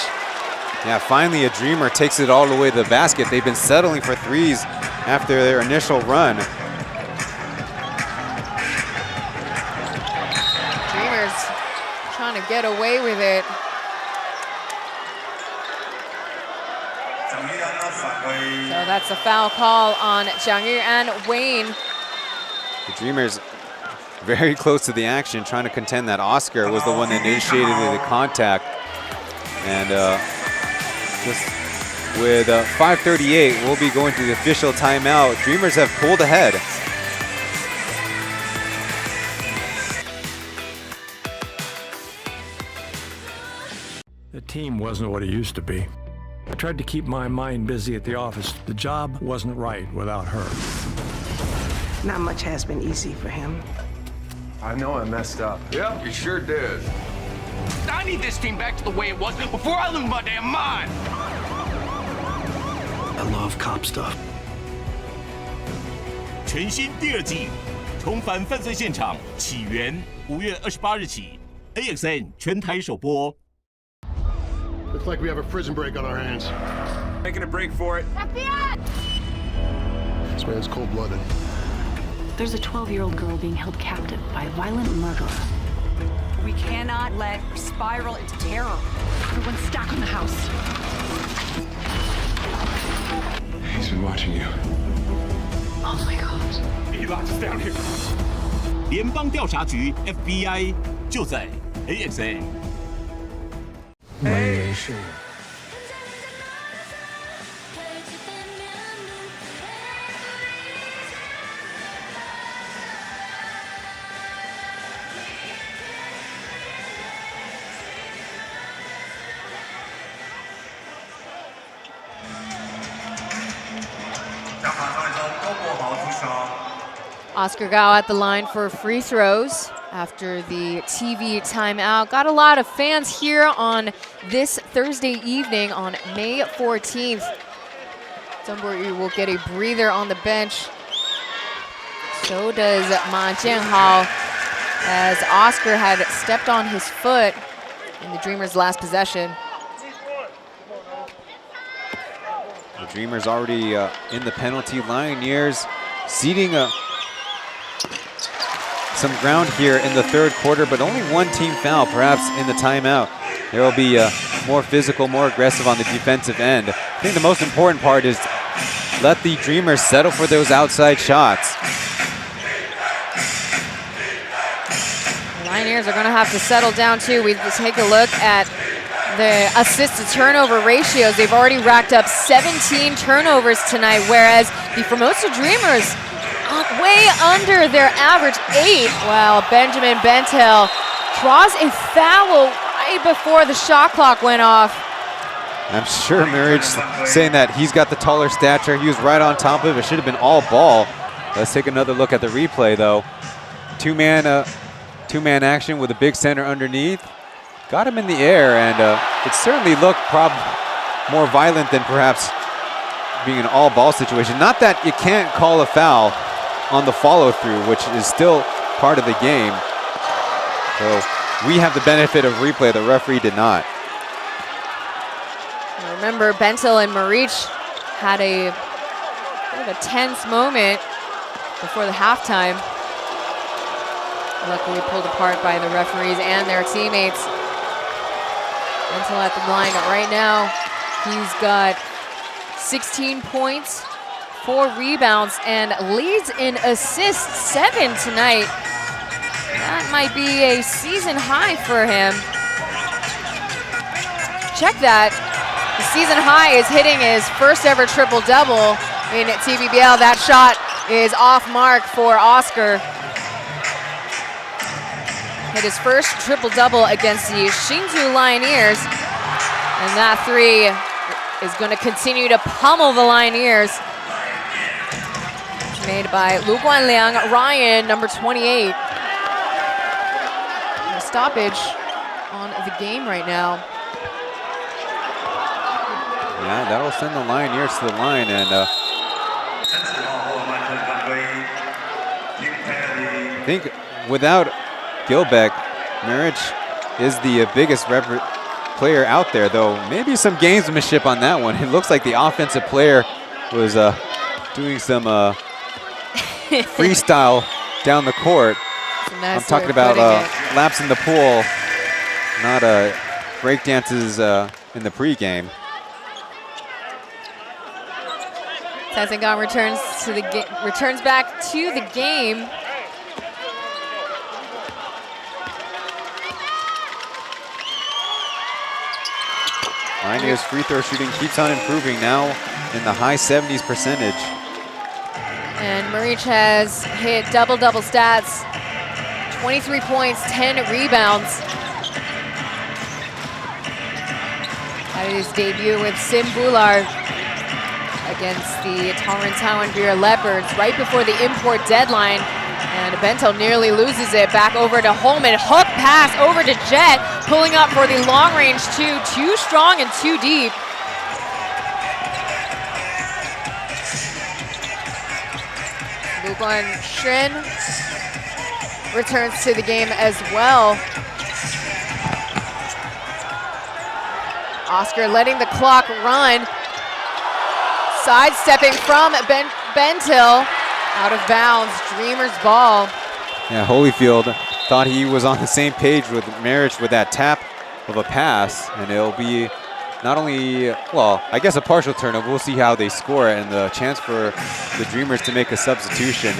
Yeah, finally a Dreamer takes it all the way to the basket. They've been settling for threes after their initial run. Dreamers trying to get away with it. So that's a foul call on Jiang Yu and Wayne. The Dreamers very close to the action, trying to contend that Oscar was the one that initiated the contact. And just with 5:38, we'll be going to the official timeout. Dreamers have pulled ahead. The team wasn't what it used to be. I tried to keep my mind busy at the office. The job wasn't right without her. Not much has been easy for him. I know I messed up. Yep, you sure did. I need this team back to the way it was before I lose my damn mind. I love cop stuff. 全新第二季，重返犯罪现场，起源5月28日起 ，AXN 全台首播。 Looks like we have a prison break on our hands. Making a break for it. FBI! This man's cold-blooded. There's a 12-year-old girl being held captive by a violent murderer. We cannot let her spiral into terror. Everyone's stacked on the house. He's been watching you. Oh my God. He locked us down here. 联邦调查局 FBI 就在 AXN。 我以为是我。 Oscar Gao at the line for free throws after the TV timeout. Got a lot of fans here on this Thursday evening on May 14th. Zhongguoyu will get a breather on the bench. So does Ma Jianhao, as Oscar had stepped on his foot in the Dreamers' last possession. The Dreamers already in the penalty line. Lioneers ceding some ground here in the third quarter, but only one team foul, perhaps in the timeout. There will be more physical, more aggressive on the defensive end. I think the most important part is let the Dreamers settle for those outside shots. The Lioneers are going to have to settle down too. We take a look at the assist-to-turnover ratios. They've already racked up 17 turnovers tonight, whereas the Formosa Dreamers way under their average 8. Well, Benjamin Bentel draws a foul right before the shot clock went off. I'm sure Marriage saying that he's got the taller stature. He was right on top of it. It should have been all ball. Let's take another look at the replay, though. Two-man action with a big center underneath. Got him in the air, and it certainly looked more violent than perhaps being an all-ball situation. Not that you can't call a foul on the follow-through, which is still part of the game. So we have the benefit of replay. The referee did not. Remember, Bentel and Maric had a bit of a tense moment before the halftime. Luckily pulled apart by the referees and their teammates. Bentil at the line right now. He's got 16 points, 4 rebounds, and leads in assists 7 tonight. That might be a season high for him. Check that. The season high is hitting his first ever triple-double in TPBL. That shot is off mark for Oscar. Hit his first triple-double against the Hsinchu Lioneers. And that 3 is going to continue to pummel the Lioneers. Made by Lu Guanliang, Ryan, number 28. A stoppage on the game right now. Yeah, that'll send the Lioneers to the line, and I think without Gilbeck, Maric is the biggest player out there, though maybe some gamesmanship on that one. It looks like the offensive player was doing some freestyle down the court. Nice. I'm talking about laps in the pool, not breakdances in the pregame. Taizengang returns back to the game. Lioneers' free throw shooting keeps on improving, now in the high 70s percentage. And Maric has hit double-double stats, 23 points, 10 rebounds. Had his debut with Sim Bular against the Torrance Beer Leopards right before the import deadline. And Bentil nearly loses it. Back over to Holman. Hook pass over to Jet. Pulling up for the long range 2. Too strong and too deep. Lu Guanxin returns to the game as well. Oscar letting the clock run. Sidestepping from Bentil. Out of bounds, Dreamers ball. Yeah, Holyfield thought he was on the same page with Maric with that tap of a pass, and it'll be not only, well, I guess a partial turnover. We'll see how they score it, and the chance for the Dreamers to make a substitution.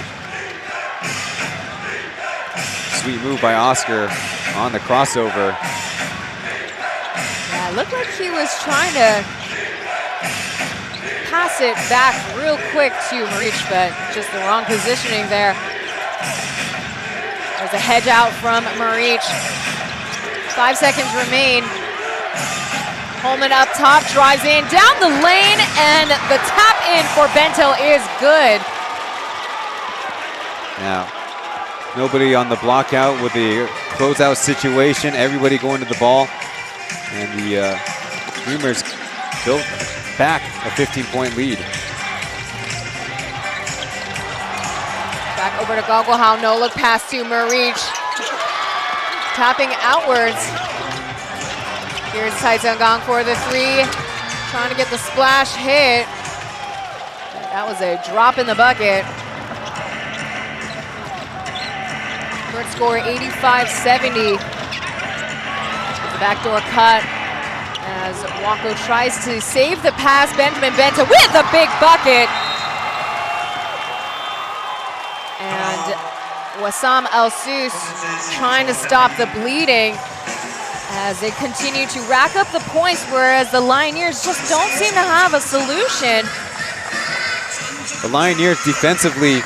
Sweet move by Oscar on the crossover. Yeah, it looked like he was trying to pass it back real quick to Maric, but just the wrong positioning there. There's a hedge out from Maric. 5 seconds remain. Holman up top, drives in, down the lane, and the tap in for Bentil is good. Now, nobody on the block out with the closeout situation, everybody going to the ball, and the Dreamers built back a 15-point lead. Back over to Gogohao, no look pass to Maric. Tapping outwards. Here's Taizengang for the 3. Trying to get the splash hit. That was a drop in the bucket. Current score 85-70. The backdoor cut as Wako tries to save the pass. Benjamin Bentil with a big bucket. And Wassam El-Sus trying to stop the bleeding as they continue to rack up the points, whereas the Lioneers just don't seem to have a solution. The Lioneers defensively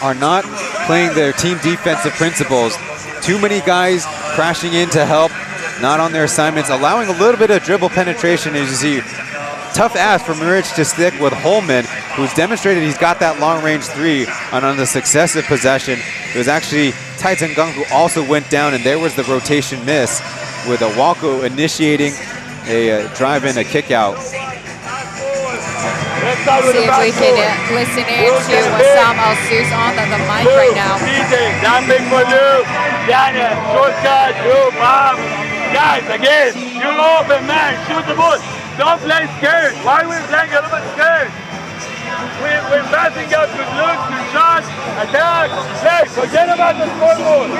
are not playing their team defensive principles. Too many guys crashing in to help, not on their assignments, allowing a little bit of dribble penetration. As you see, tough ask for Maric to stick with Holman, who's demonstrated he's got that long-range 3 on the successive possession. It was actually Taizengang who also went down, and there was the rotation miss with a Wako initiating a drive-in, a kick-out. See if we can listen in to Wassam El-Sus on the mic right now. Guys, again, you open, man, shoot the ball. Don't play scared. Why are we playing a little bit scared? we're passing up good looks, good shots, attack, play. Forget about the scoreboard.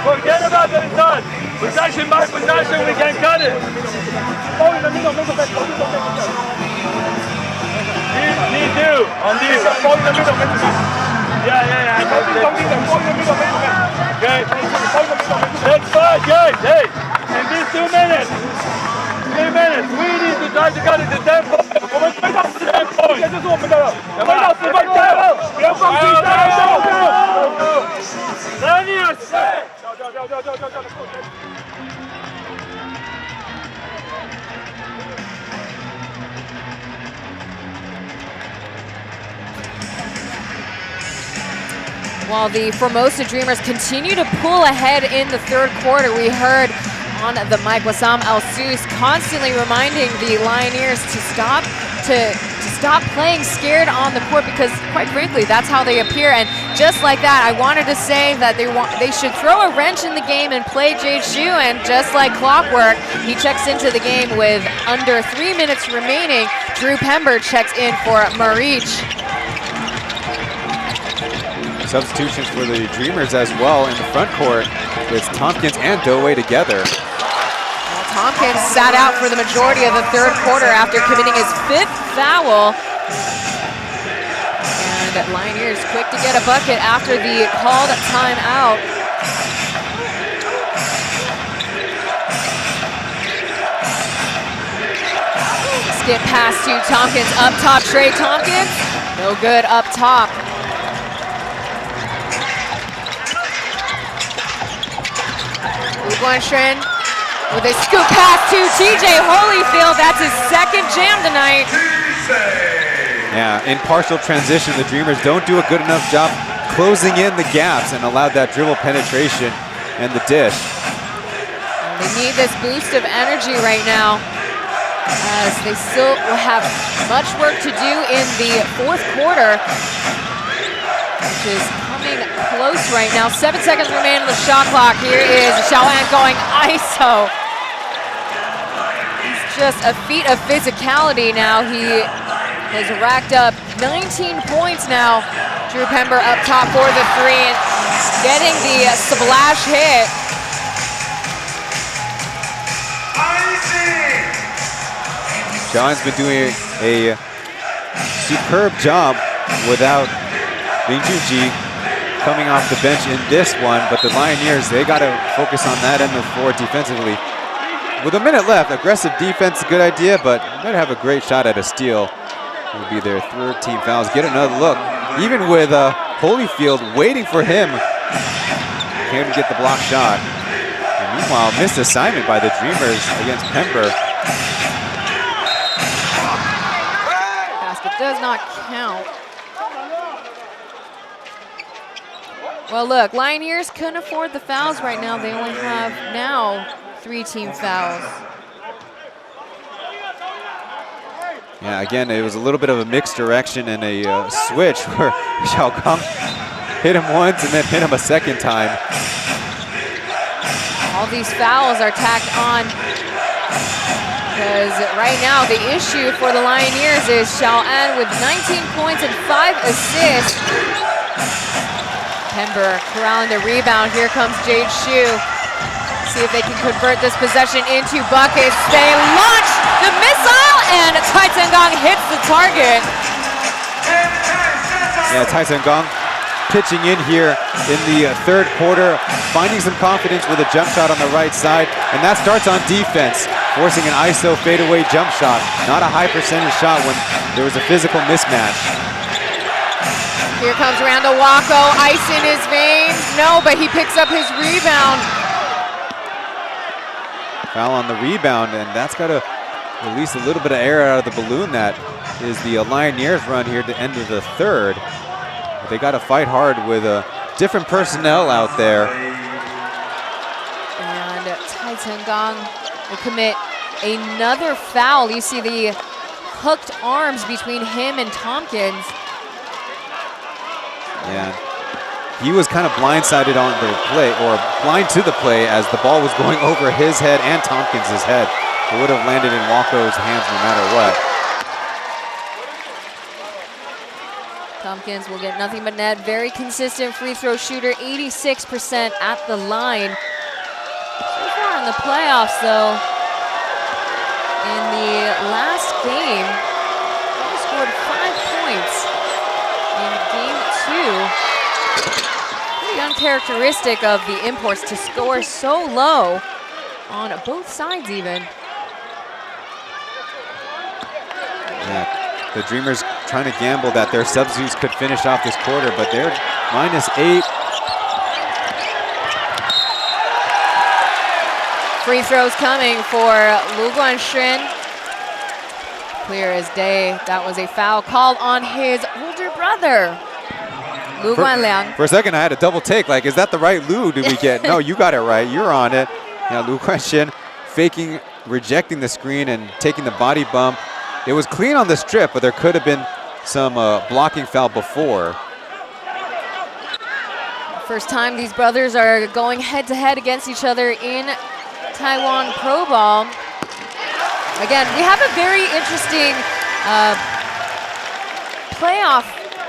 Forget about the result. Possession by possession, we can cut it. Need do on this. Yeah. Okay. Let's fight, guys. Hey, in these 2 minutes, 3 minutes, we need to try to cut it to 10 points. 我们回到10 points， 这就是我们的了。回到10分，加油！不要放弃，加油！Lioneers， 跳！ While the Formosa Dreamers continue to pull ahead in the third quarter, we heard on the mic Wassam Al-Sous constantly reminding the Lioneers to stop playing scared on the court, because quite frankly that's how they appear. And just like that, I wanted to say that they should throw a wrench in the game and play Jade Hsu, and just like clockwork, he checks into the game with under 3 minutes remaining. Drew Pember checks in for Marich. Substitutions for the Dreamers as well in the front court with Tompkins and Doway together. Well, Tompkins sat out for the majority of the third quarter after committing his 5th foul. And Lioneers quick to get a bucket after the called timeout. Skip pass to Tompkins, up top, Trey Tompkins. No good up top. Guanchen with a scoop pass to TJ Holyfield. That's his 2nd jam tonight. Yeah, in partial transition, the Dreamers don't do a good enough job closing in the gaps and allowed that dribble penetration and the dish. They need this boost of energy right now, as they still will have much work to do in the 4th quarter, which is coming close right now. 7 seconds remain on the shot clock. Here is Xiaoan going ISO. He's just a feat of physicality now. He has racked up 19 points now. Drew Pember up top for the 3 and getting the splash hit. Xiaoan's been doing a superb job without Lin Junji coming off the bench in this one, but the Lioneers, they got to focus on that end of the floor defensively. With a minute left, aggressive defense, good idea, but you better have a great shot at a steal. It will be their 3rd team fouls. Get another look. Even with Holyfield waiting for him, can't get the block shot. And meanwhile, missed assignment by the Dreamers against Pember. Basket does not count. Well, look, Lioneers couldn't afford the fouls right now. They only have now 3 team fouls. Yeah, again, it was a little bit of a mixed direction and a switch where Xiao Kang hit him once and then hit him a 2nd time. All these fouls are tacked on, because right now the issue for the Lioneers is Xiaoan with 19 points and 5 assists. Pember corralling the rebound. Here comes Jade Hsu. See if they can convert this possession into buckets. They launch the missile, and Tai Gong hits the target. Yeah, Tai Gong pitching in here in the 3rd quarter, finding some confidence with a jump shot on the right side, and that starts on defense, forcing an ISO fadeaway jump shot. Not a high percentage shot when there was a physical mismatch. Here comes Randall Wacko, ice in his veins. No, but he picks up his rebound. Foul on the rebound, and that's got to release a little bit of air out of the balloon. That is the Lioneers run here at the end of the 3rd. But they got to fight hard with different personnel out there. And Tai Gong will commit another foul. You see the hooked arms between him and Tompkins. Yeah, he was kind of blindsided on the play, or blind to the play, as the ball was going over his head and Tompkins' head. It would have landed in Wacko's hands no matter what. Tompkins will get nothing but net. Very consistent free throw shooter, 86% at the line. So far in the playoffs, though, in the last game, he scored 5 points in game 2. Pretty uncharacteristic of the imports to score so low on both sides even. Yeah. The Dreamers trying to gamble that their substitutes could finish off this quarter, but they're -8. Free throws coming for Lu Guanxin. Clear as day. That was a foul called on his older brother, Lu Guanliang. For a second, I had a double take. Like, is that the right Lu did we get? No, you got it right. You're on it. Now, Lu Guanxin faking, rejecting the screen and taking the body bump. It was clean on the strip, but there could have been some blocking foul before. First time these brothers are going head-to-head against each other in Taiwan Pro Ball. Again, we have a very interesting playoff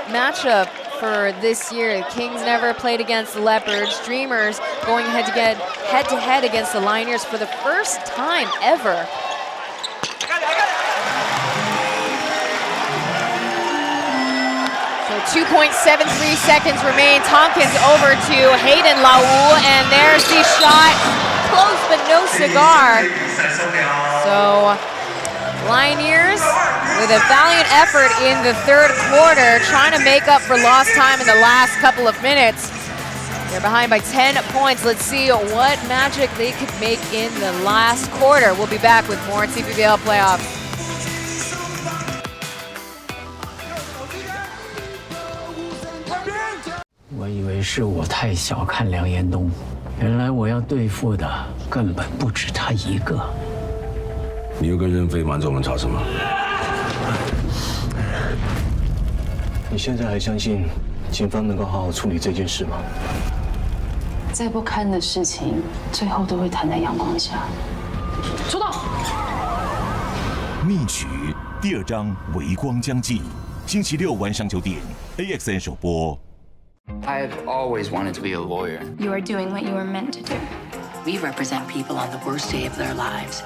matchup for this year. The Kings never played against the Leopards. Dreamers going head-to-head against the Lioneers for the first time ever. So 2.73 seconds remain. Tompkins over to Hayden Lau, and there's the shot. Close but no cigar. So Lioneers with a valiant effort in the third quarter, trying to make up for lost time in the last couple of minutes. They're behind by 10 points. Let's see what magic they could make in the last quarter. We'll be back with more TPBL playoffs. 我以为是我太小看梁延东，原来我要对付的根本不止他一个。你又跟任飞瞒着我们吵什么？你现在还相信警方能够好好处理这件事吗？再不堪的事情，最后都会摊在阳光下。收到。密曲第2章微光将近，星期6晚上9点 ，AXN 首播。 I've always wanted to be a lawyer. You are doing what you were meant to do. We represent people on the worst day of their lives.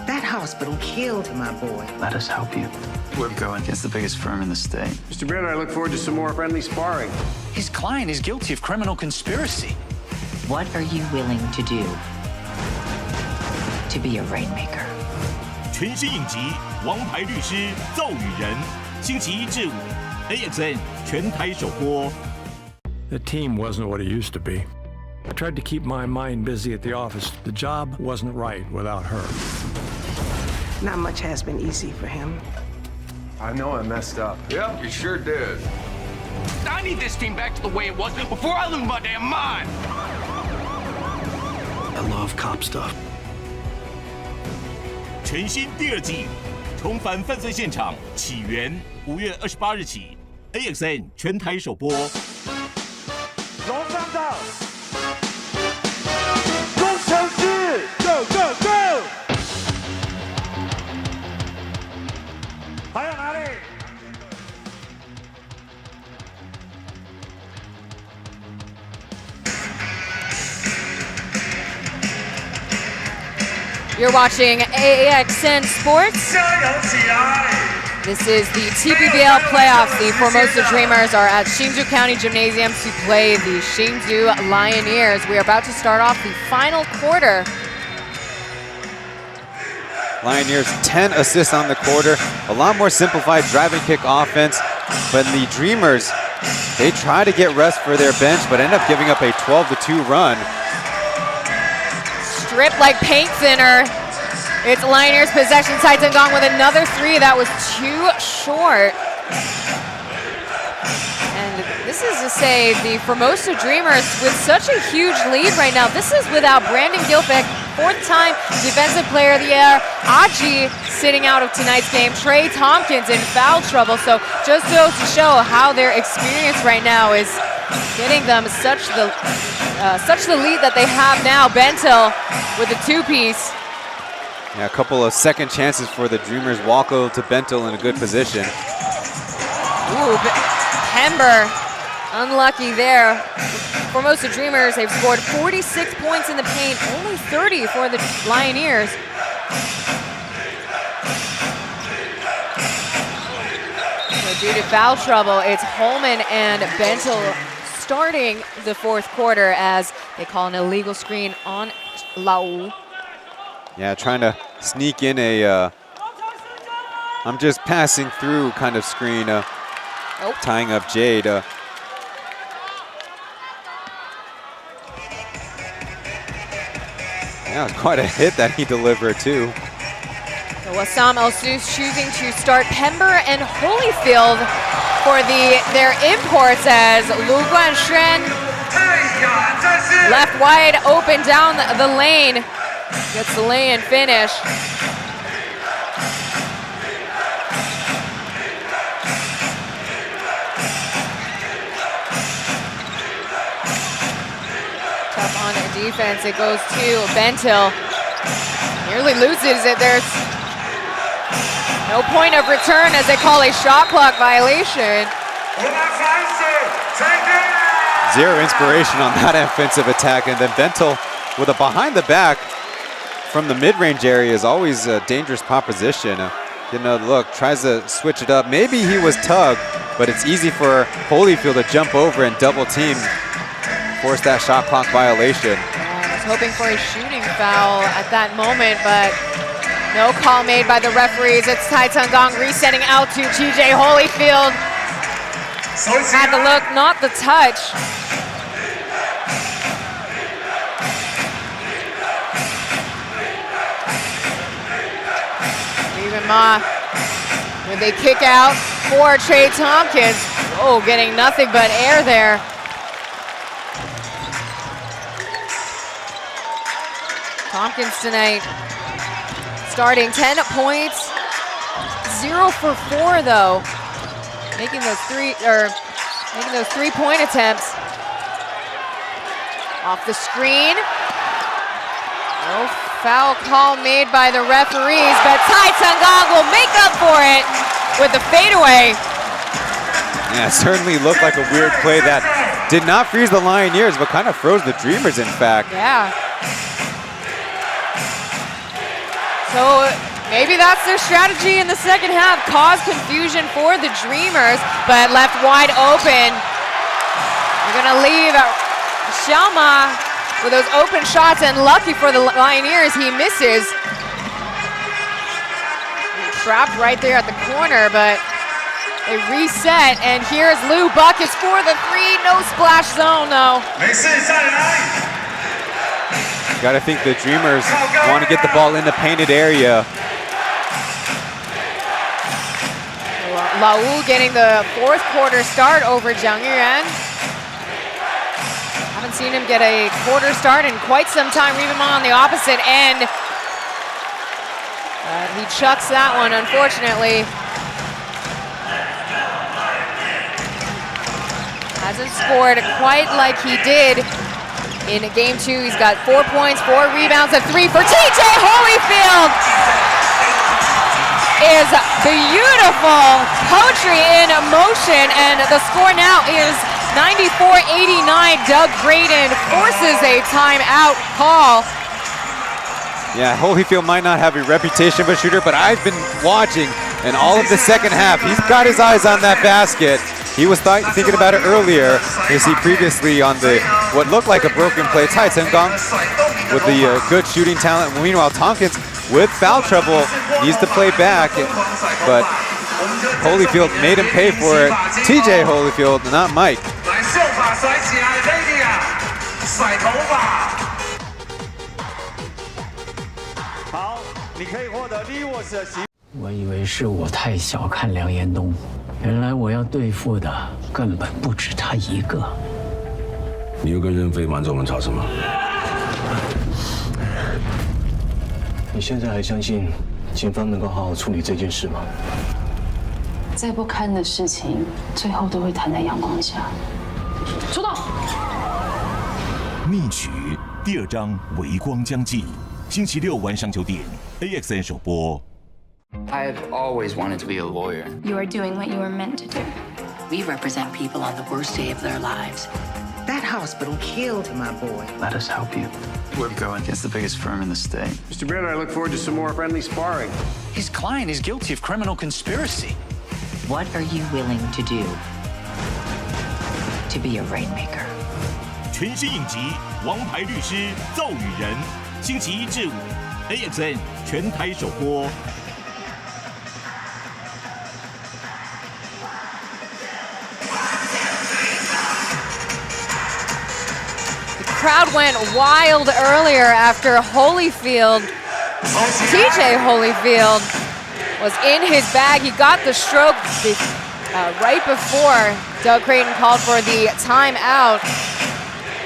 That hospital killed my boy. Let us help you. We're going against the biggest firm in the state. Mr. Baird, I look forward to some more friendly sparring. His client is guilty of criminal conspiracy. What are you willing to do to be a rainmaker? 全新影集《王牌律师奏与人》，星期1至5 ，AXN 全台首播。 The team wasn't what it used to be. I tried to keep my mind busy at the office. The job wasn't right without her. Not much has been easy for him. I know I messed up. Yep, you sure did. I need this team back to the way it was before I lose my damn mind. I love cop stuff. 全新第2季，重返犯罪现场，起源5月28日起 ，AXN 全台首播。 龙上道，攻城市 ，Go Go Go！ 还有哪里？ You're watching AXN Sports. This is the TPBL playoffs. The Formosa Dreamers are at Hsinchu County Gymnasium to play the Hsinchu Lioneers. We are about to start off the final quarter. Lioneers 10 assists on the quarter, a lot more simplified drive and kick offense, but the Dreamers, they try to get rest for their bench, but end up giving up a 12-2 run. Stripped like paint thinner. It's Lioneers possession. Cai Zhenggang with another 3 that was too short. And this is to say the Formosa Dreamers with such a huge lead right now. This is without Brandon Gilfick, 4th time Defensive Player of the Year. Aji sitting out of tonight's game. Trey Tompkins in foul trouble. So just goes to show how their experience right now is getting them such the lead that they have now. Bentil with a 2-piece. Yeah, a couple of second chances for the Dreamers. Walko to Bentil in a good position. Ooh, Pember, unlucky there. Formosa Dreamers, they've scored 46 points in the paint, only 30 for the Lioneers. So due to foul trouble, it's Holman and Bentel starting the fourth quarter as they call an illegal screen on Lau. Yeah, trying to sneak in a I'm just passing through kind of screen, tying up Jade. Yeah, it was quite a hit that he delivered too. So Wassam El-Sus choosing to start Pember and Holyfield for their imports as Lu Guanshen left wide open down the lane. Gets the lay-in finish. Tough on defense. It goes to Bentil. Nearly loses it. There's no point of return as they call a shot clock violation. Zero inspiration on that offensive attack, and then Bentil with a behind the back from the mid-range area is always a dangerous proposition. Getting a look, tries to switch it up. Maybe he was tugged, but it's easy for Holyfield to jump over and double team, force that shot clock violation. I was hoping for a shooting foul at that moment, but no call made by the referees. It's Tai Teng-Gong resetting out to TJ Holyfield. Had the look, not the touch. Ma with a kick out for Trey Tompkins. Oh, getting nothing but air there. Tompkins tonight starting 10 points, 0 for 4 though. Making those 3-point attempts. Off the screen. No foul call made by the referees, but Tai Teng-Gong will make up for it with the fadeaway. Yeah, it certainly looked like a weird play that did not freeze the Lioneers, but kind of froze the Dreamers, in fact. Yeah. So maybe that's their strategy in the second half, cause confusion for the Dreamers, but left wide open. They're gonna leave Xiaoma with those open shots, and lucky for the Lioneers, he misses. Trapped right there at the corner, but they reset, and here's Lou Buckets for the 3, no splash zone though. Gotta think the Dreamers want to get the ball in the painted area. Lau getting the fourth quarter start over Jiang Yuan. Haven't seen him get a quarter start in quite some time. Riemann on the opposite end. He chucks that one, unfortunately. Hasn't scored quite like he did in game 2. He's got 4 points, 4 rebounds, and 3 for TJ Holyfield. Is beautiful poetry in motion, and the score now is 94-89. Doug Braden forces a timeout call. Yeah, Holyfield might not have a reputation of a shooter, but I've been watching, and all of the second half, he's got his eyes on that basket. He was thinking about it earlier. You see previously on the what looked like a broken play. Tai Teng-Gong with the good shooting talent. Meanwhile, Tompkins with foul trouble needs to play back, but Holyfield made him pay for it. TJ Holyfield, not Mike. 我以为是我太小看梁延东，原来我要对付的根本不止他一个。你又跟任飞瞒着我们吵什么？你现在还相信警方能够好好处理这件事吗？再不堪的事情，最后都会摊在阳光下。出动！密曲第2章微光将近，星期6晚上9点 ，AXN 首播。 I've always wanted to be a lawyer. You are doing what you were meant to do. We represent people on the worst day of their lives. That hospital killed my boy. Let us help you. We're going against the biggest firm in the state. Mr. Baylor, I look forward to some more friendly sparring. His client is guilty of criminal conspiracy. What are you willing to do to be a rainmaker? 全新影集《王牌律师奏语人》，星期一至五 AXN 全台首播。Crowd went wild earlier after Holyfield. TJ Holyfield was in his bag. He got the stroke right before Doug Creighton called for the timeout.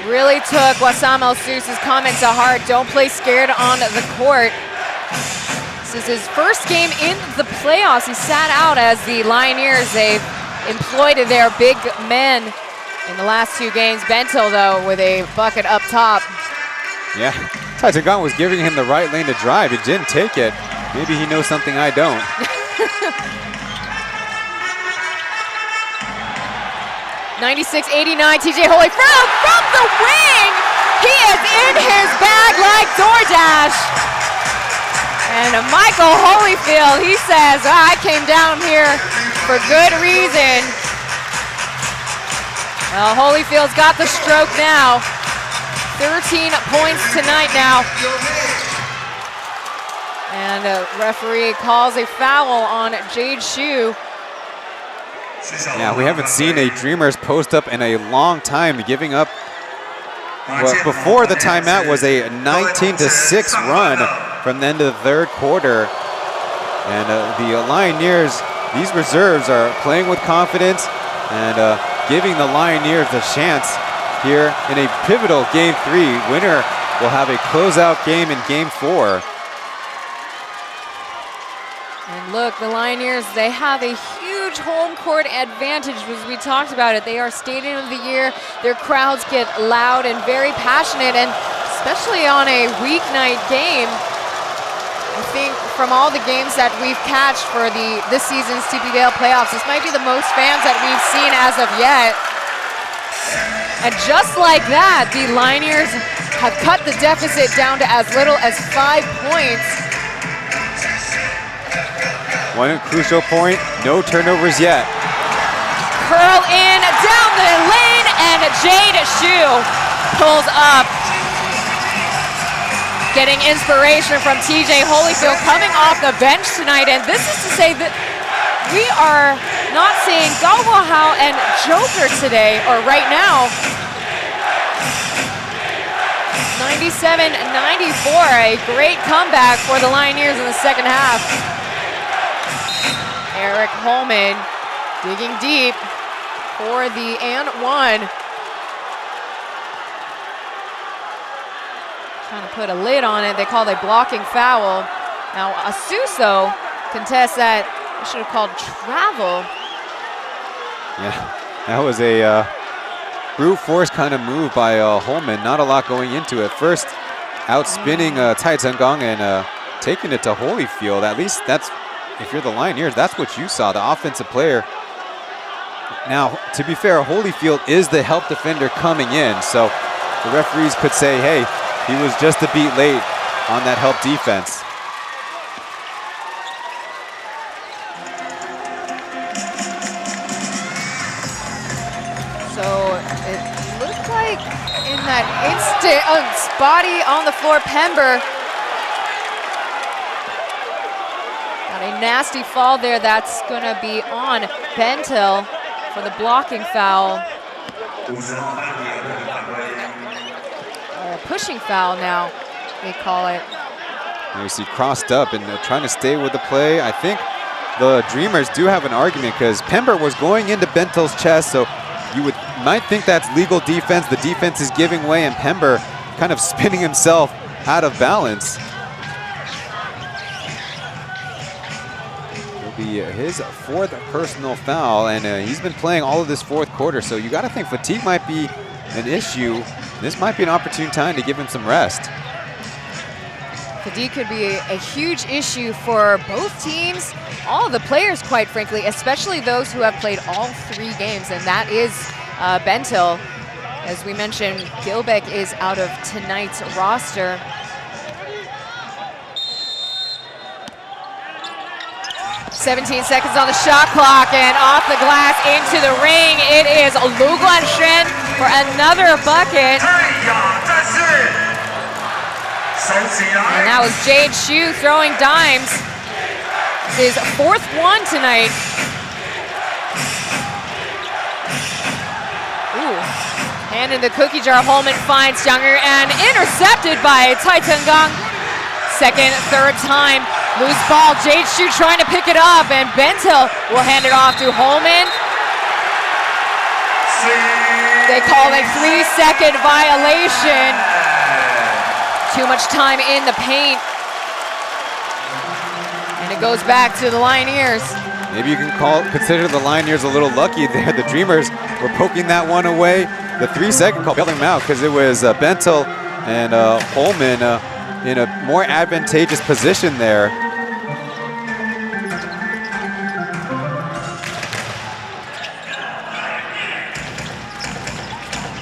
Really took Wassam El-Sous's comment to heart. Don't play scared on the court. This is his first game in the playoffs. He sat out as the Lioneers, they've employed their big men in the last two games. Bentil, though, with a bucket up top. Yeah, Taitagon was giving him the right lane to drive. He didn't take it. Maybe he knows something I don't. (96-89) TJ Holyfield from the wing. He is in his bag like DoorDash. And Michael Holyfield, he says, I came down here for good reason. Well, Holyfield's got the stroke now. 13 points tonight now. And a referee calls a foul on Jade Shu. Yeah, we haven't seen a Dreamers post up in a long time, giving up. Well, before the timeout was a 19-6 run from the end of the third quarter. And the Lioneers, these reserves are playing with confidence and giving the Lioneers a chance here in a pivotal Game 3. Winner will have a closeout game in Game 4. And look, the Lioneers, they have a huge home court advantage, as we talked about it. They are Stadium of the Year. Their crowds get loud and very passionate, and especially on a weeknight game. I think from all the games that we've catched for this season's TPBL playoffs, this might be the most fans that we've seen as of yet. And just like that, the Lioneers have cut the deficit down to as little as 5 points. One crucial point, no turnovers yet. Curl in, down the lane, and Jade Shu pulls up. Getting inspiration from TJ Holyfield coming off the bench tonight. And this is to say that we are not seeing Galwahau and Joker today, or right now. 97-94, a great comeback for the Lioneers in the second half. Eric Holman digging deep for the and one. Trying to put a lid on it. They called a blocking foul. Now Asuso contests that. I should have called travel. Yeah, that was a brute force kind of move by Holman. Not a lot going into it. First, outspinning Tai Zhengong and taking it to Holyfield. At least that's, if you're the Lioneers, that's what you saw, the offensive player. Now, to be fair, Holyfield is the help defender coming in, so the referees could say, hey, he was just a beat late on that help defense. So it looked like in that instant, body on the floor, Pember got a nasty fall there. That's gonna be on Bentil for the blocking foul. Pushing foul now, they call it. You see crossed up and trying to stay with the play. I think the Dreamers do have an argument because Pember was going into Bentil's chest, so you might think that's legal defense. The defense is giving way and Pember kind of spinning himself out of balance. It'll be his fourth personal foul, and he's been playing all of this fourth quarter, so you got to think fatigue might be an issue. This might be an opportune time to give him some rest. Fatigue could be a huge issue for both teams, all of the players, quite frankly, especially those who have played all 3 games, and that is Bentil. As we mentioned, Gilbeck is out of tonight's roster. "17 seconds on the shot clock, and off the glass into the ring. It is Lu Guanshen for another bucket. And that was Jade Xu throwing dimes. His 4th one tonight. Ooh, hand in the cookie jar. Holman finds Younger and intercepted by Cai Tengang. 2nd, 3rd time. Loose ball. Jade Xu trying to pick it up, and Bentil will hand it off to Holman. They call a 3-second violation. Too much time in the paint. And it goes back to the Lioneers. Maybe you can consider the Lioneers a little lucky there. The Dreamers were poking that one away. The 3-second call bailing them out because it was Bentil and Holman in a more advantageous position there.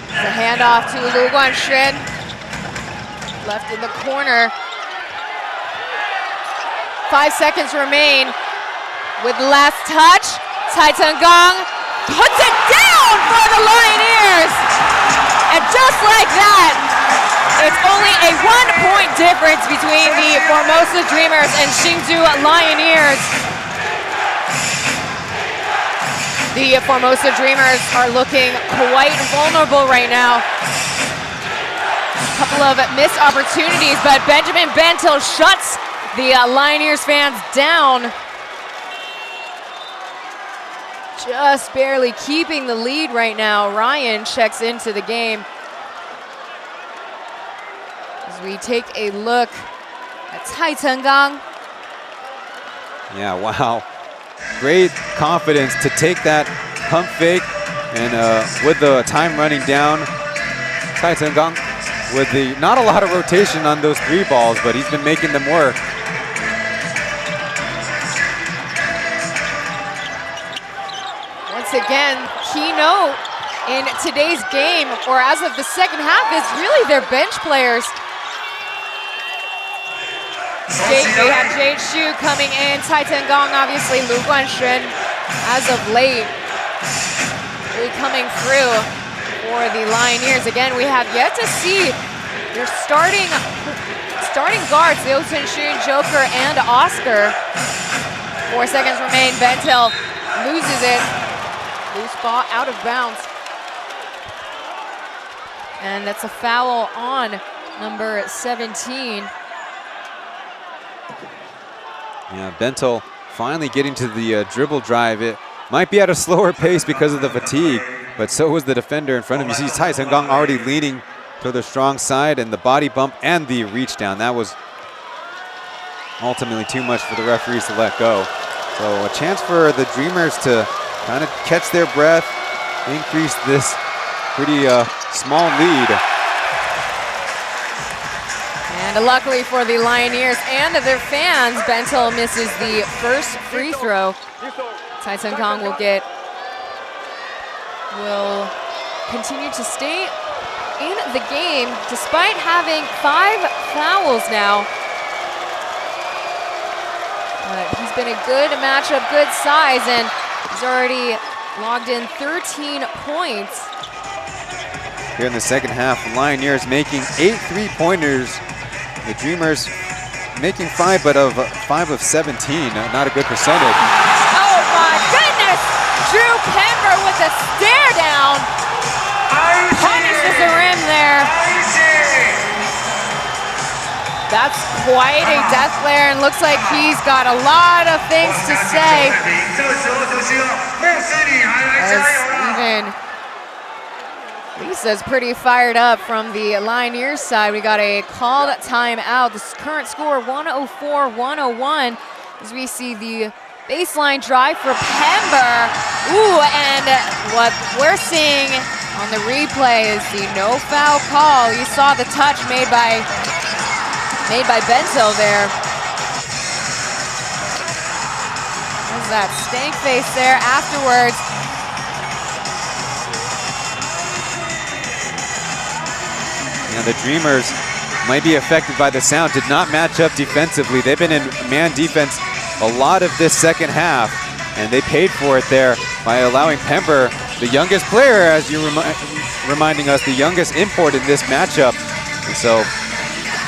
The handoff to Lu Guanshen. Left in the corner. 5 seconds remain. With last touch, Cai Tengang puts it down for the Lioneers. And just like that, it's only a 1-point difference between the Formosa Dreamers and Hsinchu Lioneers. The Formosa Dreamers are looking quite vulnerable right now. Couple of missed opportunities, but Benjamin Bentil shuts the Lioneers fans down. Just barely keeping the lead right now. Ryan checks into the game. As we take a look at Cai Tengang. Yeah, wow. Great confidence to take that pump fake, and with the time running down, Cai Tengang with not a lot of rotation on those 3 balls, but he's been making them work. Once again, key note in today's game, or as of the second half, is really their bench players. They have Jade Xu coming in, Cai Tengang, obviously Lu Guanshen as of late, really coming through for the Lioneers. Again, we have yet to see their starting guards, Liu Hsinchu, Joker, and Oscar. 4 seconds remain. Bentil loses it. Loose ball out of bounds. And that's a foul on number 17. Yeah, Bentil finally getting to the dribble drive. It might be at a slower pace because of the fatigue, but so was the defender in front of him. You see Cai Tengang already leaning to the strong side, and the body bump and the reach down. That was ultimately too much for the referees to let go. So a chance for the Dreamers to kind of catch their breath, increase this pretty small lead. And luckily for the Lioneers and their fans, Bentil misses the first free throw. Cai Tengang will continue to stay in the game despite having 5 fouls now. But he's been a good matchup, good size, and he's already logged in 13 points. Here in the second half, the Lioneers making 8 3-pointers. The Dreamers making 5, but of 5 of 17, not a good percentage. Oh my goodness! Drew Pember with a stare down. Punishes the rim there. That's quite a death flare, and looks like he's got a lot of things to say. As even Lisa's pretty fired up from the Lioneers side. We got a called timeout. The current score 104-101 as we see the baseline drive for Pember. Ooh, and what we're seeing on the replay is the no foul call. You saw the touch made by made by Bento there. There's that stank face there afterwards. Yeah, the Dreamers might be affected by the sound. Did not match up defensively. They've been in man defense a lot of this second half, and they paid for it there by allowing Pember, the youngest player, as you're reminding us, the youngest import in this matchup. And so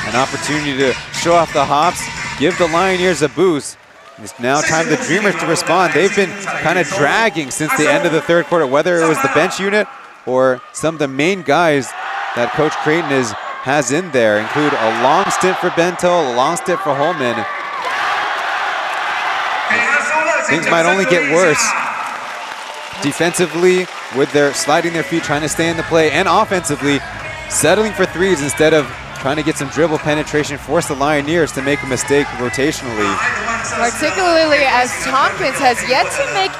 an opportunity to show off the hops, give the Lioneers a boost. It's now time for the Dreamers to respond. They've been kind of dragging since the end of the third quarter, whether it was the bench unit or some of the main guys that Coach Creighton has in there, include a long stint for Bento, a long stint for Holman. Things might only get worse. Defensively, with their sliding their feet, trying to stay in the play, and offensively, settling for threes instead of trying to get some dribble penetration, force the Lioneers to make a mistake rotationally. Particularly as Tompkins has yet to make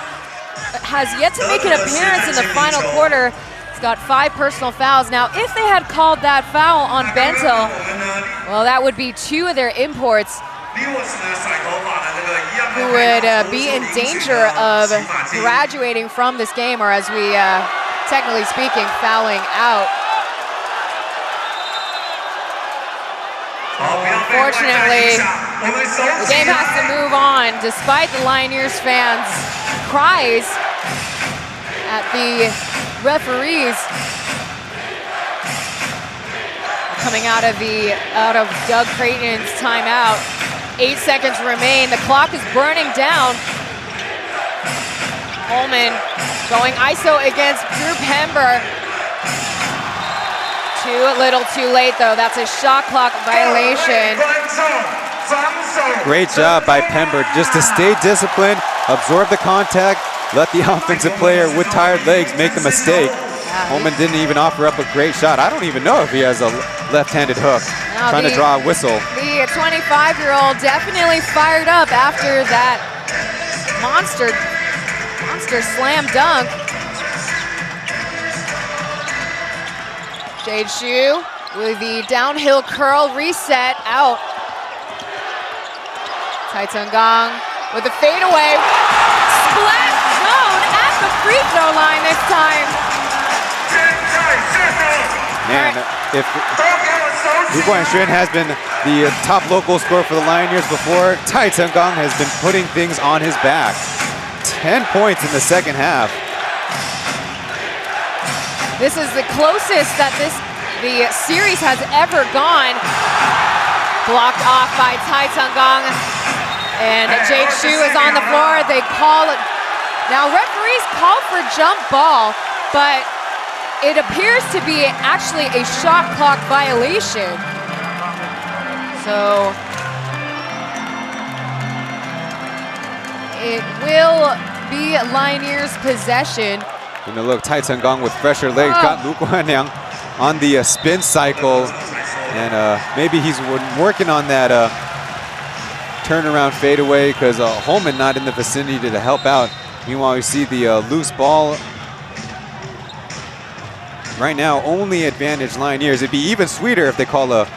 an appearance in the final quarter. He's got 5 personal fouls. Now, if they had called that foul on Bento, well, that would be 2 of their imports who would be in danger of graduating from this game, or as we, technically speaking, fouling out. Unfortunately, the game has to move on despite the Lioneers fans' cries at the referees. Coming out of Doug Creighton's timeout. 8 seconds remain. The clock is burning down. Holman going ISO against Drew Pember. Too little, too late, though. That's a shot clock violation. Great job by Pember just to stay disciplined, absorb the contact, let the offensive player with tired legs make the mistake. Holman didn't even offer up a great shot. I don't even know if he has a left-handed hook. Trying to draw a whistle. The 25-year-old definitely fired up after that monster slam dunk. Jade Shu with the downhill curl reset out. Tai Tsungang with the fadeaway. Splash zone at the free throw line this time. Man, if Wu Guanshan has been the top local scorer for the Lioneers before, Tai Tsungang has been putting things on his back. 10 points in the second half. This is the closest that the series has ever gone. Blocked off by Tai Tsungang. And Jade Shu is on the floor. They call it. Now referees call for jump ball, but it appears to be actually a shot clock violation. So it will be Lioneers' possession. And look, Tai Tsungang with fresher legs got Lu Guanyang on the spin cycle, and maybe he's working on that turnaround fadeaway because Holman not in the vicinity to help out. Meanwhile, we see the loose ball. Right now, only advantage Lioneers. It'd be even sweeter if they call a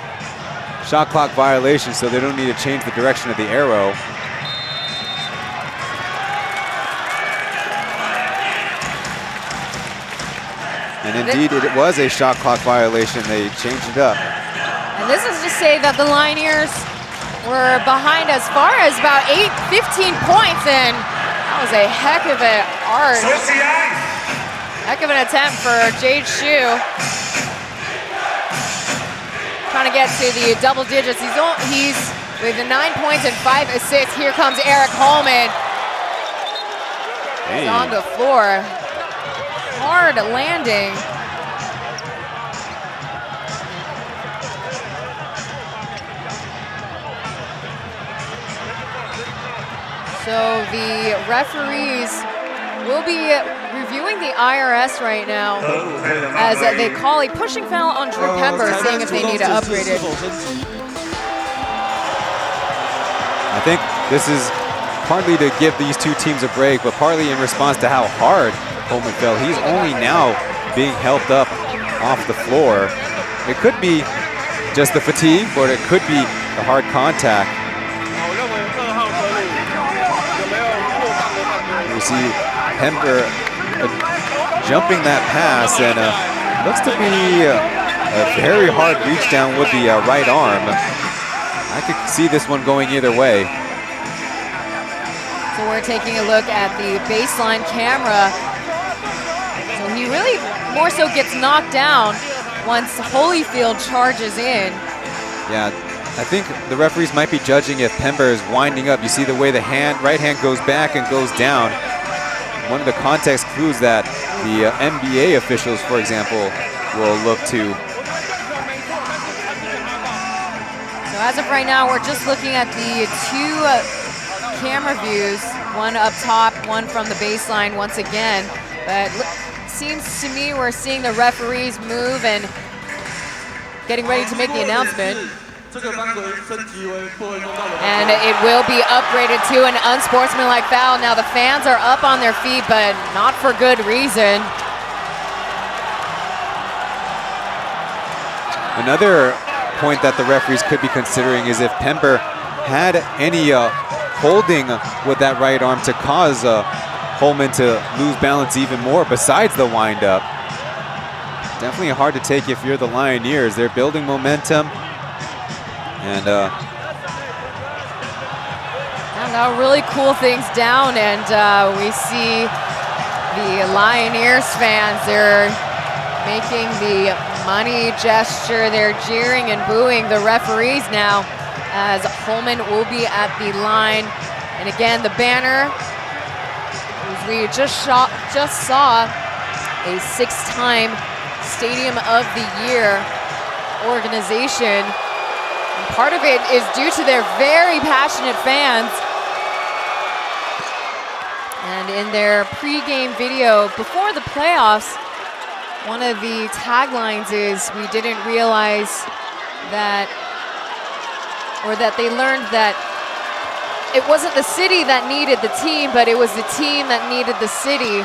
shot clock violation, so they don't need to change the direction of the arrow. And indeed, it was a shot clock violation. They changed it up. And this is to say that the Lioneers were behind as far as about 15 points, and that was a heck of an attempt for Jade Shu. Trying to get to the double digits. He's with the 9 points and 5 assists. Here comes Eric Holman. He's on the floor. Hard landing. So the referees will be reviewing the IRS right now as they call a pushing foul on Drew Pember, seeing if they need to upgrade it. I think this is partly to give these two teams a break, but partly in response to how hard Holman fell. He's only now being helped up off the floor. It could be just the fatigue, but it could be the hard contact. We see Pember jumping that pass, and looks to be a very hard reach down with the right arm. I could see this one going either way. So we're taking a look at the baseline camera. So he really more so gets knocked down once Holyfield charges in. Yeah, I think the referees might be judging if Pember is winding up. You see the way the right hand goes back and goes down. One of the context clues that the NBA officials, for example, will look to. So as of right now, we're just looking at the two camera views, one up top, one from the baseline once again. But seems to me we're seeing the referees move and getting ready to make the announcement. And it will be upgraded to an unsportsmanlike foul. Now the fans are up on their feet, but not for good reason. Another point that the referees could be considering is if Pember had any holding with that right arm to cause Holman to lose balance even more besides the windup. Definitely hard to take if you're the Lioneers. They're building momentum. And now really cool things down, and we see the Lioneers fans. They're making the money gesture. They're jeering and booing the referees now as Holman will be at the line. And again, the banner, as we just saw a 6-time Stadium of the Year organization. And part of it is due to their very passionate fans. And in their pre-game video before the playoffs, one of the taglines is, we didn't realize that, or that they learned that it wasn't the city that needed the team, but it was the team that needed the city.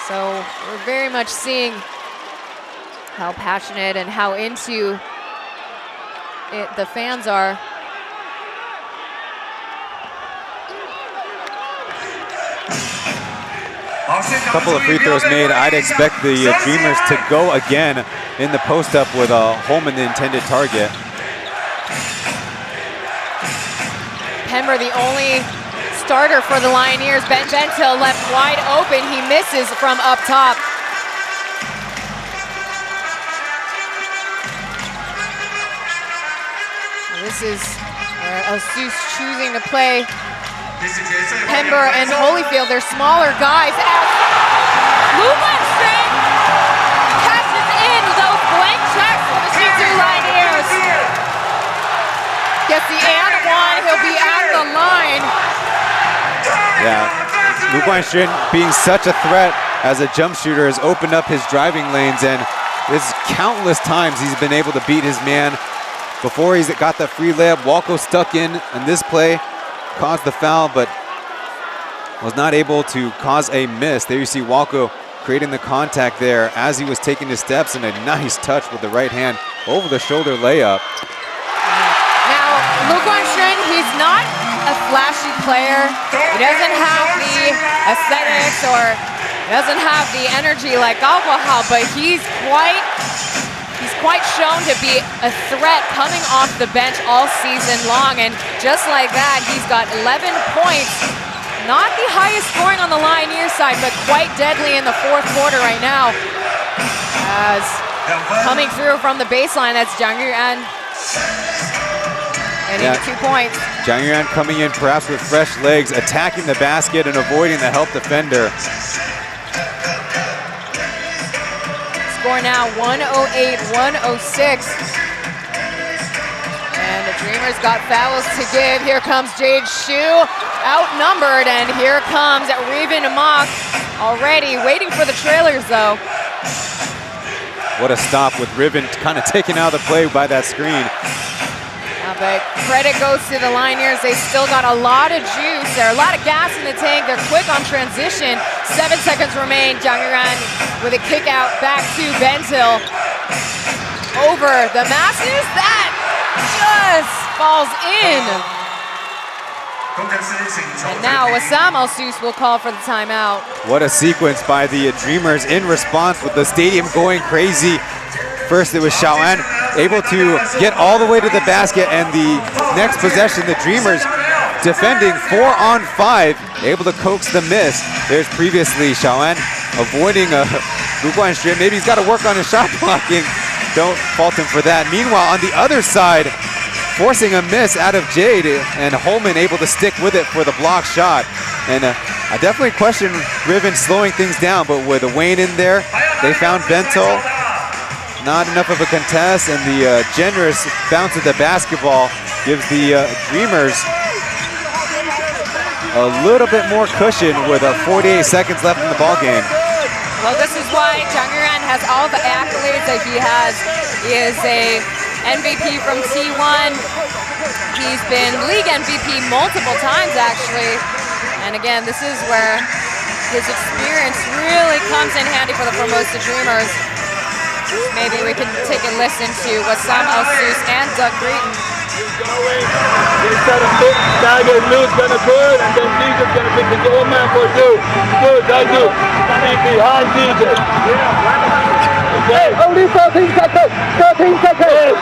So we're very much seeing how passionate and how into it the fans are. A couple of free throws made. I'd expect the Dreamers to go again in the post-up with Holman the intended target. Pember, the only starter for the Lioneers. Bentil left wide open. He misses from up top. This is where Asus choosing to play Pember and Holyfield. They're smaller guys. As Lumenstring passes in those blank checks for the Hsinchu Lioneers. Gets the and one. He'll be at the line. Yeah, Lu Guanxin being such a threat as a jump shooter has opened up his driving lanes, and there's countless times he's been able to beat his man. Before he's got the free layup, Walco stuck in this play, caused the foul, but was not able to cause a miss. There you see Walco creating the contact there as he was taking his steps, and a nice touch with the right hand over the shoulder layup. Now, Lu Guanxin, he's not a flashy player. He doesn't have the aesthetics or doesn't have the energy like Aguahao, but he's quite shown to be a threat coming off the bench all season long. And just like that, he's got 11 points. Not the highest scoring on the Lioneers side, but quite deadly in the fourth quarter right now. As coming through from the baseline, that's Jang Yuan. Getting 2 points. Jang Yuan coming in perhaps with fresh legs, attacking the basket and avoiding the help defender. Score now 108-106. And the Dreamers got fouls to give. Here comes Jade Shu, outnumbered, and here comes Revan Mock already waiting for the trailers though. What a stop with Riven kind of taken out of the play by that screen. But credit goes to the Lioneers. They still got a lot of juice. There's a lot of gas in the tank. They're quick on transition. 7 seconds remain. Jang Yuan with a kick out back to Bentil. Over the masses. That just falls in. And now Wissam Al-Sous will call for the timeout. What a sequence by the Dreamers in response with the stadium going crazy. First it was Xiaoan able to get all the way to the basket, and the next possession the Dreamers defending 4-on-5, able to coax the miss. There's previously Xiaoan avoiding Lu Guanxue. Maybe he's got to work on his shot blocking. Don't fault him for that. Meanwhile, on the other side, forcing a miss out of Jade, and Holman able to stick with it for the block shot. And I definitely question Riven slowing things down, but with Wayne in there, they found Bento. Not enough of a contest, and the generous bounce of the basketball gives the Dreamers a little bit more cushion with 48 seconds left in the ball game. Well, this is why Zhang Yuan has all the accolades that he has. He is a MVP from T1. He's been league MVP multiple times, actually. And again, this is where his experience really comes in handy for the Formosa Dreamers. Maybe we can take a listen to Wissam Al-Sous and Doug Breton. Instead of staggered, Lou's gonna put, and then DJ's gonna pick his old man for two. Good, that's two. Keep behind DJ. Okay. Only 13 seconds. 13 seconds.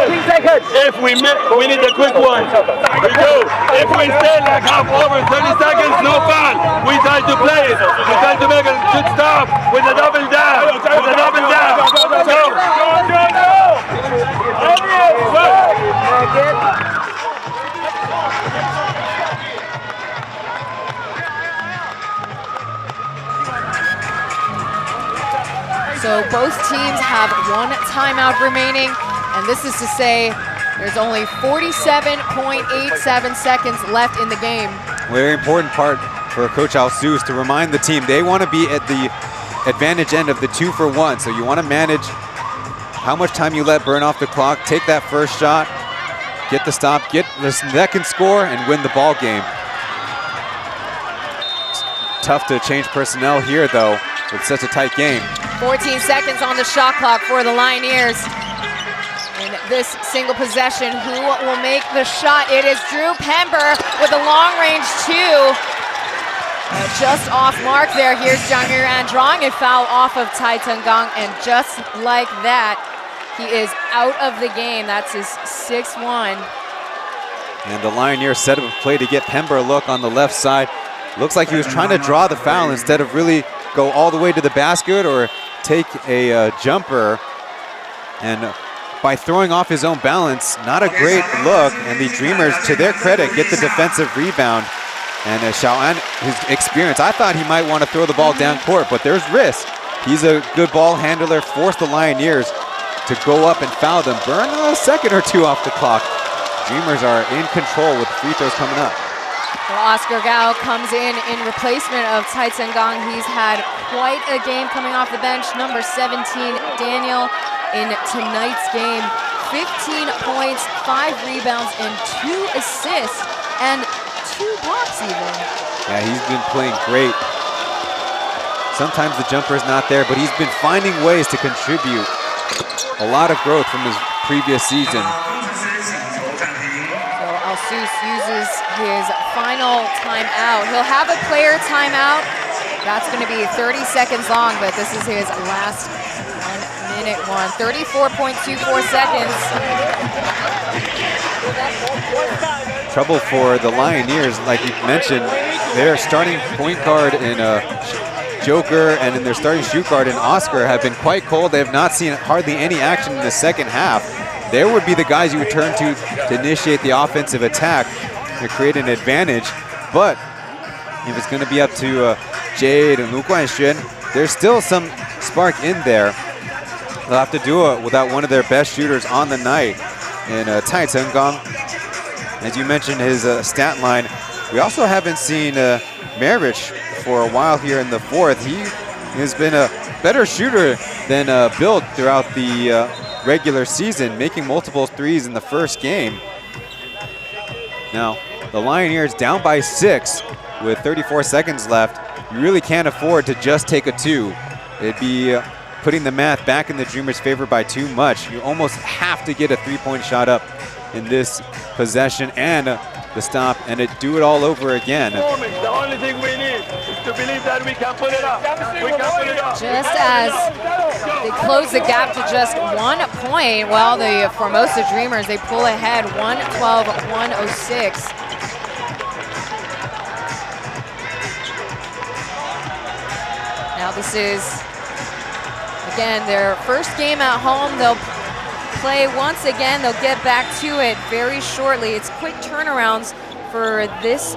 13 seconds. If we miss, we need a quick one. We do. If we stay like half over 30 seconds, no foul. We try to play it. We try to make a good stop with a double down. With a double down. Go. So both teams have one timeout remaining, and this is to say there's only 47.87 seconds left in the game. Very important part for Coach Al-Sous to remind the team they want to be at the advantage end of the 2-for-1. So you want to manage how much time you let burn off the clock, take that first shot, get the stop, get the second score, and win the ball game. It's tough to change personnel here, though, with such a tight game. 14 seconds on the shot clock for the Lioneers. In this single possession, who will make the shot? It is Drew Pember with a long-range two. Just off mark there. Here's Zhang Yuan drawing a foul off of Tai Tenggang, and just like that, he is out of the game. That's his 6-1. And the Lioneers set up a play to get Pember a look on the left side. Looks like he was trying to draw the foul instead of really go all the way to the basket or take a jumper. And by throwing off his own balance, not a great look. And the Dreamers, to their credit, get the defensive rebound. And Xiaoan, his experience, I thought he might want to throw the ball down court, but there's risk. He's a good ball handler, forced the Lioneers to go up and foul them. Burn a second or two off the clock. Dreamers are in control with free throws coming up. Well, Oscar Gao comes in replacement of Tai Tenggang. He's had quite a game coming off the bench. Number 17, Daniel, in tonight's game. 15 points, 5 rebounds, and 2 assists, and 2 blocks even. Yeah, he's been playing great. Sometimes the jumper's not there, but he's been finding ways to contribute. A lot of growth from his previous season. So Al-Sous uses his final timeout. He'll have a player timeout. That's going to be 30 seconds long, but this is his last 1 minute one. 34.24 seconds. Trouble for the Lioneers, like you mentioned, their starting point guard in Joker and in their starting shoot guard in Oscar have been quite cold. They have not seen hardly any action in the second half. There would be the guys you would turn to initiate the offensive attack to create an advantage. But if it's going to be up to Jade and Lu Guanxue, there's still some spark in there. They'll have to do it without one of their best shooters on the night in Tai Tenggang. As you mentioned, his stat line. We also haven't seen Marich for a while here in the fourth. He has been a better shooter than Bill throughout the regular season, making multiple threes in the first game. Now, the Lioneers down by 6 with 34 seconds left. You really can't afford to just take a 2. It'd be putting the math back in the Dreamers' favor by too much. You almost have to get a 3-point shot up in this possession and the stop, and do it all over again. The only thing we need is to believe that we can put it up. We can put it up. Just as they close the gap to just 1 point, well, the Formosa Dreamers, they pull ahead 112-106. Now this is, again, their first game at home. They'll play once again. They'll get back to it very shortly. It's quick turnarounds for this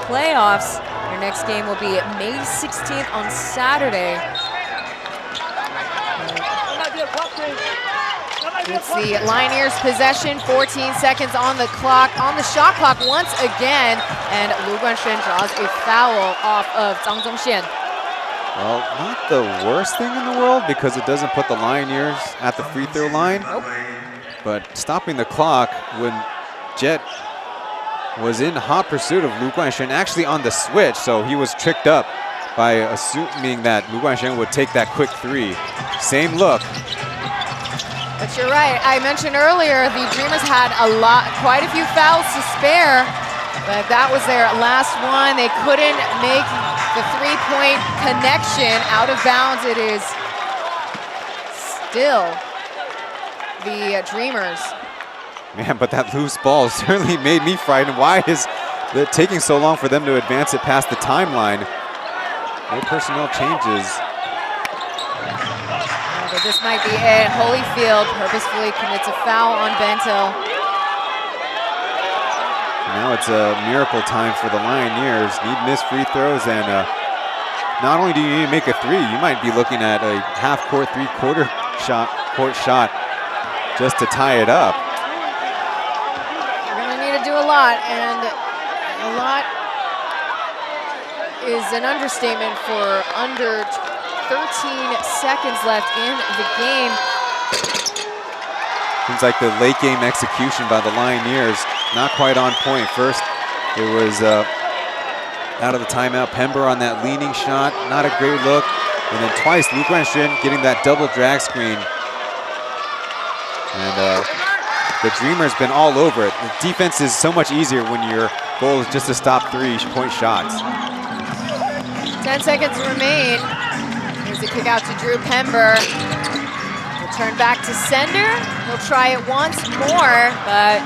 playoffs. Their next game will be May 16th on Saturday. It's the Lioneers possession, 14 seconds on the clock, on the shot clock once again, and Lu Guanshen draws a foul off of Zhang Zhongxian. Well, not the worst thing in the world because it doesn't put the Lioneers at the free throw line. Nope. But stopping the clock when Jet was in hot pursuit of Lu Guanshen, actually on the switch, so he was tricked up by assuming that Lu Guanshen would take that quick three. Same look. But you're right, I mentioned earlier the Dreamers had quite a few fouls to spare, but that was their last one. They couldn't make the 3-point connection. Out of bounds it is still the Dreamers. Man, but that loose ball certainly made me frightened. Why is it taking so long for them to advance it past the timeline? No personnel changes. But this might be it. Holyfield purposefully commits a foul on Bento. Now it's a miracle time for the Lioneers. Need missed free throws, and not only do you need to make a three, you might be looking at a half-court, three-quarter court shot just to tie it up. You're going to need to do a lot, and a lot is an understatement for under 13 seconds left in the game. Seems like the late game execution by the Lioneers not quite on point. First, it was out of the timeout. Pember on that leaning shot, not a great look. And then twice, Lu Guanshen getting that double drag screen. And the Dreamers been all over it. The defense is so much easier when your goal is just to stop 3-point shots. 10 seconds remain. Here's a kick out to Drew Pember. He'll turn back to sender. He'll try it once more, but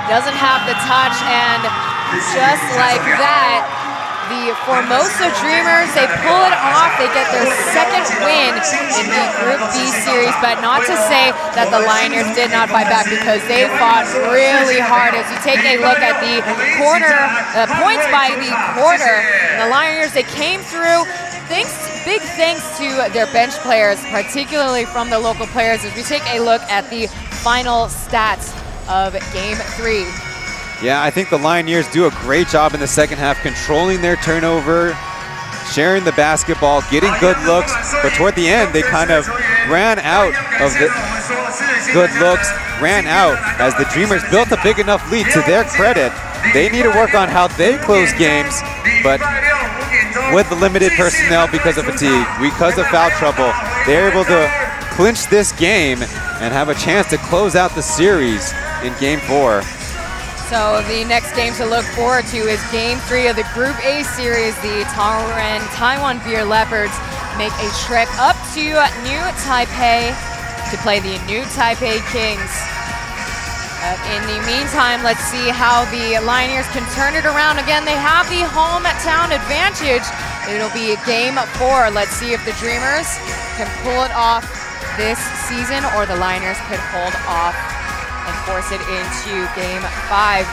doesn't have the touch, and just like that, the Formosa Dreamers, they pull it off. They get their second win in the Group B series, but not to say that the Lioneers did not fight back, because they fought really hard. As you take a look at the points by the quarter, the Lioneers, they came through. Big thanks to their bench players, particularly from the local players, as we take a look at the final stats of Game 3. Yeah, I think the Lioneers do a great job in the second half, controlling their turnover, sharing the basketball, getting good looks, but toward the end, they kind of ran out of the good looks, ran out as the Dreamers built a big enough lead. To their credit, they need to work on how they close games, but with the limited personnel because of fatigue, because of foul trouble, they're able to clinch this game and have a chance to close out the series in Game 4. So the next game to look forward to is Game 3 of the Group A series. The Taiwan Beer Leopards make a trek up to New Taipei to play the New Taipei Kings. In the meantime, let's see how the Lioneers can turn it around. Again, they have the hometown advantage. It'll be Game 4. Let's see if the Dreamers can pull it off this season, or the Lioneers could hold off and force it into Game 5.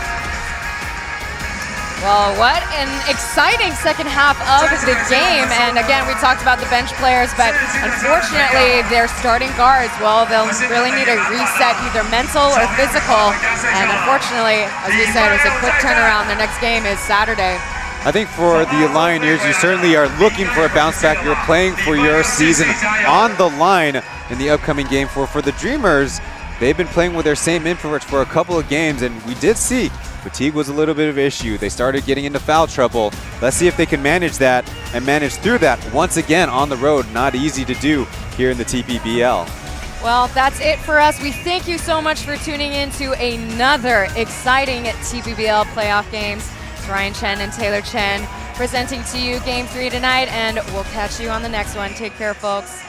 Well, what an exciting second half of the game. And again, we talked about the bench players, but unfortunately, their starting guards, well, they'll really need a reset, either mental or physical. And unfortunately, as we said, it's a quick turnaround. The next game is Saturday. I think for the Lioneers, you certainly are looking for a bounce back. You're playing for your season on the line in the upcoming Game 4. For the Dreamers, they've been playing with their same inputs for a couple of games, and we did see fatigue was a little bit of an issue. They started getting into foul trouble. Let's see if they can manage that and manage through that once again on the road. Not easy to do here in the TPBL. Well, that's it for us. We thank you so much for tuning in to another exciting TPBL playoff games. It's Ryan Chen and Taylor Chen presenting to you Game 3 tonight, and we'll catch you on the next one. Take care, folks.